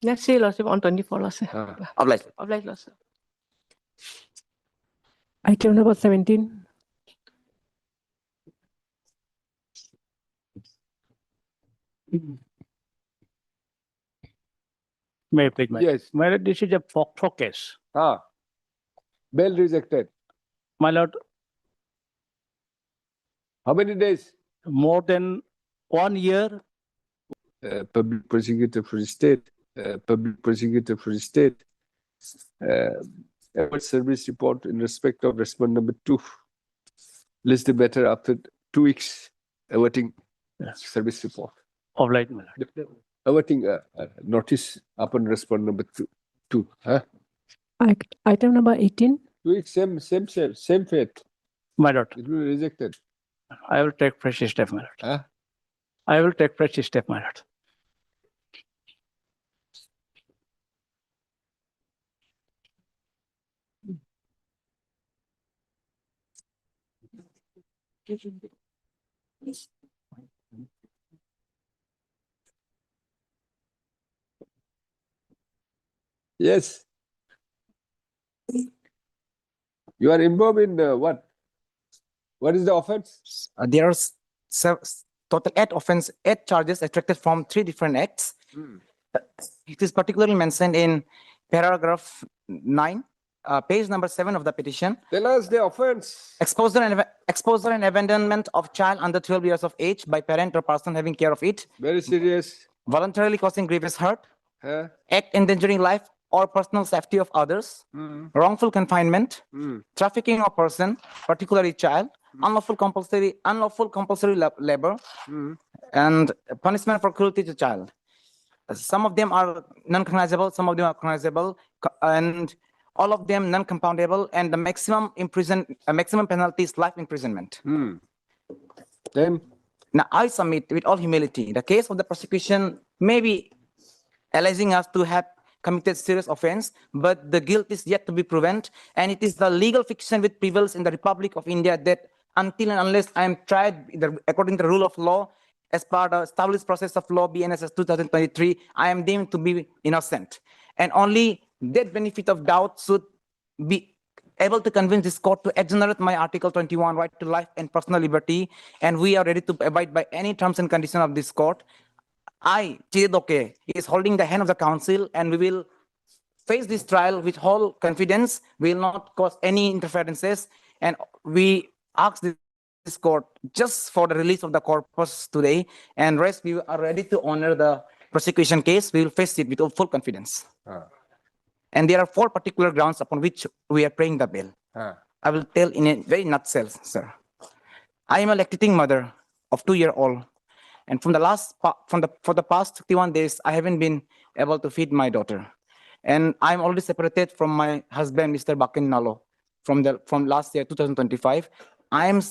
Let's see, Lordship, on 24, Lordship. Obliged. Obliged, Lordship. Item number 17. May I please, my Yes. My lord, this is a FOCTO case. Bail rejected. My lord, How many days? more than 1 year. Public prosecutor for the state. Public prosecutor for the state. Effort service report in respect of respondent number 2. List the matter after 2 weeks awaiting service report. Obliged, my lord. Awaiting notice upon respondent number 2. Item number 18. 2 weeks, same fate. My lord, It will be rejected. I will take fresh step, my lord. Huh? I will take fresh step, my lord. Yes. You are involved in what? What is the offense? There are total 8 charges extracted from 3 different acts. It is particularly mentioned in paragraph 9, page number 7 of the petition. Tell us the offense. Exposure and abandonment of child under 12 years of age by parent or person having care of it. Very serious. Voluntarily causing grievous hurt. Act endangering life or personal safety of others. Wrongful confinement. Trafficking of person, particularly child. Unlawful compulsory labor. And punishment for cruelty to child. Some of them are non-cognizable, some of them are cognizable, and all of them non-compoundable, and the maximum penalty is life imprisonment. Then now I submit with all humility, the case of the prosecution may be alleging us to have committed serious offense, but the guilt is yet to be proven, and it is the legal fiction which prevails in the Republic of India that until and unless I am tried according to the rule of law, as part of established process of law BNSS 2023, I am deemed to be innocent. And only that benefit of doubt should be able to convince this court to exonerate my Article 21 right to life and personal liberty, and we are ready to abide by any terms and conditions of this court. I, Chidedoke, is holding the hand of the council, and we will face this trial with whole confidence. We will not cause any interferences, and we ask this court just for the release of the corpus today, and rest we are ready to honor the prosecution case. We will face it with full confidence. And there are 4 particular grounds upon which we are praying the bail. I will tell in a very nutshell, sir. I am a lactating mother of 2-year-old, and for the past 51 days, I haven't been able to feed my daughter. And I'm already separated from my husband, Mr. Bakin Nalo, from last year, 2025. I'm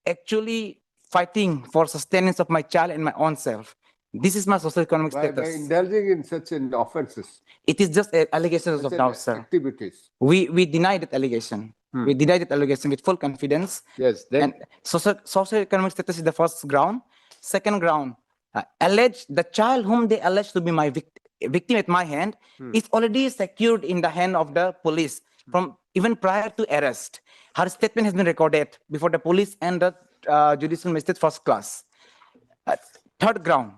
actually fighting for sustenance of my child and my own self. This is my socio-economic status. By indulging in such an offenses. It is just allegations of now, sir. Activities. We deny that allegation. We deny that allegation with full confidence. Yes. Then And socio-economic status is the first ground. Second ground, the child whom they allege to be my victim at my hand is already secured in the hand of the police from even prior to arrest. Her statement has been recorded before the police and the judicial magistrate first class. Third ground,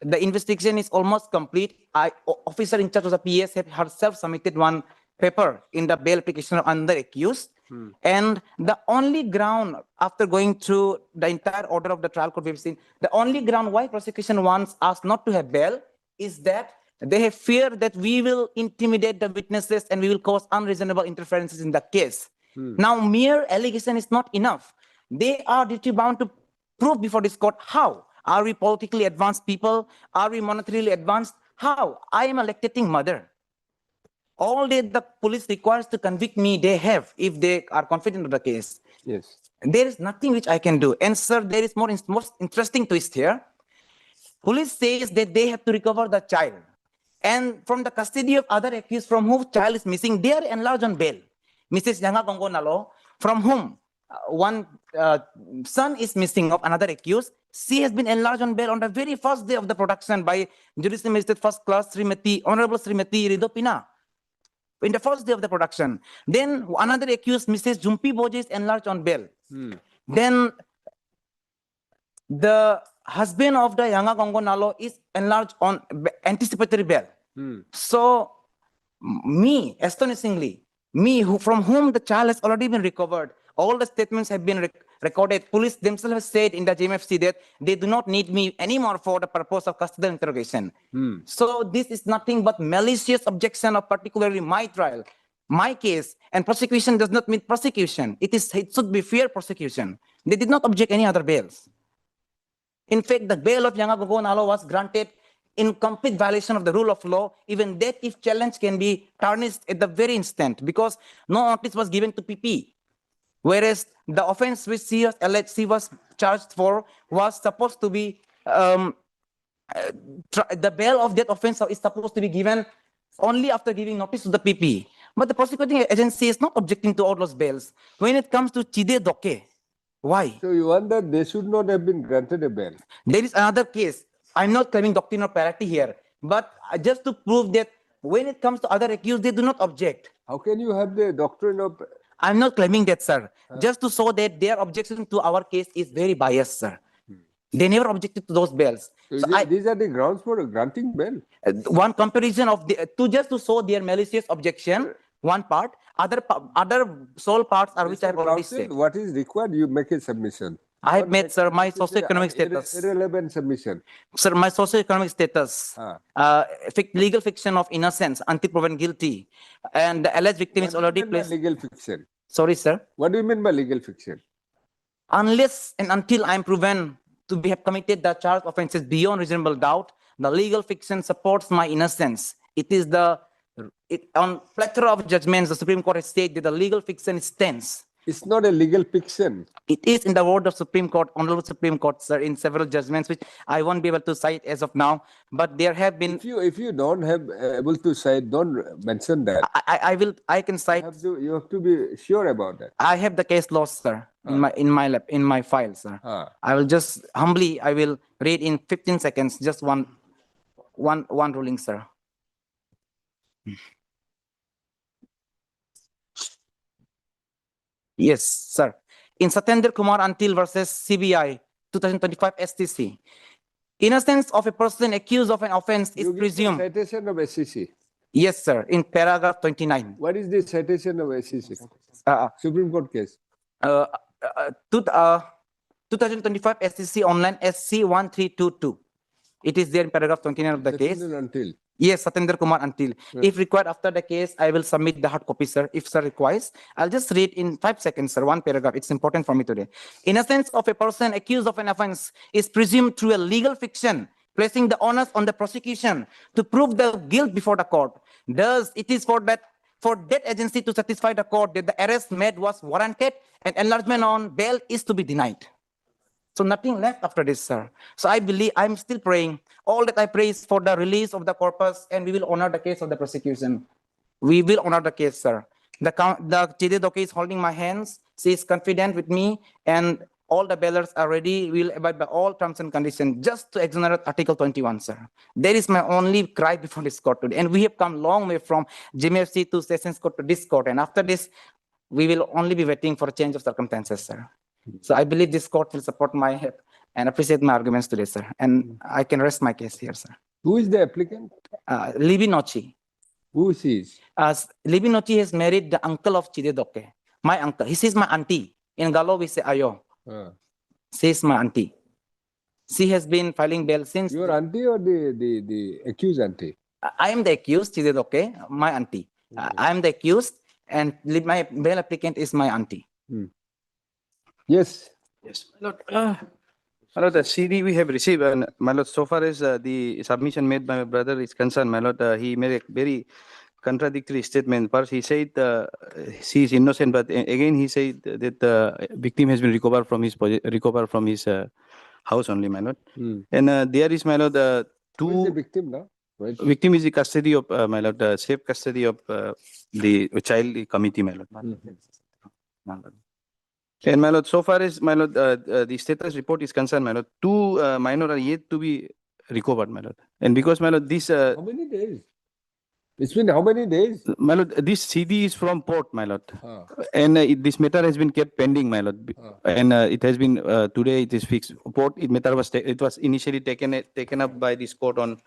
the investigation is almost complete. Officer in charge of the PS have herself submitted one paper in the bail application under accused. And the only ground, after going through the entire order of the trial court we've seen, the only ground why prosecution wants us not to have bail is that they have fear that we will intimidate the witnesses and we will cause unreasonable interferences in the case. Now, mere allegation is not enough. They are duty bound to prove before this court how. Are we politically advanced people? Are we monetarily advanced? How? I am a lactating mother. All that the police requires to convict me, they have, if they are confident of the case. Yes. There is nothing which I can do. And sir, there is most interesting twist here. Police says that they have to recover the child. And from the custody of other accused from whom child is missing, they are enlarged on bail. Mrs. Yanga Gongo Nalo, from whom one son is missing of another accused, she has been enlarged on bail on the very first day of the production by Judicial Magistrate First Class Honorable Srimati Ridopina. In the first day of the production. Then another accused, Mrs. Jumpi Boje, is enlarged on bail. Then the husband of the Yanga Gongo Nalo is enlarged on anticipatory bail. So me, astonishingly, from whom the child has already been recovered, all the statements have been recorded. Police themselves have said in the JMFC that they do not need me anymore for the purpose of custodial interrogation. So this is nothing but malicious objection of particularly my trial, my case, and prosecution does not mean prosecution. It should be fair prosecution. They did not object any other bails. In fact, the bail of Yanga Gongo Nalo was granted in complete violation of the rule of law. Even that, if challenge, can be tarnished at the very instant because no notice was given to PP. Whereas the offense which she was charged for was supposed to be, the bail of that offense is supposed to be given only after giving notice to the PP. But the prosecuting agency is not objecting to all those bails. When it comes to Chidedoke, why? So you want that they should not have been granted a bail? There is another case. I'm not claiming doctrinal parity here, but just to prove that when it comes to other accused, they do not object. How can you have the doctrine of... I'm not claiming that, sir. Just to show that their objection to our case is very biased, sir. They never objected to those bails. So these are the grounds for granting bail? One comparison of just to show their malicious objection, one part. Other sole parts are which I have already said. What is required? You make a submission. I have made, sir, my socio-economic status. Irrelevant submission. Sir, my socio-economic status, legal fiction of innocence until proven guilty, and the alleged victim is already placed. Legal fiction. Sorry, sir. What do you mean by legal fiction? Unless and until I am proven to have committed the charged offenses beyond reasonable doubt, the legal fiction supports my innocence. It is on plethora of judgments, the Supreme Court has stated that the legal fiction stands. It's not a legal fiction. It is in the word of Supreme Court, Honorable Supreme Court, sir, in several judgments, which I won't be able to cite as of now, but there have been. If you don't have able to cite, don't mention that. I can cite. You have to be sure about that. I have the case law, sir, in my file, sir. I will just humbly, I will read in 15 seconds, just one ruling, sir. Yes, sir. In Satendra Kumar Antil versus CBI 2025 STC, innocence of a person accused of an offense is presumed. Citation of SEC. Yes, sir. In paragraph 29. What is the citation of SEC? Supreme Court case. 2025 SEC online SC 1322. It is there in paragraph 29 of the case. Until. Yes, Satendra Kumar Antil. If required after the case, I will submit the hard copy, sir. If sir requires, I'll just read in 5 seconds, sir, one paragraph. It's important for me today. Innocence of a person accused of an offense is presumed through a legal fiction, placing the onus on the prosecution to prove the guilt before the court. Thus, it is for that agency to satisfy the court that the arrest made was warranted and enlargement on bail is to be denied. So nothing left after this, sir. So I believe, I'm still praying. All that I pray is for the release of the corpus, and we will honor the case of the prosecution. We will honor the case, sir. The Chide Doke is holding my hands. She is confident with me, and all the bailers are ready. We will abide by all terms and conditions just to exonerate Article 21, sir. That is my only cry before this court today. And we have come long way from GMFC to Sessions Court to this court. And after this, we will only be waiting for a change of circumstances, sir. So I believe this court will support my help and appreciate my arguments today, sir. And I can rest my case here, sir. Who is the applicant? Libby Nochi. Who is he? Libby Nochi has married the uncle of Chide Doke, my uncle. He says my auntie. In Galo, we say ayo. Says my auntie. She has been filing bail since. Your auntie or the accused auntie? I am the accused, Chide Doke, my auntie. I am the accused, and my bail applicant is my auntie. Yes. Yes, my lord, the CD we have received, and my lord, so far as the submission made by my brother is concerned, my lord, he made a very contradictory statement. First, he said she is innocent, but again he said that the victim has been recovered from his house only, my lord. And there is, my lord, two. Who is the victim now? Right. Victim is the custody of my lord, safe custody of the child committee, my lord. And my lord, so far as my lord, the status report is concerned, my lord, two minor are yet to be recovered, my lord. And because, my lord, this. How many days? It's been how many days? My lord, this CD is from port, my lord. And this matter has been kept pending, my lord. And it has been today. It is fixed. Port matter was initially taken up by this court on,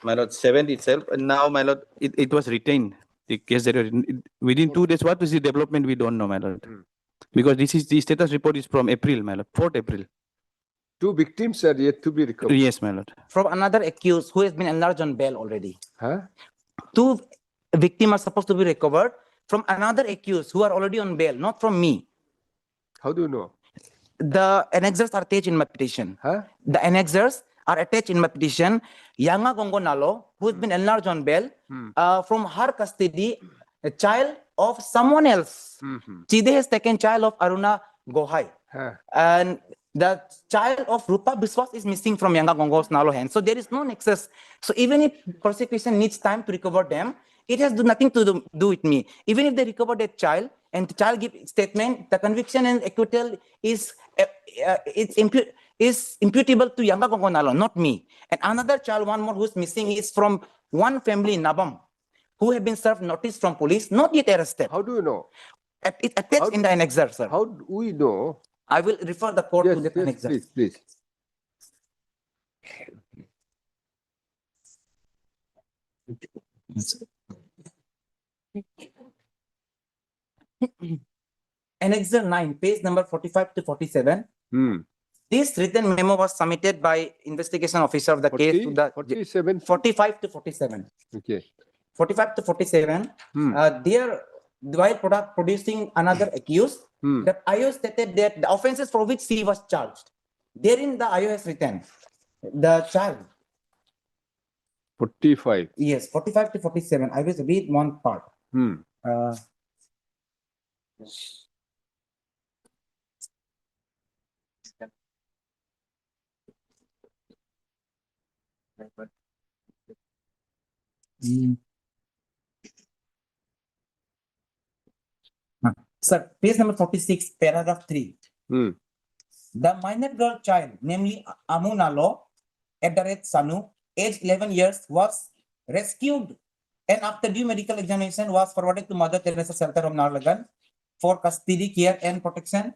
my lord, 7th itself, and now, my lord, it was retained. The case that within 2 days. What is the development? We don't know, my lord. Because this is the status report is from April, my lord, 4th April. Two victims are yet to be recovered. Yes, my lord. From another accused who has been enlarged on bail already. Huh? Two victims are supposed to be recovered from another accused who are already on bail, not from me. How do you know? The annexers are attached in my petition. Huh? The annexers are attached in my petition. Yanga Gongo Nalo, who has been enlarged on bail, from her custody, a child of someone else. Chide has taken child of Aruna Gohai. And the child of Rupa Biswas is missing from Yanga Gongo's Nalo hand. So there is no nexus. So even if prosecution needs time to recover them, it has nothing to do with me. Even if they recover that child and the child give statement, the conviction and acquittal is imputable to Yanga Gongo Nalo, not me. And another child, one more who's missing, is from one family in Nabam, who have been served notice from police, not yet arrested. How do you know? It attached in the annexer, sir. How do we know? I will refer the court to the annexer. Please. Annexer 9, page number 45 to 47. This written memo was submitted by investigation officer of the case to the 45 to 47. Okay. 45 to 47. There, while producing another accused, the IO stated that the offenses for which she was charged. Therein, the IO has written the child. 45. Yes, 45 to 47. I will read one part. Sir, page number 46, paragraph 3. The minor girl child, namely Amunalo, Sanu, aged 11 years, was rescued and after due medical examination was forwarded to Mother Teresa Shelter of Narlagan for custody, care, and protection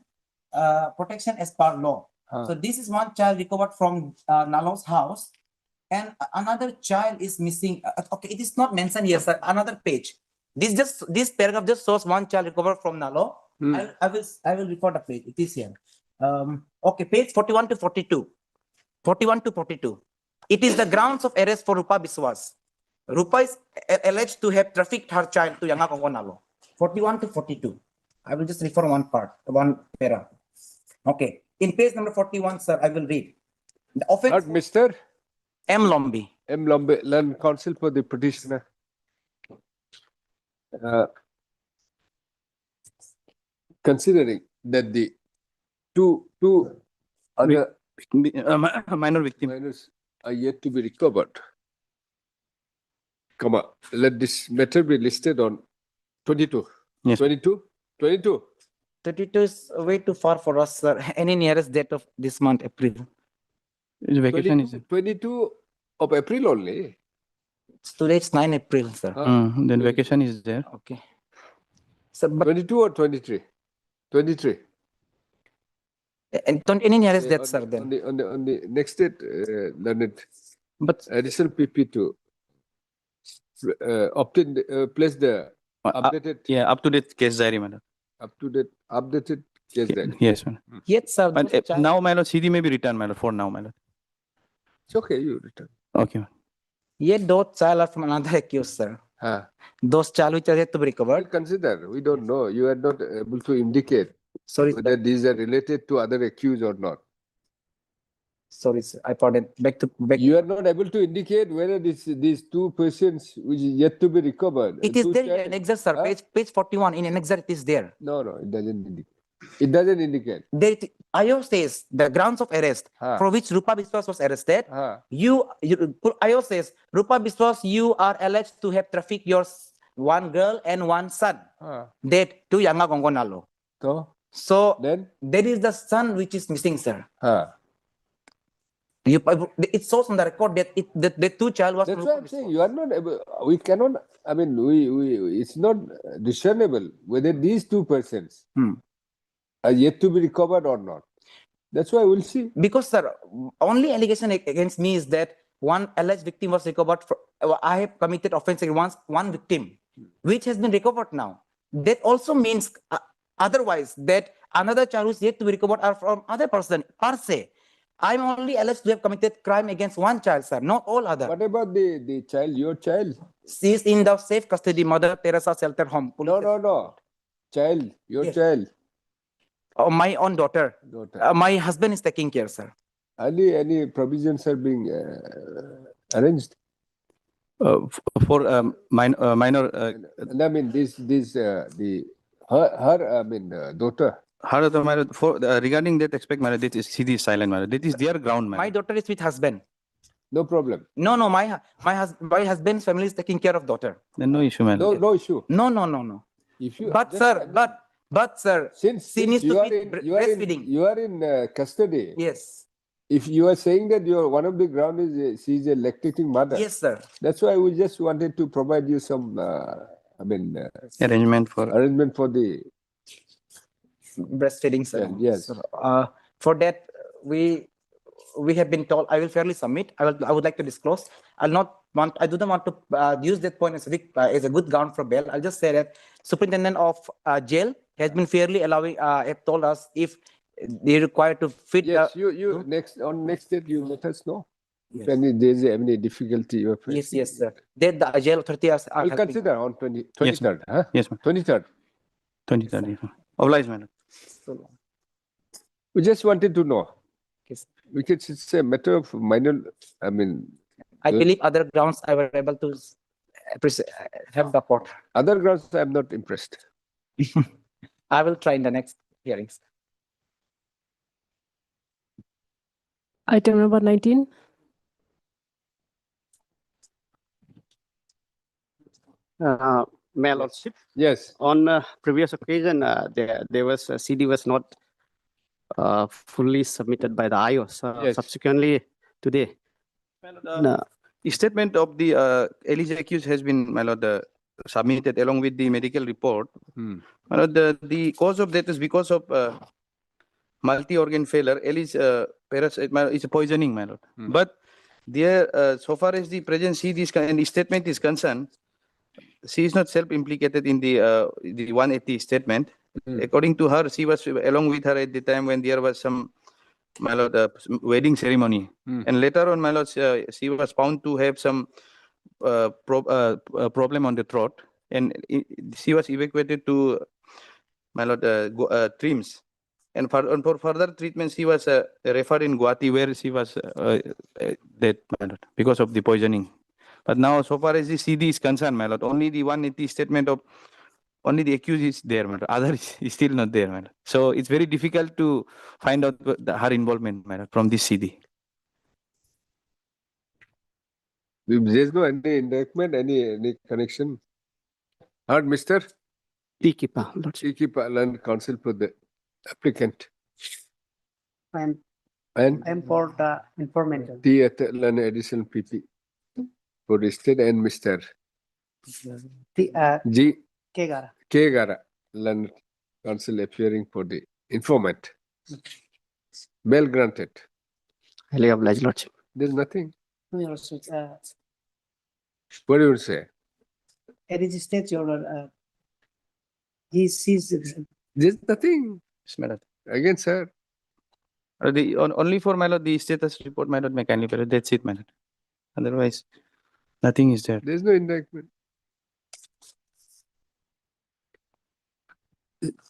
as per law. So this is one child recovered from Nalo's house, and another child is missing. Okay, it is not mentioned here, sir. Another page. This paragraph just shows one child recovered from Nalo. I will refer the page. It is here. Okay, page 41 to 42. 41 to 42. It is the grounds of arrest for Rupa Biswas. Rupa is alleged to have trafficked her child to Yanga Kongo Nalo. 41 to 42. I will just refer one para. Okay. In page number 41, sir, I will read. The offense. Mr. M. Lombi. M. Lombi, learned counsel for the petitioner. Considering that the two other minor victims minors are yet to be recovered, let this matter be listed on 22. Yes. 22? 22? 32 is way too far for us, sir. Any nearest date of this month, April? Vacation is 22 of April only. Today it's 9 April, sir. then vacation is there. Okay. Sir, but 22 or 23? 23. And any nearest date, sir, then? On the next date, learned but additional PP to place the updated. Up to date case diary, madam. Updated case diary. Yes, madam. Yes, sir. But now, my lord, CD may be returned, my lord, for now, my lord. It's okay, you return. Okay, madam. Yet those child are from another accused, sir. Those child which are yet to be recovered. Consider, we don't know. You are not able to indicate whether these are related to other accused or not. Sorry, sir. I pardon. Back. You are not able to indicate whether these two persons which is yet to be recovered. It is there in Annexure, sir. Page 41 in Annexure, it is there. No, it doesn't indicate. It doesn't indicate. IO says the grounds of arrest for which Rupa Biswas was arrested. IO says, Rupa Biswas, you are alleged to have trafficked your one girl and one son. Dead to Yanga Kongo Nalo. So then there is the son which is missing, sir. It shows on the record that the two child was. That's what I'm saying. You are not able. We cannot. I mean, it's not discernible whether these two persons are yet to be recovered or not. That's why we'll see. Because, sir, only allegation against me is that one alleged victim was recovered. I have committed offense against one victim, which has been recovered now. That also means otherwise that another child who is yet to be recovered are from other person per se. I'm only alleged to have committed crime against one child, sir, not all other. What about the child, your child? She is in the safe custody, Mother Teresa Shelter Home. No. Child, your child. Oh, my own daughter. My husband is taking care, sir. Any provisions are being arranged? For minor. I mean, her daughter. For regarding that aspect, my that is CD silent, my that is their ground, my daughter is with husband. No problem. No, my husband's family is taking care of daughter. Then no issue, man. No issue. No. If you but sir, since she needs you to are be breastfeeding. You are in custody. Yes. If you are saying that one of the ground is she's a lactating mother. Yes, sir. That's why we just wanted to provide you some arrangement for the breastfeeding, sir. Yes. So, for that, we have been told. I will fairly submit. I would like to disclose. I do not want to use that point as a good ground for bail. I'll just say that superintendent of jail has been fairly allowing. Have told us if they require to fit. Yes, you next date you let us know. Yes. If there's any difficulty you are facing. Yes, sir. That the jail authority are we'll consider on 23rd. Huh? Yes, ma'am. 23rd. 23rd. Oblige, madam. We just wanted to know. Yes. Because it's a matter of minor. I believe other grounds I were able to have the court. Other grounds I am not impressed. I will try in the next hearings. Item number 19. My Lordship, Yes. on previous occasion, there was CD was not fully submitted by the IOS. Yes. Subsequently, today. Statement of the alleged accused has been, my lord, submitted along with the medical report. My lord, the cause of death is because of multi-organ failure. Alleged parasite, is poisoning, my lord. But there, so far as the present CD and statement is concerned, she is not self-implicated in the 180 statement. According to her, she was along with her at the time when there was some, my lord, wedding ceremony. And later on, my lord, she was found to have some problem on the throat, and she was evacuated to, my lord, Trims. And for further treatment, she was referred in Guwahati, where she was dead, my lord, because of the poisoning. But now, so far as the CD is concerned, my lord, only the 180 statement of only the accused is there, my lord. Other is still not there, my lord. So it's very difficult to find out her involvement, my lord, from this CD. There's no any indictment, any connection. Heard, Mr. T-Keeper, Land Counsel for the applicant. I'm And for the informant. T. Land additional PP for the state and Mr. G. Kegara. Kegara, Land Counsel appearing for the informant. Bail granted. Highly obliged, Lordship. There's nothing. No, Your Lordship, What do you say? it is state, Your Lord, he's There's nothing. Yes, my lord. Again, sir. Only for, my lord, the status report, my lord, mechanically. That's it, my lord. Otherwise, nothing is there. There's no indictment.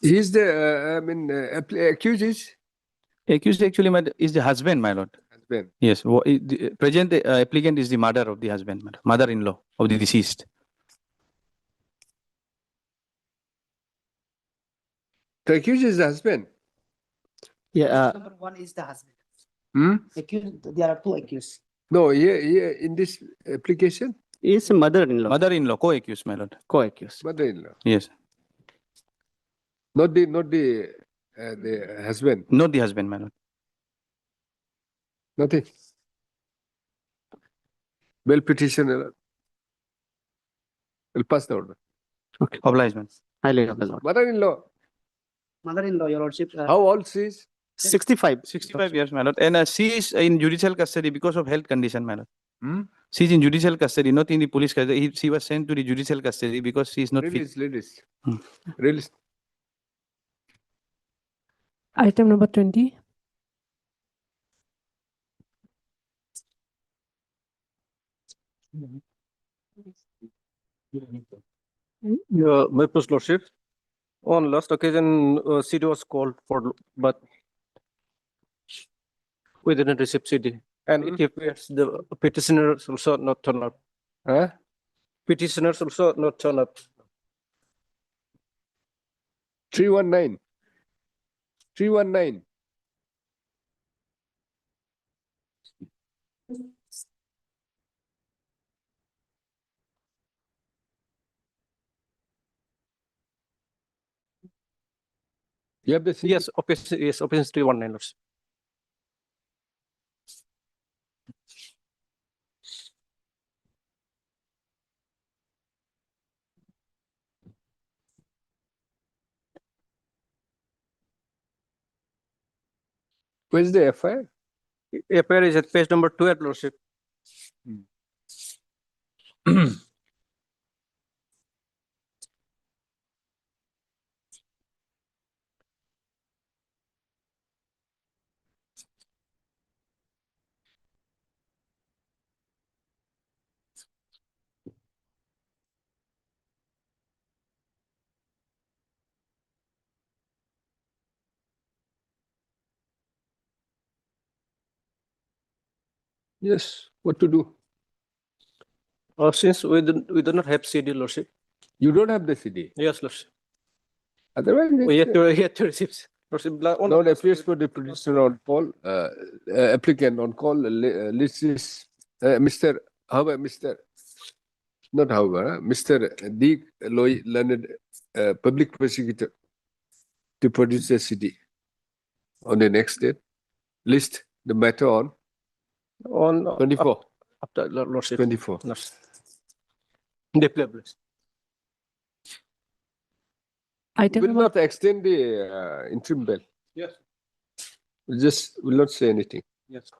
He's the, accused is? Accused actually, is the husband, my lord. Husband. Yes. The present applicant is the mother of the husband, mother-in-law of the deceased. The accused is the husband. Yeah. number one is the husband. Accused, there are two accused. No, here in this application? Is mother-in-law. Mother-in-law, co-accused, my lord. Co-accused. Mother-in-law. Yes. Not the husband. Not the husband, my lord. Nothing. Bail petition. Will pass the order. Okay. Obligement. Highly obliged. Mother-in-law. Mother-in-law, Your Lordship. How old she is? 65. 65 years, my lord. And she is in judicial custody because of health condition, my lord. She is in judicial custody, not in the police custody. She was sent to the judicial custody because she is not fit. Release. Release. Item number 20. Yeah, my first Lordship. On last occasion, CD was called for, but we didn't receive CD. And it appears the petitioners also not turn up. Huh? Petitioners also not turn up. 319. 319. You have the CD? Yes, option 319. Lordship. Where's the FIR? FIR is at page number 12, Lordship. Yes. What to do? Since we do not have CD, Lordship. You don't have the CD? Yes, Lordship. Otherwise, We yet to receive. Lordship, now it appears for the petitioner on call, applicant on call, list is Mr. How about Mr. Not however, Mr. D. Loy Leonard, public prosecutor, to produce the CD on the next date. List the matter on On 24. after Lordship. 24. Lordship. Deeply obliged. Item Will number, not extend the interim bail. Yes. We just will not say anything. Yes.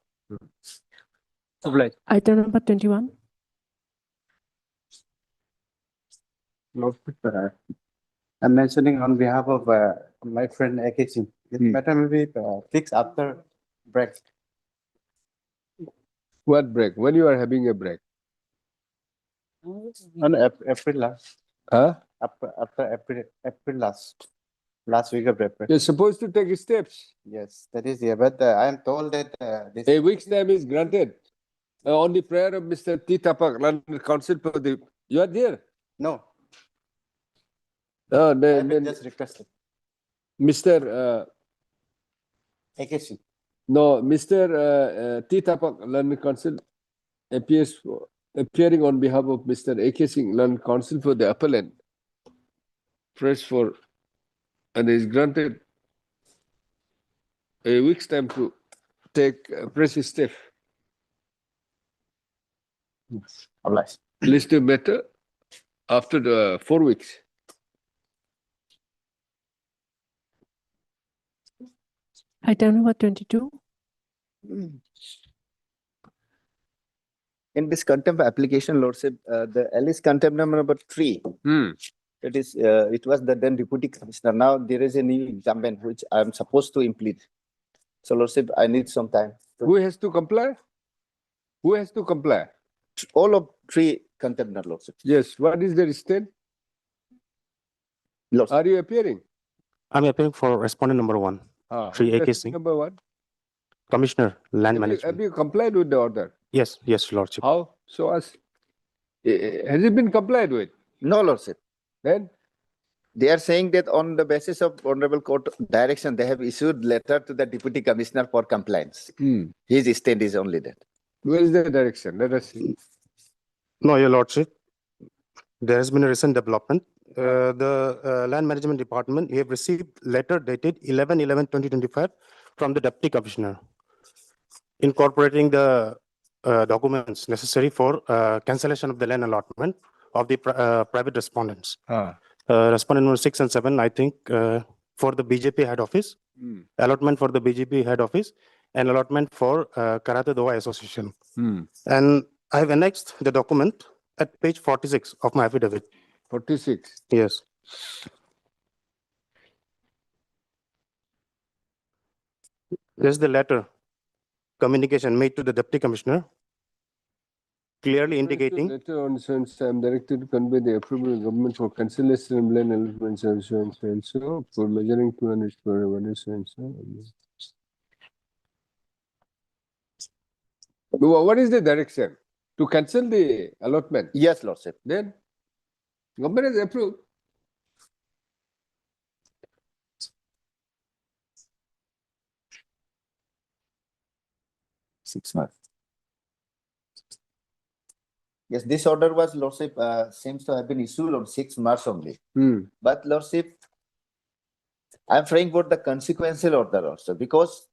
Obliged. item number 21. Lordship, I'm mentioning on behalf of my friend Akechi. This matter may be fixed after break. What break? When you are having a break? On April last. Huh? After April last week of April. You're supposed to take steps. Yes, that is here. But I am told that this. A week's time is granted. On the prayer of Mr. T. Tapak, London Council for the. You are there? No. Oh, I then, have just requested. Mr. Akechi. No, Mr. T. Tapak, London Council appearing on behalf of Mr. A.K. Singh, London Council for the appellant. Press for, and is granted a week's time to take press step. Obliged. List the matter after the 4 weeks. Item number 22. In this contempt application, Lordship, the Alice contempt number 3. It is, it was the then deputy commissioner. Now there is a new incumbent which I am supposed to implement. So, Lordship, I need some time. Who has to comply? Who has to comply? All of 3 contempt, Lordship. Yes. What is the stand? Are you appearing? I'm appearing for respondent number 1. 3 AK Singh. Number 1. Commissioner, Land Have Management. you complied with the order? Yes, yes, Lordship. How? So as has it been complied with? No, Lordship. Then? They are saying that on the basis of Honorable Court direction, they have issued letter to the Deputy Commissioner for compliance. His stand is only that. Where is the direction? Let us see. No, Your Lordship. There has been a recent development. The Land Management Department, we have received letter dated 11/11/2025 from the Deputy Commissioner, incorporating the documents necessary for cancellation of the land allotment of the private respondents. Respondent number 6 and 7, I think, for the BJP head office, allotment for the BJP head office, and allotment for Karate Doha Association. And I have annexed the document at page 46 of my affidavit. 46? Yes. There's the letter, communication made to the Deputy Commissioner, clearly indicating. Letter on sense I am directed to convey the approval of government for cancellation of land allotment so and so for measuring 200 square one so and so. What is the direction? To cancel the allotment? Yes, Lordship. Then government has approved. Six months. Yes, this order was, Lordship, seems to have been issued on 6 March only. But, Lordship, I'm praying for the consequential order also, because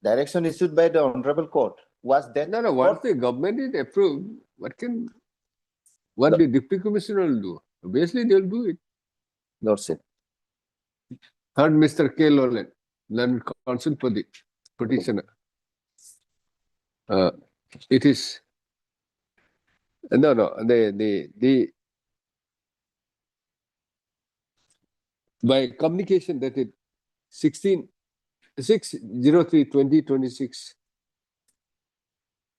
direction issued by the Honorable Court was that. No, once the government is approved, what the Deputy Commissioner will do? Obviously, they'll do it. Lordship. Third, Mr. K. Lowland, Land Council for the petitioner. It is the by communication dated 6/03/2026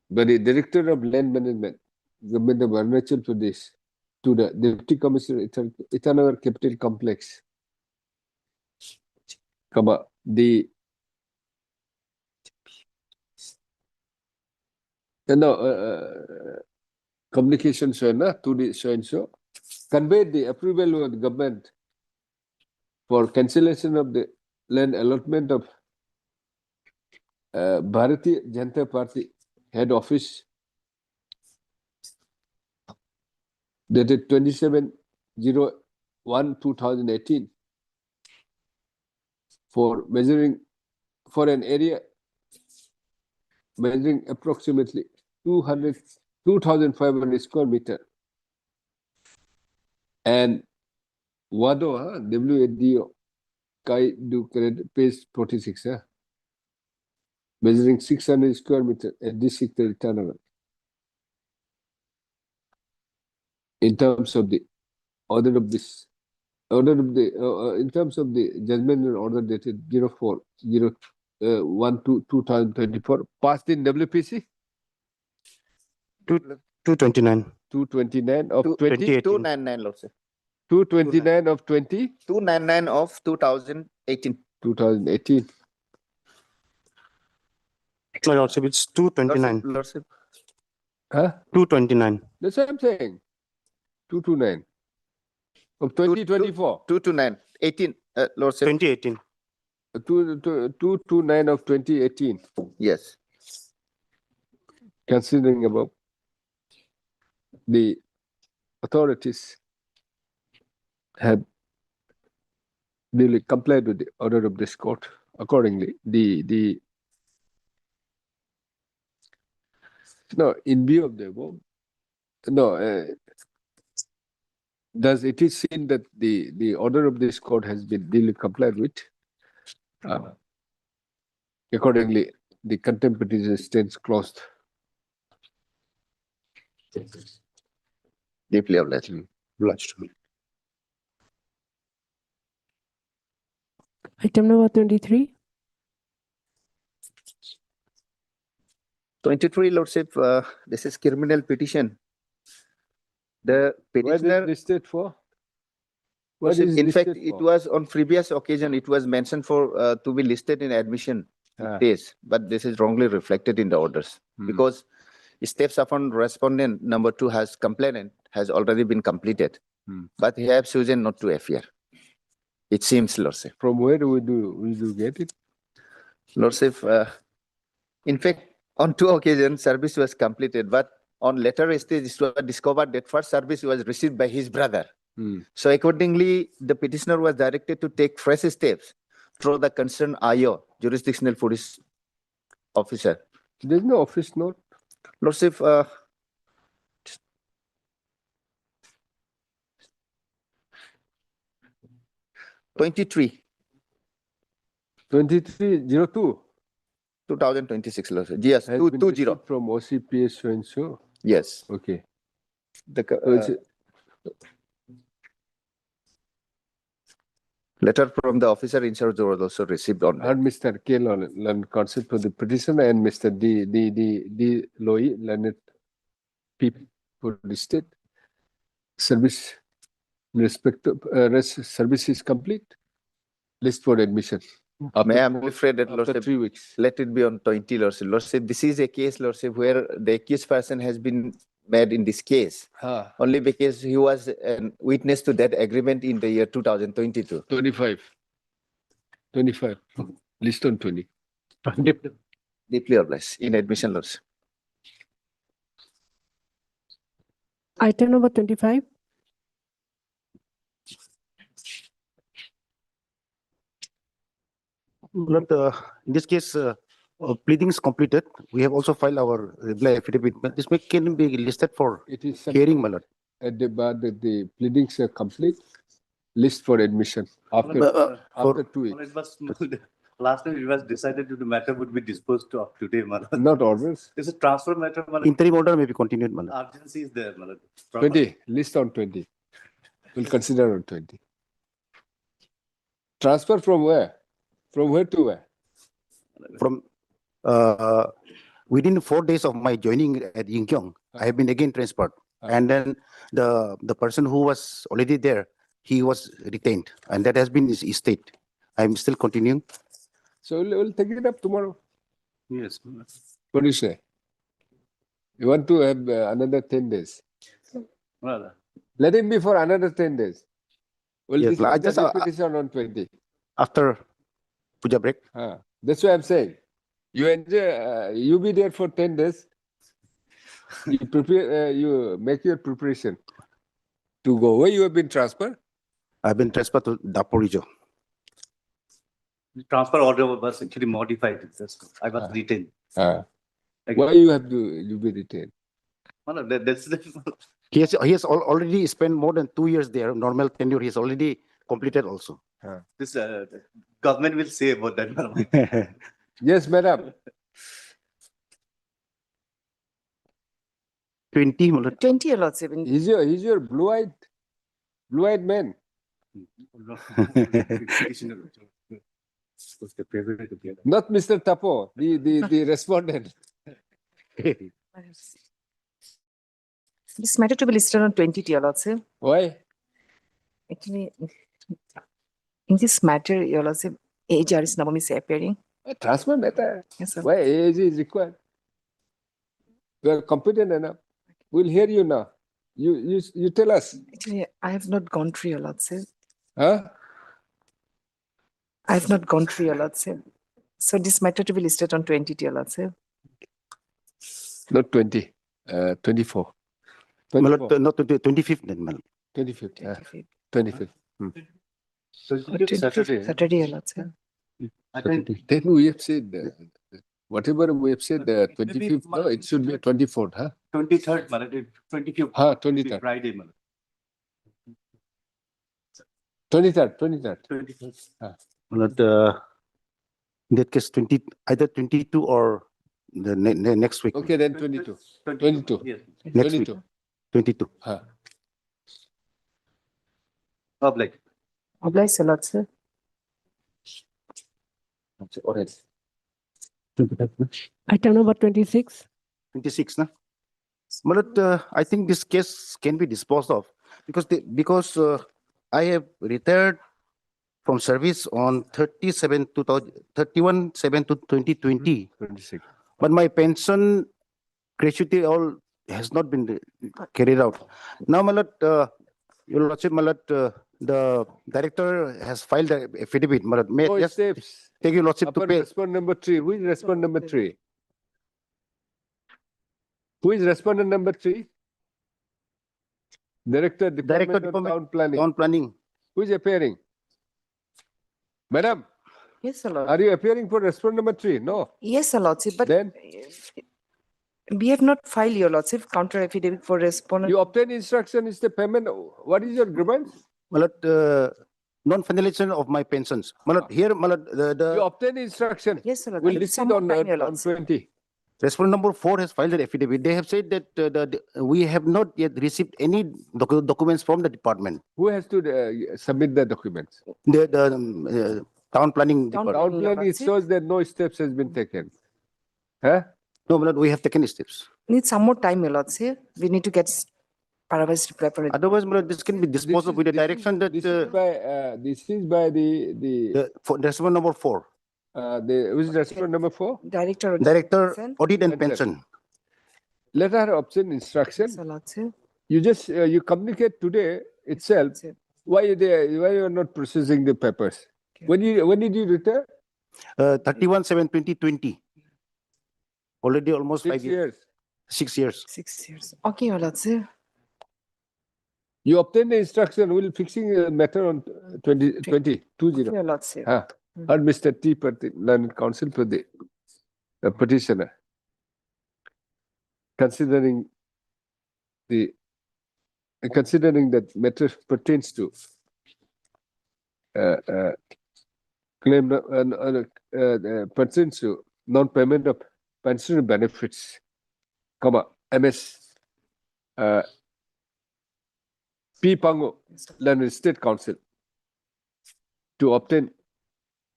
by the Director of Land Management, Government of Arunachal Pradesh, to the Deputy Commissioner Itanagar Capital Complex, the communication to the so and so conveyed the approval of the government for cancellation of the land allotment of Bharatiya Janata Party head office dated 27/01/2018 for an area measuring approximately 2,500 square meter, and WADO, WADO, Kai Du page 46, measuring 600 square meter at this sector tournament. In terms of the order of this, in terms of the judgment and order dated 04/01/2024, passed in WPC 229. 229 of 20. 299, Lord sir. 229 of 20. 299 of 2018. 2018. No, Lordship, it's 229. Lordship. Huh? 229. That's what I'm saying. 229 of 2024. 229. 18, Lordship. 2018. 229 of 2018. Yes. Considering above, the authorities have duly complied with the order of this court. Accordingly, in view of the above, thus it is seen that the order of this court has been duly complied with. Accordingly, the contempt petition stands closed. Deeply obliged. Item number 23. 23, Lordship, this is criminal petition. The petitioner listed for? Lordship, in fact, it was on previous occasion, it was mentioned for to be listed in admission days, but this is wrongly reflected in the orders because steps upon respondent number 2 has complainant has already been completed, but he has chosen not to appear. It seems, Lordship. From where do we get it? Lordship, in fact, on 2 occasions, service was completed, but on later stage, it was discovered that first service was received by his brother. So accordingly, the petitioner was directed to take fresh steps through the concerned IO, jurisdictional police officer. There's no office note. Lordship, 23. 2302. 2026, Lordship. Yes, Has 220. been from OCPS so and so. Yes. Okay. Letter from the officer in charge was also received on. And Mr. K. learned concept of the petitioner and Mr. D. Loy learned P for the state. Service respect service is complete. List for admission. May I am afraid that, Lordship, 3 weeks. let it be on 20, Lordship. Lordship, this is a case, Lordship, where the accused person has been made in this case only because he was a witness to that agreement in the year 2022. 25. List on 20. Deeply obliged. In admission, Lordship. Item number 25. Lord, in this case, pleadings completed. We have also filed our reply affidavit. But this can be listed for hearing, my lord. At the bar that the pleadings are complete, list for admission after 2 weeks. Last time it was decided that the matter would be disposed of today, Malad. Not orders. It's a transfer matter, Malad. Interim order may be continued, my lord. Urgency is there, Malad. 20. List on 20. We'll consider on 20. Transfer from where? From where to where? From within 4 days of my joining at Yingkiong, I have been again transferred. And then the person who was already there, he was retained, and that has been his estate. I'm still continuing. So we'll take it up tomorrow. Yes. What do you say? You want to have another 10 days? Well, let him be for another 10 days. We'll Yes, I discuss just, the petition on 20. After puja break. That's what I'm saying. You enjoy, you be there for 10 days. You prepare, you make your preparation. to go. Where you have been transferred? I've been transferred to Daporijo. The transfer order was actually modified. I was retained. Why you have to be retained? No, that's He has already spent more than 2 years there. Normal tenure, he's already completed also. this government will say about that. Yes, madam. 20, my lord. 20, Your Lordship. He's your blue-eyed man. Not Mr. Tapo, the respondent. This matter to be listed on 20, Your Lordship. Why? Actually, in this matter, Your Lordship, AHR is Navami is appearing. Transfer matter. Yes, sir. Why AAG is required? You are competent enough. We'll hear you now. You tell us. Actually, I have not gone through, Your Lordship. Huh? I have not gone through, Your Lordship. So this matter to be listed on 20, Your Lordship. Not 20, 24. My lord, not 25th then, my lord. 25th. 25th. So Saturday. Saturday, Your Lordship. Then we have said, whatever we have said, 25th, no, it should be 24th, huh? 23rd, Malad, 25th. 23rd. Friday, Malad. 23rd. My lord, in that case, either 22 or the next week. Okay, then 22. 22. Yes. Next 22. week. 22. Public. Oblige, Your Lordship. Item number 26. 26, na? My lord, I think this case can be disposed of because I have retired from service on 31/7/2020. 26. But my pension gratuity all has not been carried out. Now, my lord, Your Lordship, my lord, the director has filed an affidavit. My lord, may I just steps. take Your Lordship to Upper pay. respondent number 3. Who is respondent number 3? Who is respondent number 3? Director, Department of Town Planning. Town Planning. Who is appearing? Madam, Yes, Your Lord. are you appearing for respondent number 3? No. Yes, Your Lordship, but Then we have not filed, Your Lordship, counter affidavit for respondent. you obtain instruction is the payment. What is your grievance? My lord, non-finalization of my pensions. My lord, here, my lord, You obtain instruction. Yes, Your Lord. We'll Give receive some more on, time, Your on Lordship. 20. respondent number 4 has filed an affidavit. They have said that we have not yet received any documents from the department. Who has to submit the documents? The town planning Town department. Town plan, it shows that no steps has been taken. Huh? No, my lord, we have taken steps. Need some more time, Your Lordship. We need to get Paravise reply for it. Otherwise, my lord, this can be disposed of with the direction that This is by the respondent number 4. who is respondent number 4? Director. Director, Pension. audit and pension. Let her obtain instruction. Yes, Your Lordship. You just you communicate today itself. Why you are not processing the papers? When did you retire? 31/7/2020. Already almost 6 5 years. 6 years. 6 years. Okay, Your Lordship. You obtain the instruction. We'll fixing the matter on 20. Your Lordship. Or Mr. T. Learned Counsel for the petitioner. Considering that matter pertains to claim pertains to non-payment of pension benefits, MS P. Pango, Learned State Council, to obtain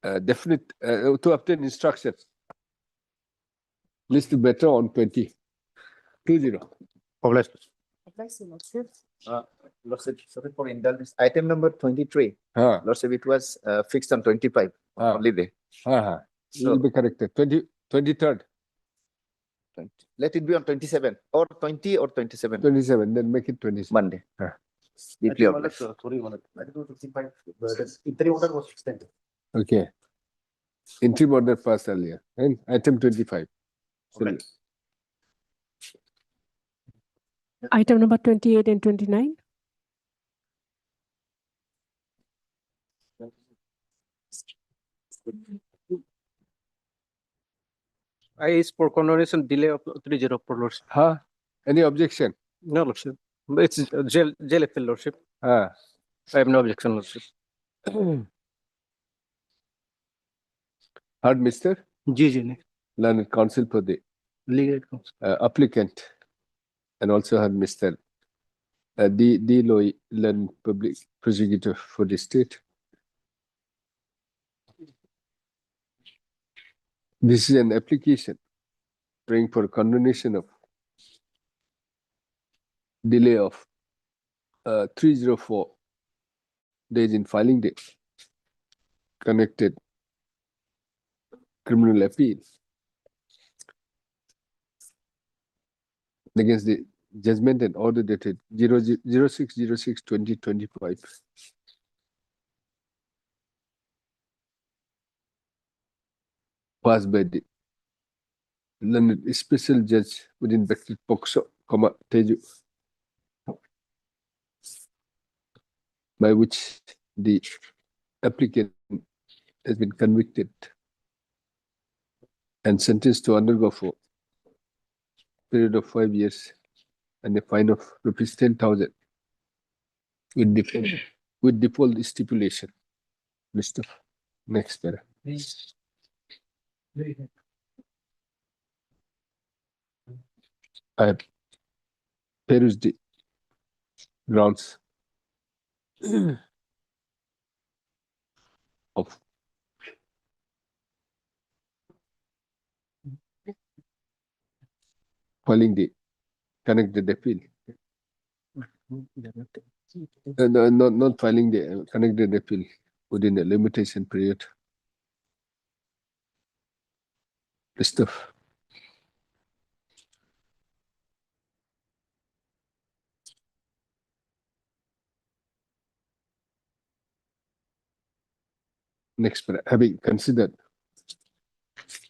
to obtain instructions. List better on 20. Obliged. Lordship, sorry for indulgence. Item number 23. Lordship, it was fixed on 25 holiday. Will be corrected. 23rd. Let it be on 27 or 20 or 27. 27, then make it 27. Monday. Deeply obliged. Sorry, Malad. Item number 55. The interim order was extended. Okay. Interim order passed earlier. And item 25. Okay. Item number 28 and 29. I is for condonation delay of 304, Lordship. Huh? Any objection? No, Lordship. It's jail appeal, Lordship. Ah. I have no objection, Lordship. Heard, Mr. G. Learned counsel for the Legal counsel. applicant, and also heard Mr. D. Loy, learned public prosecutor for the state. This is an application praying for condonation of delay of 304 days in filing the connected criminal appeal against the judgment and order dated 06/06/2025. Passed by the learned special judge within bracket Pokso, Teju, by which the applicant has been convicted and sentenced to undergo for a period of 5 years and a fine of rupees 10,000 with default stipulation. Mr. Next para. I have perused the grounds of filing the connected appeal. No, not filing the connected appeal within a limitation period. The stuff. Next, having considered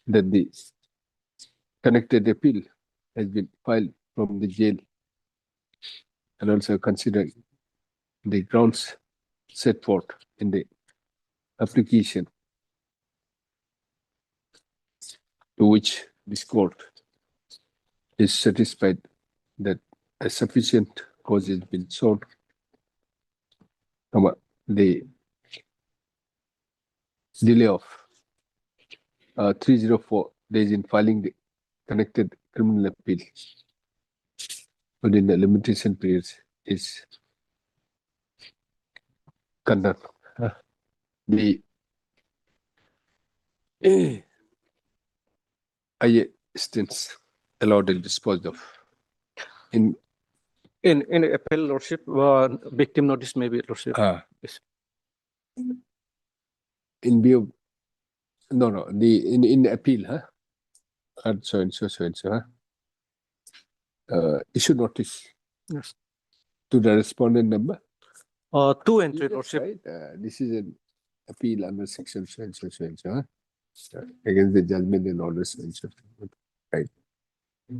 that the connected appeal has been filed from the jail, and also considering the grounds set forth in the application to which this court is satisfied that a sufficient cause has been shown, the delay of 304 days in filing the connected criminal appeal within the limitation periods is condemned. The IA instance allowed and disposed of. In appeal, Lordship, victim notice may be, Lordship. Yes. In view, no, in appeal, huh? So and so, huh? Issue notice. Yes. To the respondent number. 2 entry, Lordship. Right? This is an appeal under section so and so, huh? Against the judgment and order so and so. Right.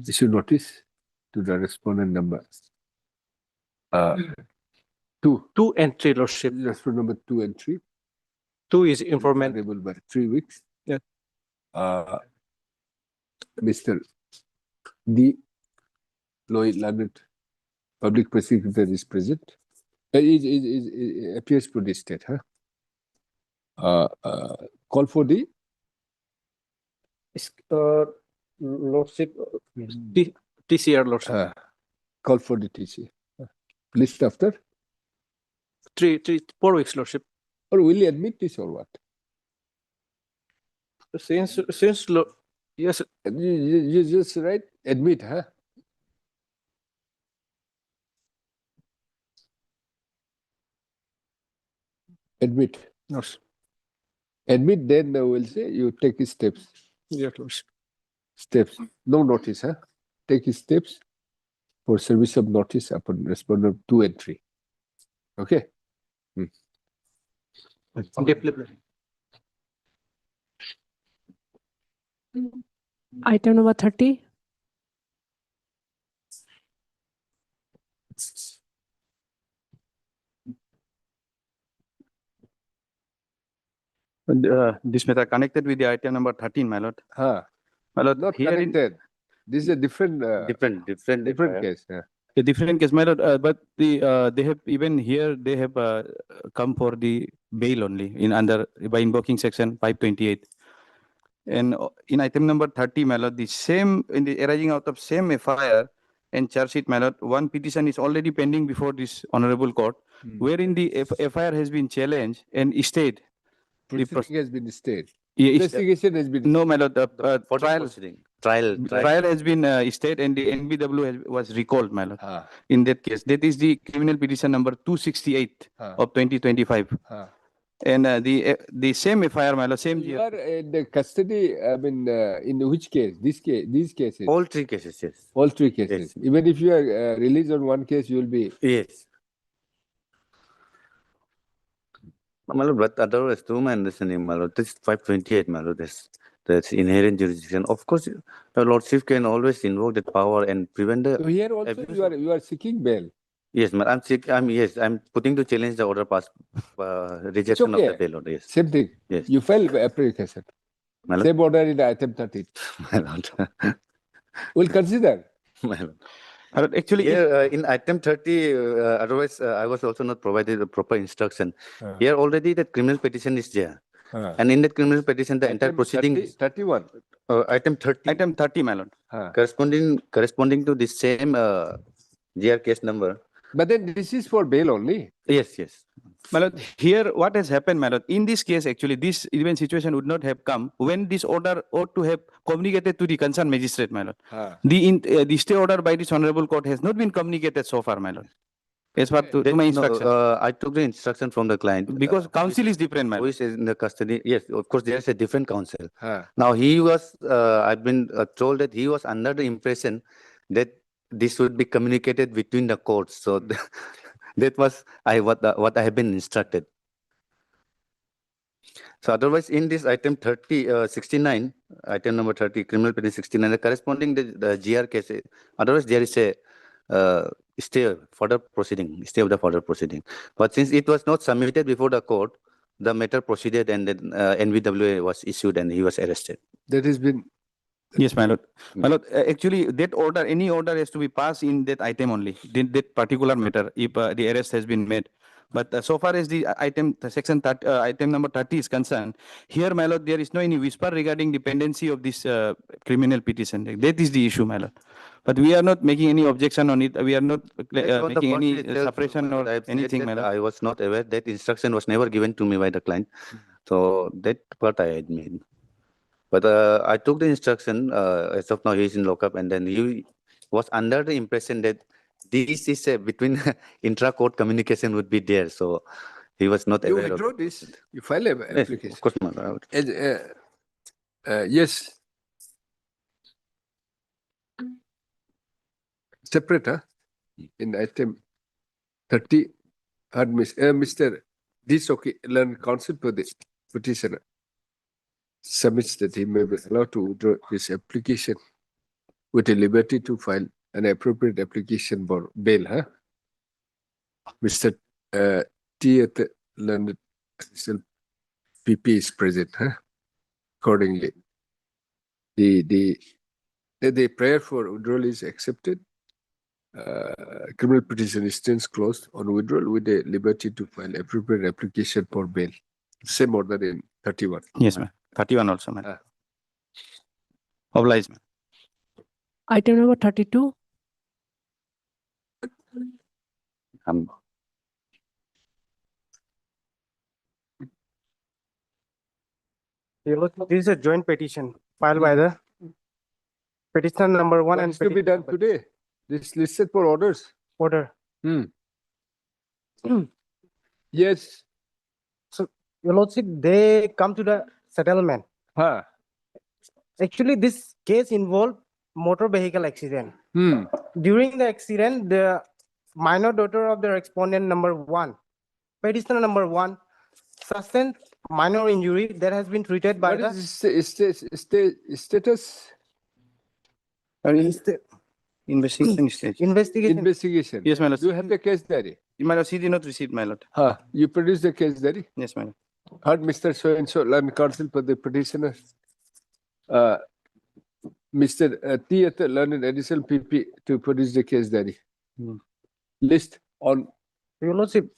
Issue notice to the respondent number. 2 entry, Lordship. Respondent number 2 and 3. 2 is informant. By 3 weeks. Yeah. Mr. D. Lloyd Lanet, public prosecutor, is present. It appears for the state, huh? Call for the Lordship, TCR, Lordship. Call for the TC. List after 4 weeks, Lordship. Or will you admit this or what? Since yes, you just write admit, huh? Admit. Yes. Admit, then we'll say you take steps. Yes, Lordship. Steps. No notice, huh? Take steps for service of notice upon respondent 2 and 3. Okay? Item number 30. This matter connected with the item number 13, my lord. My lord, Not here in- connected. This is a different, Different case. a different case, my lord, but they have even here they have come for the bail only in under by invoking section 528. And in item number 30, my lord, the same in the arising out of same FIR and charge sheet, my lord, one petition is already pending before this honorable court, wherein the FIR has been challenged and stayed. Proceeding has been stayed. Yeah, Investigation has been. No, my lord, the For the trial. proceeding. Trial. Trial has been stayed and the NBW was recalled, my lord. In that case, that is the criminal petition number 268 of 2025. And the same FIR, my lord, same. You are in the custody. I mean, in which case? These cases. All three cases, yes. All three cases. Even if you are released on one case, you will be. Yes. My lord, but otherwise, to my understanding, my lord, this 528, my lord, that's inherent jurisdiction. Of course, the lordship can always invoke that power and prevent the. So here also you are seeking bail. Yes, man. I'm putting to challenge the order pass rejection of the bail order. Yes. Same thing. Yes. You file application. My lord. Same order in item 30. My lord. We'll consider. My lord. Actually, here in item 30, otherwise I was also not provided the proper instruction. Here already the criminal petition is there. And in that criminal petition, the entire proceeding. 31. Item 30. Item 30, my lord. Corresponding to the same GR case number. But then this is for bail only. Yes, yes. My lord, here what has happened, my lord, in this case, actually, this even situation would not have come when this order ought to have communicated to the concerned magistrate, my lord. The stay order by this honorable court has not been communicated so far, my lord. As far to my instruction. I took the instruction from the client. Because counsel is different, my Who lord. is in the custody? Yes, of course, there is a different counsel. Now he was, I've been told that he was under the impression that this would be communicated between the courts. So that was what I have been instructed. So otherwise, in this item 69, item number 30, criminal petition 69, the corresponding the GR case, otherwise there is a stay of the further proceeding. But since it was not submitted before the court, the matter proceeded and then NVWA was issued and he was arrested. That has been. Yes, my lord. My lord, actually, that order, any order has to be passed in that item only, that particular matter, if the arrest has been made. But so far as the item, section 30, item number 30 is concerned, here, my lord, there is no any whisper regarding dependency of this criminal petition. That is the issue, my lord. But we are not making any objection on it. We are not making any suppression or anything, my lord. I was not aware that instruction was never given to me by the client. So that part I admit. But I took the instruction, as of now he is in lockup, and then he was under the impression that this is between intra-court communication would be there. So he was not You aware of withdraw this, you file an application. Yes, of course, my lord. Yes. Separate, huh? In item 30, Mr. Disoki learn counsel for the petitioner submits that he may be allowed to withdraw his application with a liberty to file an appropriate application for bail, huh? Mr. T. Learned PP is present, huh? Accordingly, the prayer for withdrawal is accepted. Criminal petition stands closed on withdrawal with the liberty to file appropriate application for bail. Same order in 31. Yes, ma'am. 31 also, ma'am. Obliged, ma'am. Item number 32. This is a joint petition filed by the petitioner number 1 and to be done today. This listed for orders. Order. Yes. So, Your Lordship, they come to the settlement. Actually, this case involved motor vehicle accident. During the accident, the minor daughter of the respondent number 1, petitioner number 1, sustained minor injury that has been treated by What is status? Investigation stage. Investigation. Yes, my lord. Do you have the case diary? My lord, she did not receive, my lord. You produce the case diary? Yes, my lord. Heard Mr. So-and-so learned counsel for the petitioner. Mr. T. learned additional PP to produce the case diary. List on. Your Lordship,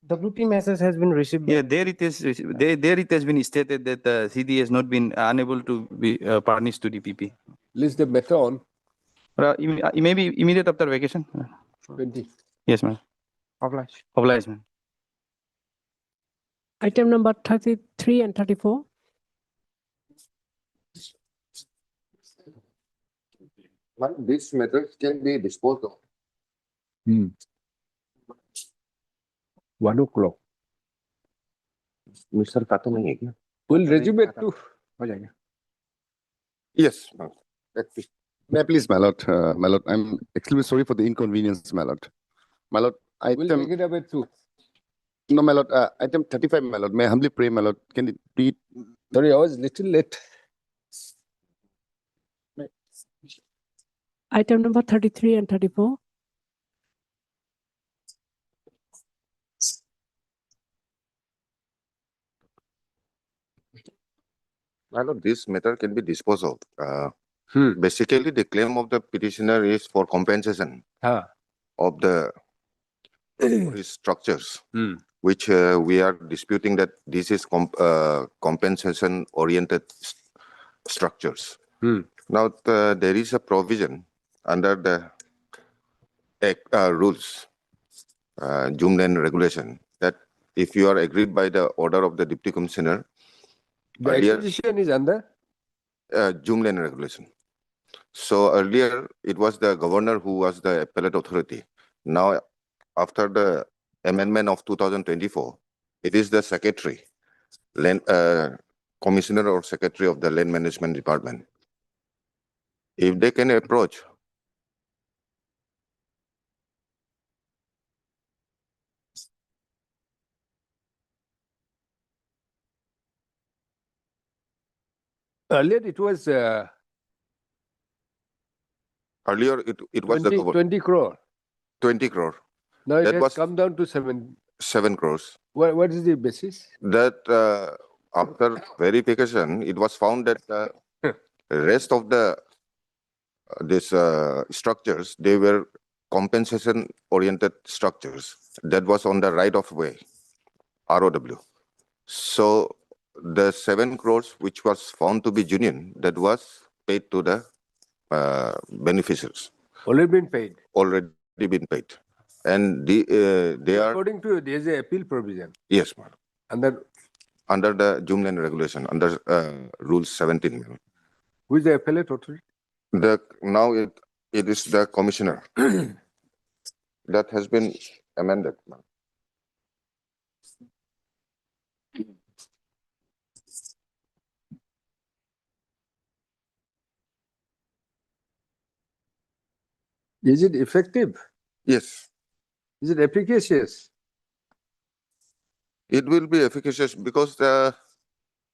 WP message has been received. Yeah, there it is. There it has been stated that CD has not been unable to be furnished to DPP. List the matter on. Maybe immediate after vacation. 20. Yes, ma'am. Oblige. Oblige, ma'am. Item number 33 and 34. This matter can be disposed of. 1 o'clock. Mr. Kato nahi hai kya? We'll resume it too. Yes, may I please, my lord, I'm extremely sorry for the inconvenience, my lord. My lord, We'll item, take it up at 2. no, my lord, item 35, my lord, may I humbly pray, my lord, can you read? Sorry, I was little late. Item number 33 and 34. My lord, this matter can be disposed of. Basically, the claim of the petitioner is for compensation of the his structures, which we are disputing that this is compensation-oriented structures. Now, there is a provision under the rules, Jumland regulation, that if you are agreed by the order of the deputy commissioner, The acquisition is under Jumland regulation. So earlier it was the governor who was the appellate authority. Now, after the amendment of 2024, it is the secretary, land, commissioner or secretary of the land management department. If they can approach earlier it was earlier it was 20 crore. 20 crore. Now it That has was come down to 7 crores. What is the basis? That after verification, it was found that the rest of the these structures, they were compensation-oriented structures. That was on the right of way, ROW. So the 7 crores, which was found to be genuine, that was paid to the beneficiaries. Already been paid. Already been paid. And they are... According to there is a appeal provision. Yes, madam. Under the Jumland regulation, under Rule 17. Madam. Who is the appellate authority? Now it is the commissioner. That has been amended. Madam. Is it effective? Yes. Is it efficacious? It will be efficacious because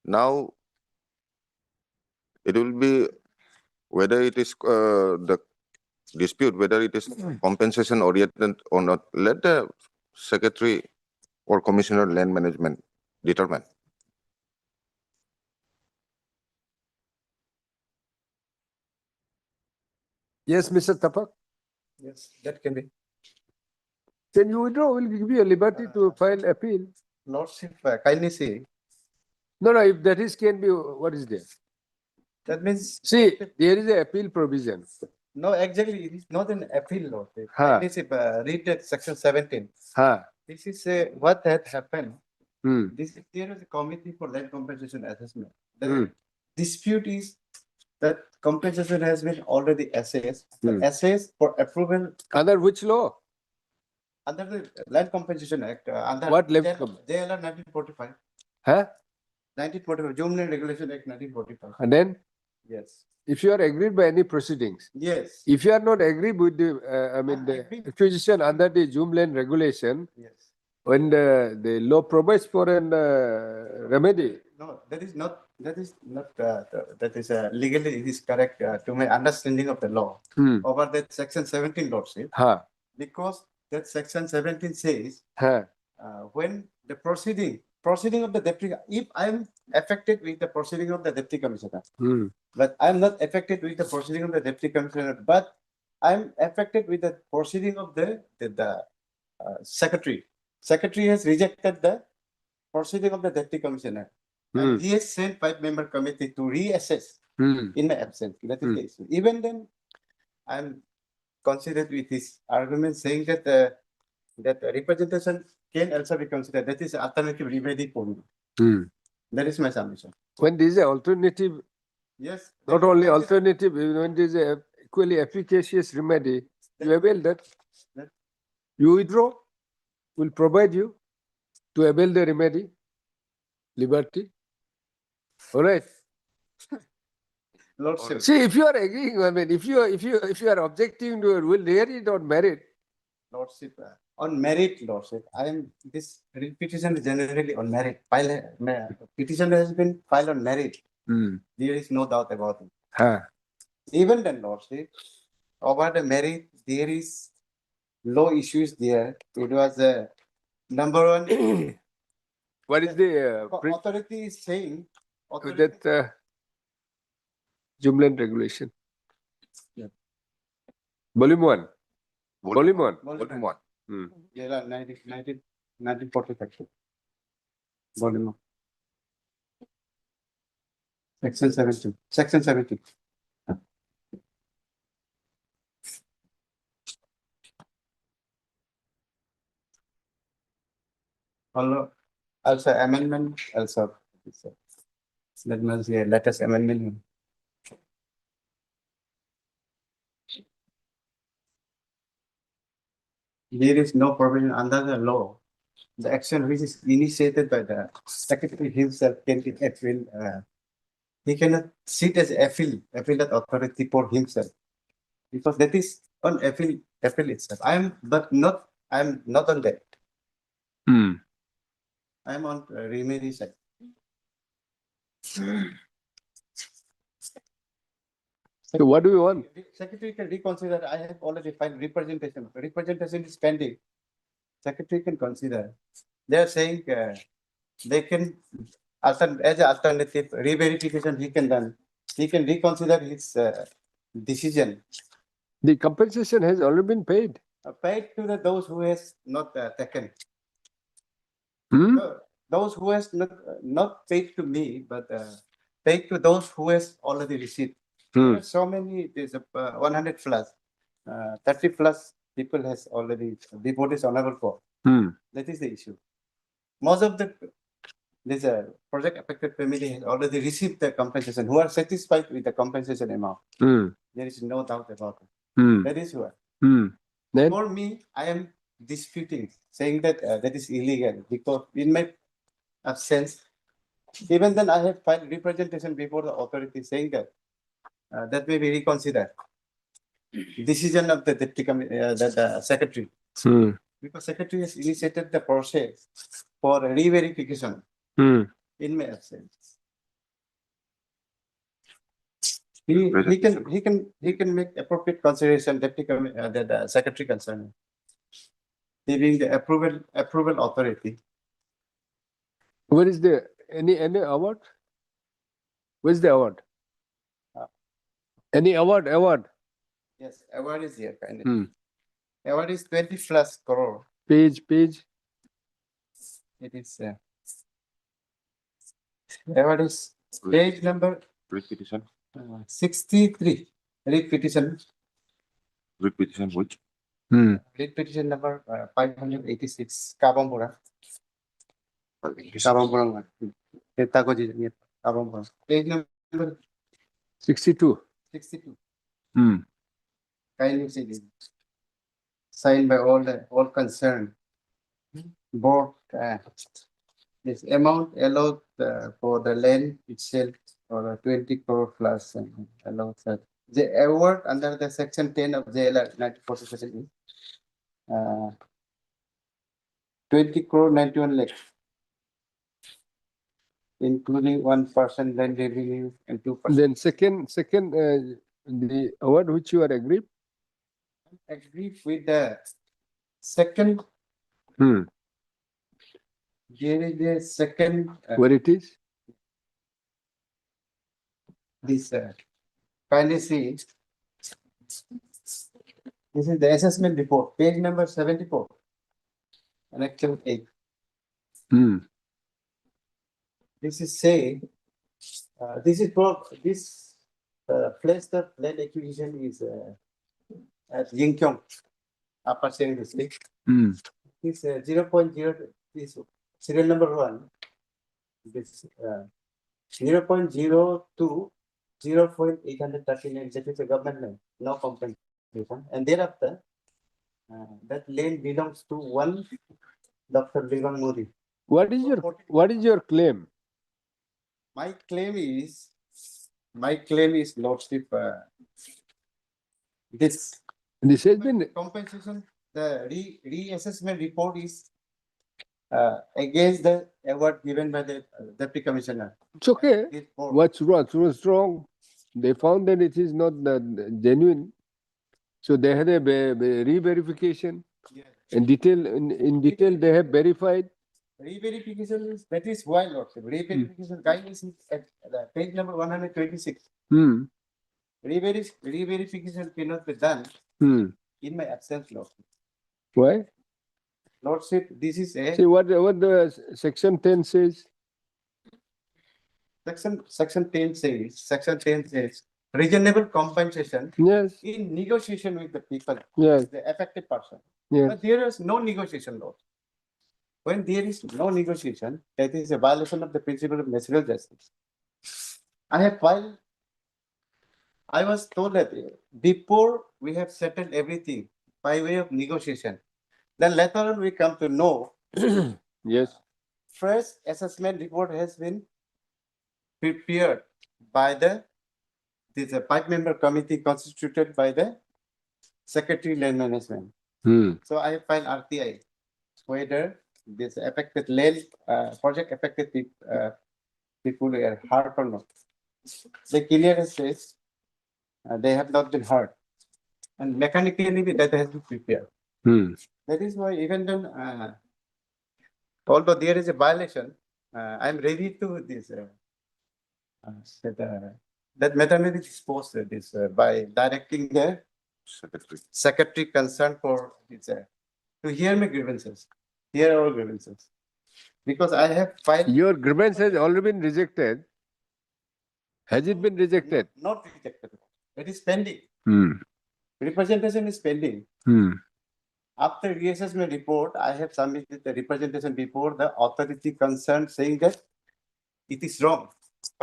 now it will be whether it is the dispute, whether it is compensation oriented or not. Let the secretary or commissioner land management determine. Yes, Mr. Tapak. Yes, that can be. Then you withdraw, will give you a liberty to file appeal. Lordship, kindly see. No, if that is can be, what is there? That means. See, there is an appeal provision. No, exactly, it is not an appeal, Lordship. Kindly see, read that section 17. This is what had happened. This there is a committee for land compensation assessment. The dispute is that compensation has been already assessed. The assessed for approval. Under which law? Under the Land Compensation Act. Under What level? JLR 1945. 1945, Jumland Regulation Act 1945. And then? Yes. If you are agreed by any proceedings. Yes. If you are not agreed with the, the acquisition under the Jumland regulation. Yes. When the law provides for an remedy. No, that is not that is legally it is correct to my understanding of the law. Over that section 17, Lordship. Because that section 17 says when the proceeding proceeding of the deputy, if I'm affected with the proceeding of the deputy commissioner, Hmm. but I'm not affected with the proceeding of the deputy commissioner, but I'm affected with the proceeding of the secretary. Secretary has rejected the proceeding of the deputy commissioner. And he has sent 5-member committee to reassess in my absence. That is the issue. Even then, I'm considered with his argument saying that that representation can also be considered. That is alternative remedy for me. That is my submission. When there is an alternative, Yes. not only alternative, when there is a equally efficacious remedy, you avail that. You withdraw, will provide you to avail the remedy, liberty. All right. Lordship. See, if you are agreeing, I mean, if you are objecting to it, we'll hear it on merit. Lordship, on merit, Lordship, this petition is generally on merit. Petition has been filed on merit. There is no doubt about it. Even then, Lordship, over the merit, there is no issues there. It was number one. What is the authority is saying? that Jumlan regulation? Yeah. Volume 1. Volume 1. Volume 1. Yeah, 1945. Volume 1. Section 17. Section 17. Also amendment also. That means the latest amendment. There is no provision under the law. The action which is initiated by the secretary himself can be appeal. He cannot sit as affiliate authority for himself, because that is on appeal itself. I'm not on that. I'm on remedy side. So what do you want? Secretary can reconsider. I have already filed representation. Representation is pending. Secretary can consider. They are saying they can, as an alternative re-verification, he can reconsider his decision. The compensation has already been paid. Paid to those who has not taken. Those who has not paid to me, but paid to those who has already received. There are so many. There's 100 plus, 30 plus people has already devoted honorable for. That is the issue. Most of this project affected family has already received the compensation. Who are satisfied with the compensation amount? There is no doubt about it. That is why. For me, I am disputing, saying that that is illegal, because in my absence, even then I have filed representation before the authority saying that that may be reconsidered. Decision of the deputy the secretary. Because secretary has initiated the process for re-verification in my absence. He can make appropriate consideration, deputy the secretary concerned. He being the approval authority. Where is the any award? Where's the award? Any award? Yes, award is here. Award is 20 plus crore. Page. It is award is page number Petition. 63. Read petition. Petition which? Read petition number 586. Kabampura. Kabampura. Kabampura. Page number 62. 62. Kindly see this. Signed by all concerned. Board. This amount allowed for the land itself, or 20 crore plus allowed that. The award under the section 10 of JLR 1947 is 20 crore 91 lakhs, including 1% land revenue and 2%. Then second, the award which you are agreed? Agree with the second. There is a second, Where it is? this, kindly see. This is the assessment report, page number 74. Annexure 8. This is say, this is for this place, the land acquisition is at Yingkiong, Upper Seoul district. This 0.0, this serial number 1, this 0.02, 0.839, that is a government land, no compensation. And thereafter, that land belongs to one Dr. Devang Modi. What is your claim? My claim is lordship, this has been compensation, the reassessment report is against the award given by the deputy commissioner. It's okay. This board. What's wrong? What's wrong? They found that it is not genuine. So they had a re-verification. In detail, they have verified. Re-verification is, that is why lordship. Re-verification guide is at page number 126. Re-verification cannot be done in my absence, lordship. Why? Lordship, this is a See what the section 10 says. Section 10 says reasonable compensation in negotiation with the people, the affected person. But there is no negotiation law. When there is no negotiation, that is a violation of the principle of natural justice. I was told that before we have settled everything by way of negotiation, then later on we come to know first assessment report has been prepared by this 5-member committee constituted by the Secretary Land Management. So I filed RTI whether this affected land project affected people were hurt or not. The clearly says they have not been hurt, and mechanically that has been prepared. That is why even then, although there is a violation, I am ready to this. That matter is disposed this by directing the secretary concerned for this to hear my grievances, hear our grievances, because I have filed. Your grievance has already been rejected. Has it been rejected? Not rejected. It is pending. Representation is pending. After reassessment report, I have submitted the representation before the authority concerned saying that it is wrong.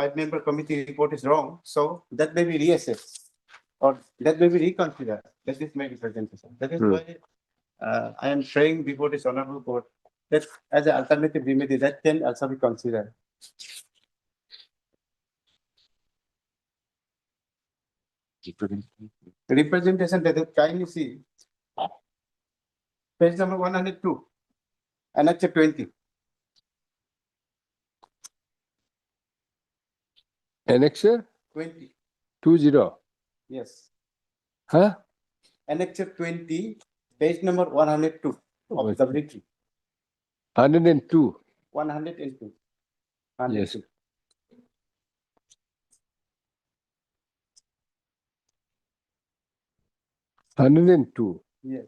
5-member committee report is wrong. So that may be reassessed or that may be reconsidered. That is my representation. That is why I am saying before this honorable court that as an alternative remedy that can also be considered. Representation that is kindly see page number 102, Annexure 20. Annexure 20. 20. Yes. Huh? Annexure 20, page number 102 of the WT. 102. 102. Yes. $102. Yes.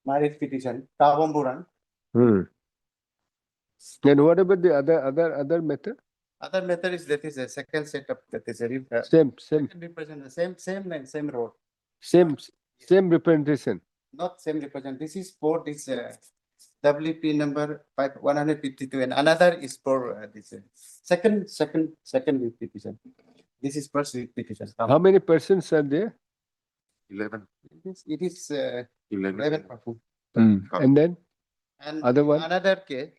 Marriage petition, Kavamburan. And what about the other method? Other method is that is a second setup that is a Same. same line, same road. Same representation. Not same representation. This is for this WP number 152, and another is for this second petition. This is first petition. How many persons are there? 11. It is 11 persons. And then other one? Another case.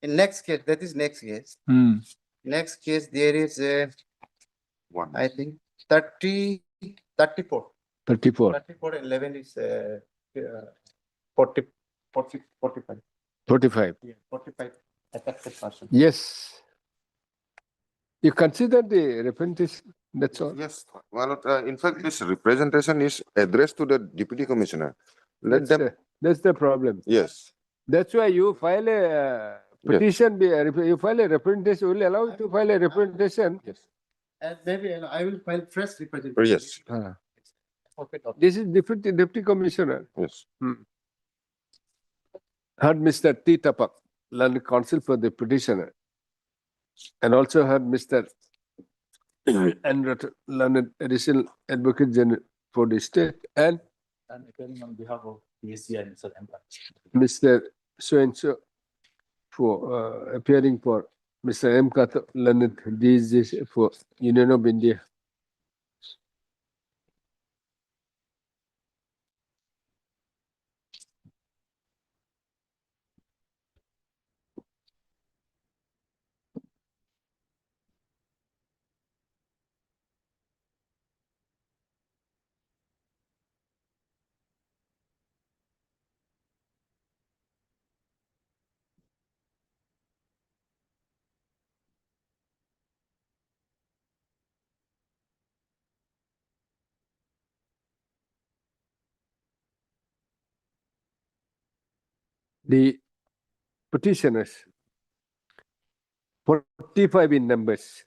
In next case, that is next case. Next case, there is I think 34. 34. 34 and 11 is 45. 45. Yeah, 45 affected person. Yes. You consider the representation, that's all? Yes. Well, in fact, this representation is addressed to the deputy commissioner. That's the problem. Yes. That's why you file a petition be, you file a representation, will allow you to file a representation. Yes. And maybe I will file fresh representation. Yes. This is deputy commissioner. Yes. Heard Mr. T. Tapak, learned counsel for the petitioner. And also heard Mr. and learned additional advocate general for the state and appearing on behalf of PSC and Mr. M. Mr. So-and-so for appearing for Mr. M. Kato, learned DSJ for Union of India. The petitioners, 45 in numbers,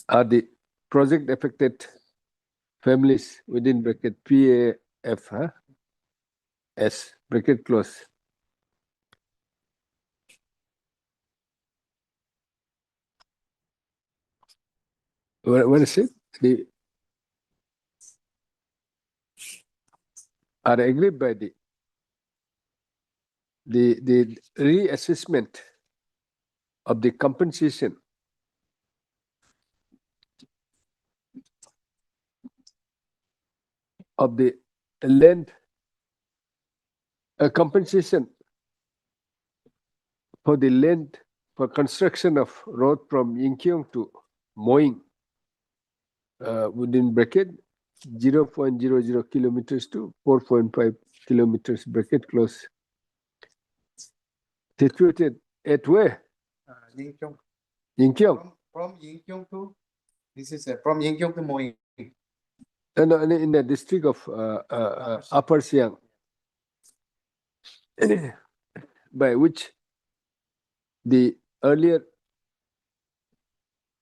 are the project affected families within bracket PAF, S bracket close. What is it? The are agreed by the reassessment of the compensation of the land, compensation for the land for construction of road from Yingkiong to Moing within bracket 0.00 kilometers to 4.5 kilometers bracket close. Situated at where? Yingkiong. Yingkiong. From Yingkiong to, this is from Yingkiong to Moing. No, in the district of Upper Siang, by which the earlier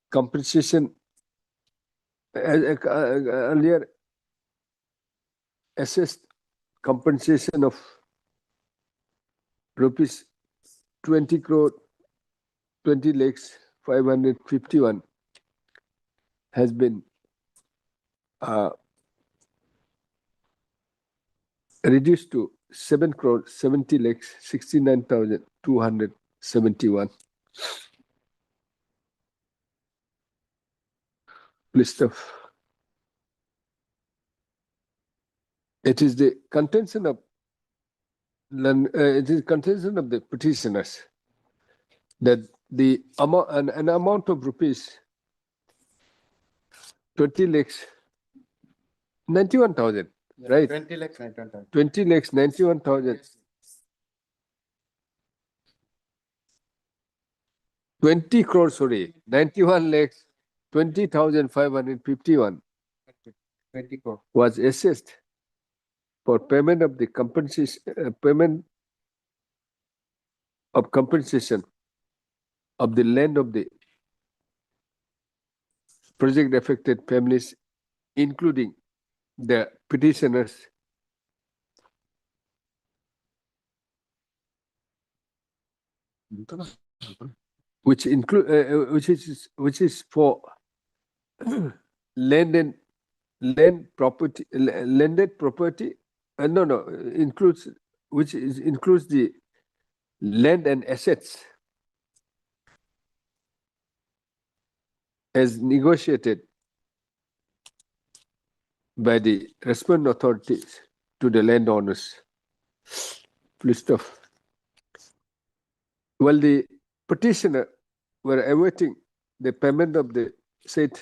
compensation, earlier assessed compensation of rupees 20 crore 20 lakhs 551 has been reduced to 7 crore 70 lakhs 69,271. List of. It is the contention of the petitioners that the amount an amount of rupees 20 lakhs 91,000, right? 20 lakhs 91,000. 20 lakhs 91,000. 20 crores, sorry, 91 lakhs 20,551 20 crore. was assessed for payment of the compensation, payment of compensation of the land of the project affected families, including the petitioners which include which is for landed property includes includes the land and assets as negotiated by the respondent authorities to the landowners. Please stop. While the petitioner were awaiting the payment of the said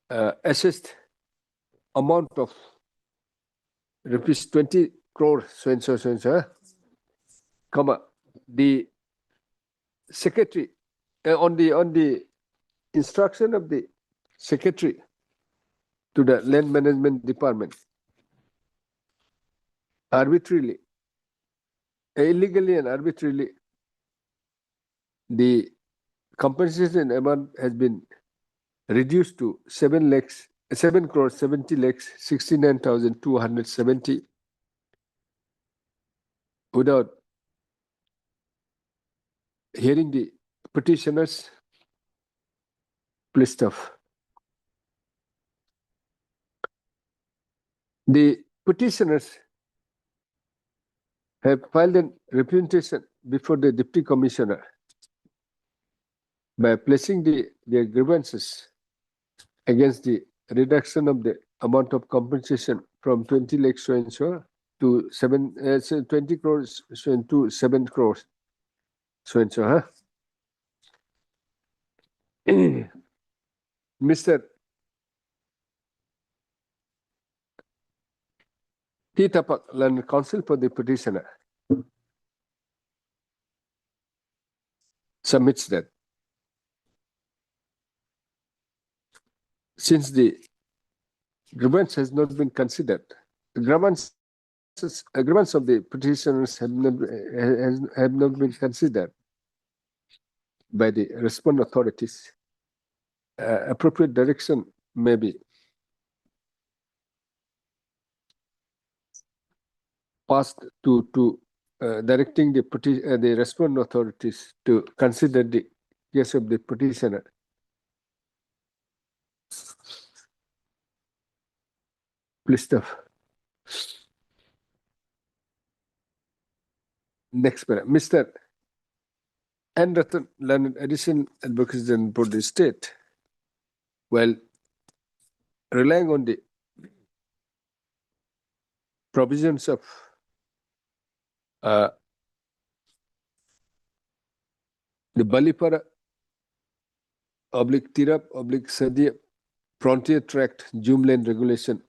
assessed amount of rupees 20 crore, so and so, comma, the secretary on the instruction of the secretary to the land management department arbitrarily illegally and arbitrarily, the compensation amount has been reduced to 7 crores 70 lakhs 69,270 without hearing the petitioners. Please stuff. The petitioners have filed a representation before the Deputy Commissioner by placing their grievances against the reduction of the amount of compensation from 20 lakhs so and so to 20 crores to 7 crores so and so. Huh? Mr. T. Tapak, Learned Counsel for the petitioner, submits that since the grievance has not been considered, grievance of the petitioners have not been considered by the respondent authorities, appropriate direction may be passed to directing the respondent authorities to consider the case of the petitioner. Please stuff. Next paragraph. Mr. N. Ratan, Learned Additional Advocacy General for the state, while relying on the provisions of the Balipara /Tirap /Sadia Frontier Tract Zoom Lane Regulation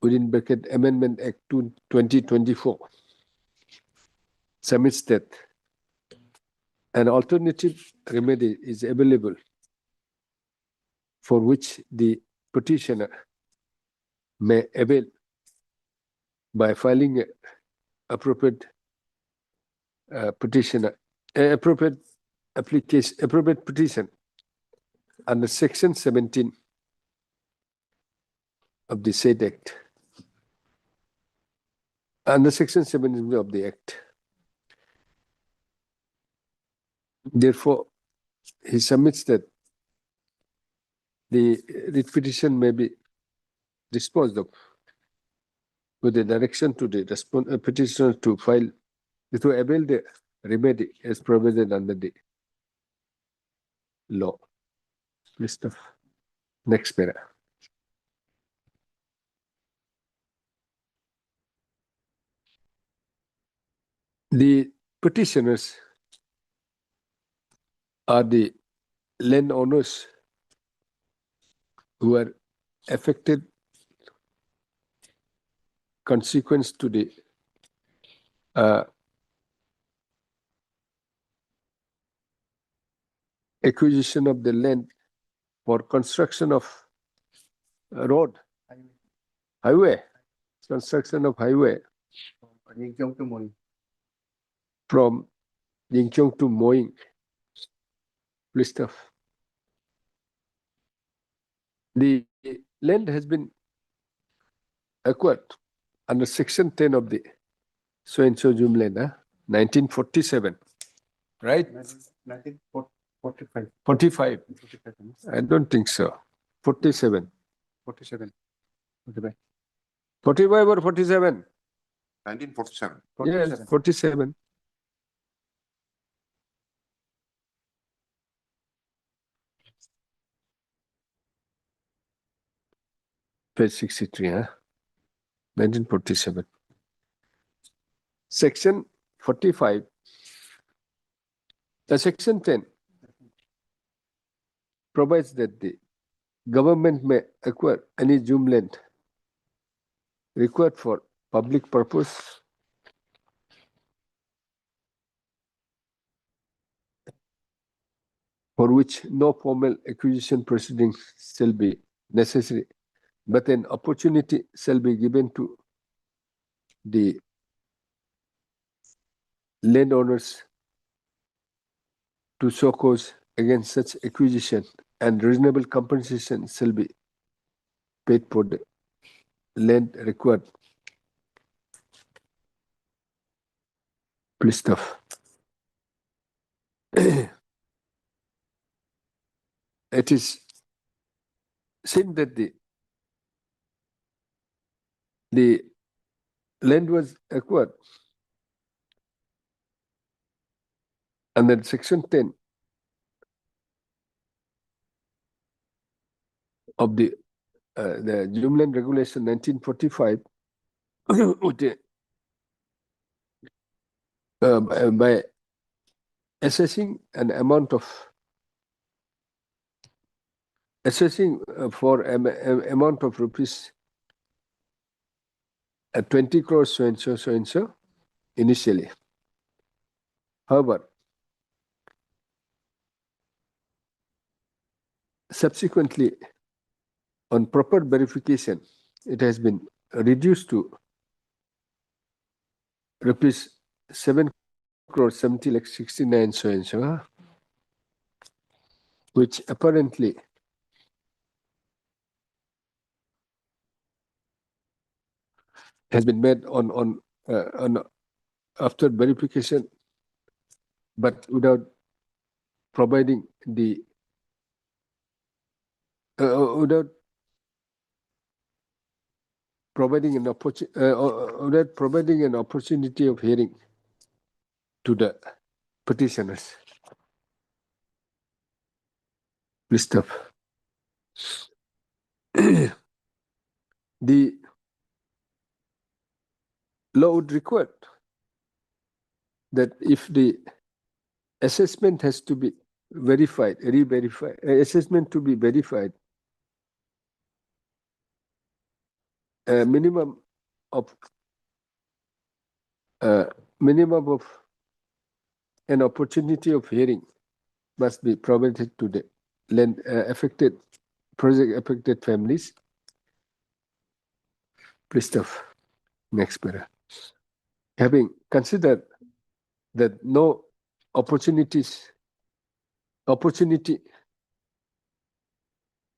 within bracket Amendment Act 2024, submits that an alternative remedy is available for which the petitioner may avail by filing an appropriate petition under Section 17 of the said Act. Under Section 17 of the Act. Therefore, he submits that the writ petition may be disposed of with the direction to the petitioner to file, to avail the remedy as provided under the law. List of next paragraph. The petitioners are the landowners who are affected consequence to the acquisition of the land for construction of road, highway, construction of highway from Yingkiong to Moing. List of the land has been acquired under Section 10 of the so and so Zoom Land, 1947, right? 1945. 45. I don't think so. 47. 47. 45 or 47? 1947. Yes, 47. Page 63, 1947. Section 45, Section 10 provides that the government may acquire any Zoom land required for public purpose for which no formal acquisition proceedings shall be necessary, but an opportunity shall be given to the landowners to show cause against such acquisition, and reasonable compensation shall be paid for the land required. Please stop. It is seen that the land was acquired under Section 10 of the Jumeland Regulation 1945 with by assessing an amount of for amount of rupees 20 crores so and so initially. However, subsequently, on proper verification, it has been reduced to rupees 7 crores 70 lakhs 69 so and so, which apparently has been made on after verification, but without providing the without providing an opportunity of hearing to the petitioners. Please stop. The law would require that if the assessment has to be verified, re-verified, assessment to be verified, a minimum of an opportunity of hearing must be provided to the land project affected families. Please stop. Next para. Having considered that no opportunity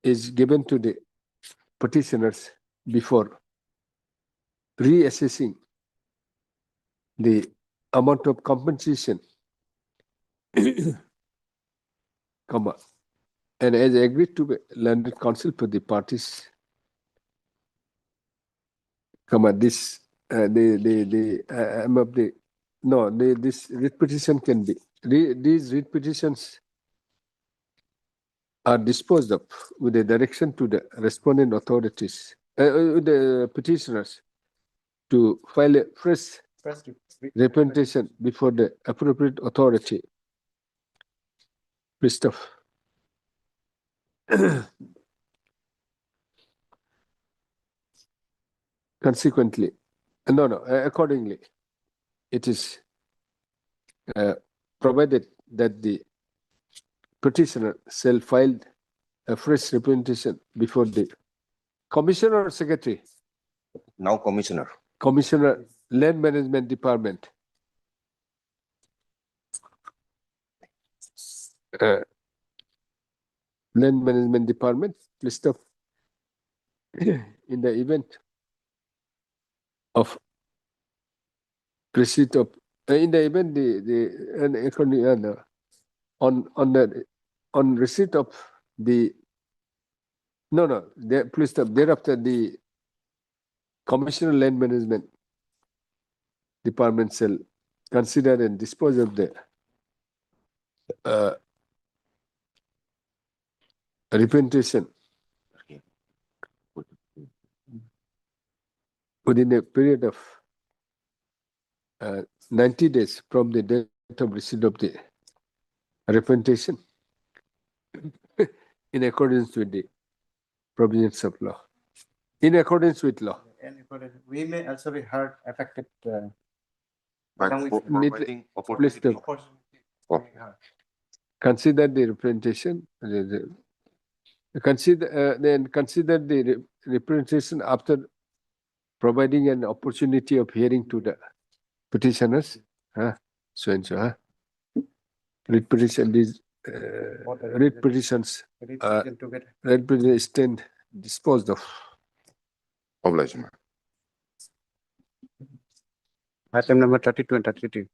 is given to the petitioners before reassessing the amount of compensation, comma, and as agreed to the landed council for the parties, comma, this this writ petition can be these writ petitions are disposed of with a direction to the respondent authorities, the petitioners, to file a fresh representation before the appropriate authority. Please stop. Consequently, accordingly, it is provided that the petitioner shall file a fresh representation before the commissioner or secretary? Now commissioner. Commissioner, Land Management Department. Land Management Department, please stop. In the event of receipt of, in the event on receipt of the please stop. Thereafter, the Commissioner Land Management Department shall consider and dispose of the representation within a period of 90 days from the date of receipt of the representation in accordance with the provisions of law. In accordance with law. We may also be heard affected. Please consider the representation. Consider the representation after providing an opportunity of hearing to the petitioners. So and so, huh? Writ petition, these, writ petitions, writ petition stand disposed of. Obligation. Item number 32 and 33.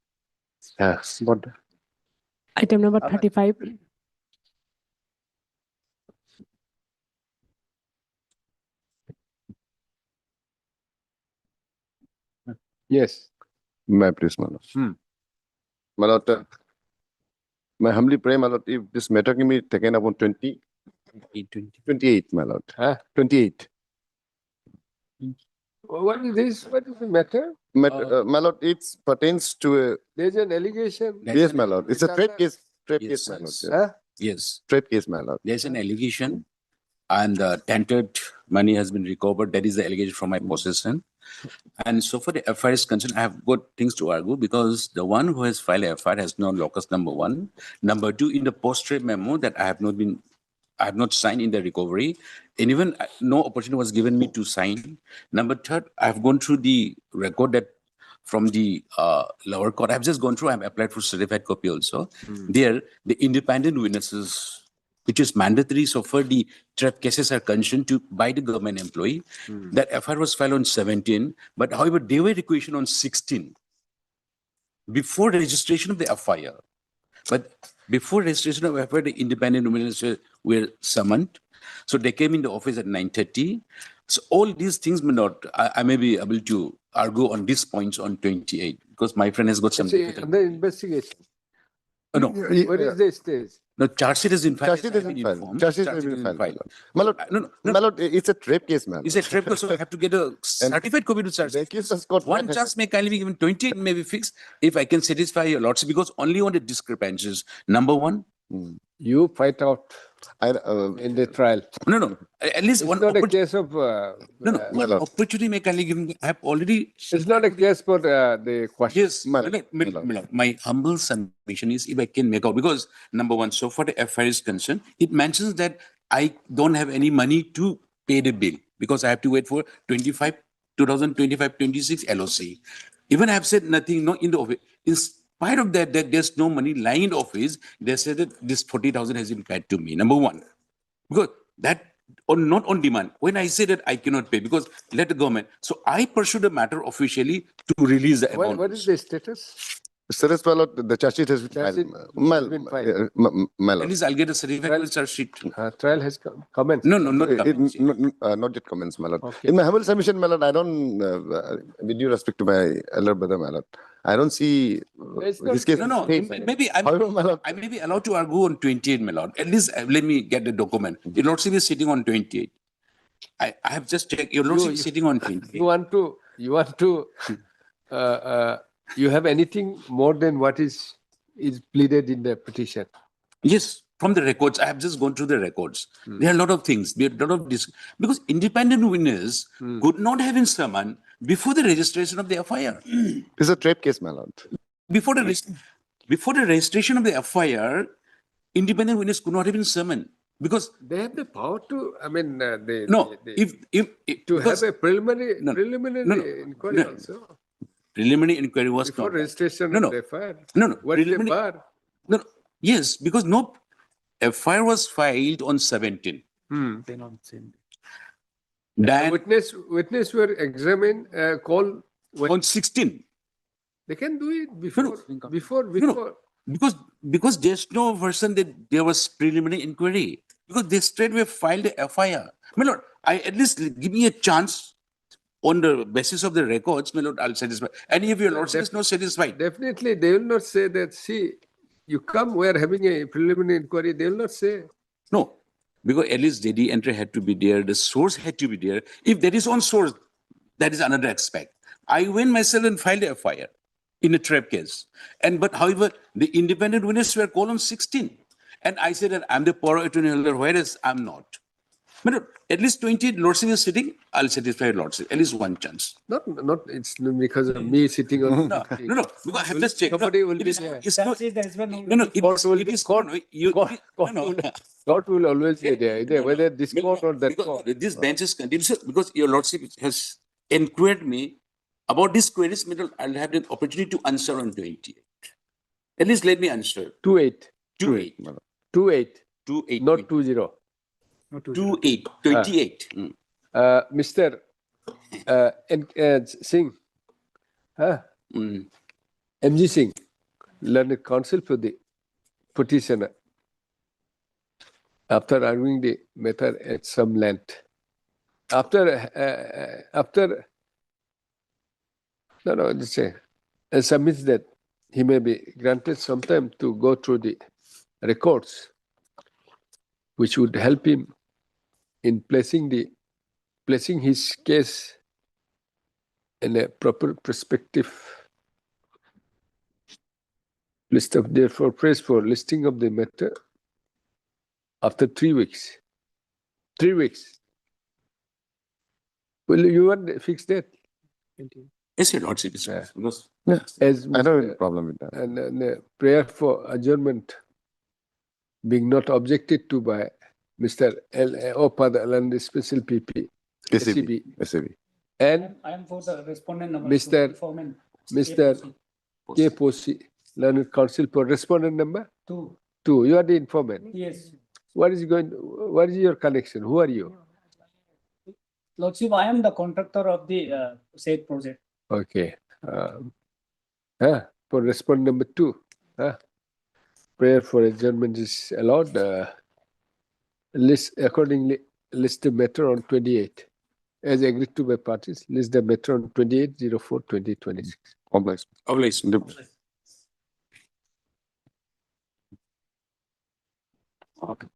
Yes. Board. Item number 35. Yes. May I please, my lord? My lord, may I humbly pray, my lord, if this matter can be taken up on 28, my lord. 28. What is this? What is the matter? My lord, it pertains to a. There's an allegation. Yes, my lord. It's a trade case. Trade case, my lord. Huh? Yes. Trade case, my lord. There's an allegation and tainted money has been recovered. That is the allegation from my possession. And so for the FIR is concerned, I have got things to argue because the one who has filed a FIR has no locus, number one. Number two, in the post-trade memo that I have not signed in the recovery, and even no opportunity was given me to sign. Number third, I've gone through the record that from the lower court. I've just gone through, I've applied for certified copy also. There, the independent witnesses, which is mandatory so far the trap cases are concerned to by the government employee, that FIR was filed on 17, but however, they were requisitioned on 16 before registration of the FIR. But before registration of FIR, the independent witnesses were summoned. So they came in the office at 9:30. So all these things may not, I may be able to argue on these points on 28 because my friend has got some. The investigation. No. What is the stage? No, charge sheet is in fact. Charge sheet is in file. Charge sheet is in file. My lord, my lord, it's a trade case, man. It's a trade case, so I have to get a certified copy to charge. The case has got one charge may kindly be given, 28 may be fixed if I can satisfy your lordship because only on the discrepancies. Number one, you fight out in the trial. No. At least it's one. Not a case of. One opportunity may kindly given. I have already. It's not a case for the question. Yes, my humble submission is if I can make out because number one, so far the FIR is concerned, it mentions that I don't have any money to pay the bill because I have to wait for 2025-26 LOC. Even I have said nothing, no, in the office. In spite of that there's no money lying in the office, they said that this 40,000 has been paid to me. Number one, because that or not on demand. When I say that I cannot pay because let the government. So I pursue the matter officially to release the amount. What is the status? Status, my lord, the charge sheet has been filed. My lord. At least I'll get a certificate charge sheet. Trial has commenced. No, not not yet commenced, my lord. Okay. In my humble submission, my lord, I don't, with due respect to my elder brother, my lord, I don't see his case. No. Maybe I may be allowed to argue on 28, my lord. At least let me get the document. Your lordship is sitting on 28. I have just checked. Your lordship is sitting on 28. You have anything more than what is pleaded in the petition? Yes, from the records. I have just gone through the records. There are a lot of things. There are a lot of because independent witness could not have been summoned before the registration of the FIR. It's a trade case, my lord. Before the registration of the FIR, independent witness could not have been summoned because they have the power to. I mean, if to have a preliminary inquiry also. Preliminary inquiry was before not. registration of the FIR. No. What is the bar? No. Yes, because no FIR was filed on 17. They're not same. Witness were examined, called on 16. They can do it before. Because there's no version that there was preliminary inquiry. Because they straightway filed the FIR. My lord, at least give me a chance. On the basis of the records, my lord, I'll satisfy. And if your lordship is not satisfied. Definitely, they will not say that, see, you come, we are having a preliminary inquiry. They will not say. No, because at least JD entry had to be there. The source had to be there. If there is on source, that is another aspect. I went myself and filed a FIR in a trap case. But however, the independent witnesses were called on 16. And I said that I'm the power attorney holder, whereas I'm not. But at least 28 lordship is sitting, I'll satisfy lordship. At least one chance. Not it's because of me sitting on. No. Because I have just checked. Somebody will be there. Court will always be there, whether this court or that court. This bench is continuous because your lordship has inquired me about this queries. I'll have the opportunity to answer on 28. At least let me answer. 28. 28. 28. 28. Not 20. 28. 28. Mr. Singh. MG Singh, learned counsel for the petitioner. After arguing the matter at some length, submits that he may be granted some time to go through the records, which would help him in placing his case in a proper perspective. List of therefore praise for listing of the matter after 3 weeks. 3 weeks. Will you want a fixed date? Yes, your lordship. Because As I don't have any problem with that. and the prayer for adjournment being not objected to by Mr. Opadhalan, the special PP, SAB. and I am for the respondent number. Mr. K. Posi, learned counsel for respondent number 2. 2. You are the informant. Yes. What is your connection? Who are you? Lordship, I am the contractor of the said project. Okay. For respondent number 2. Prayer for adjournment is allowed. List the matter on 28. As agreed to by parties, list the matter on 28/04/2026. Obliged. Obliged.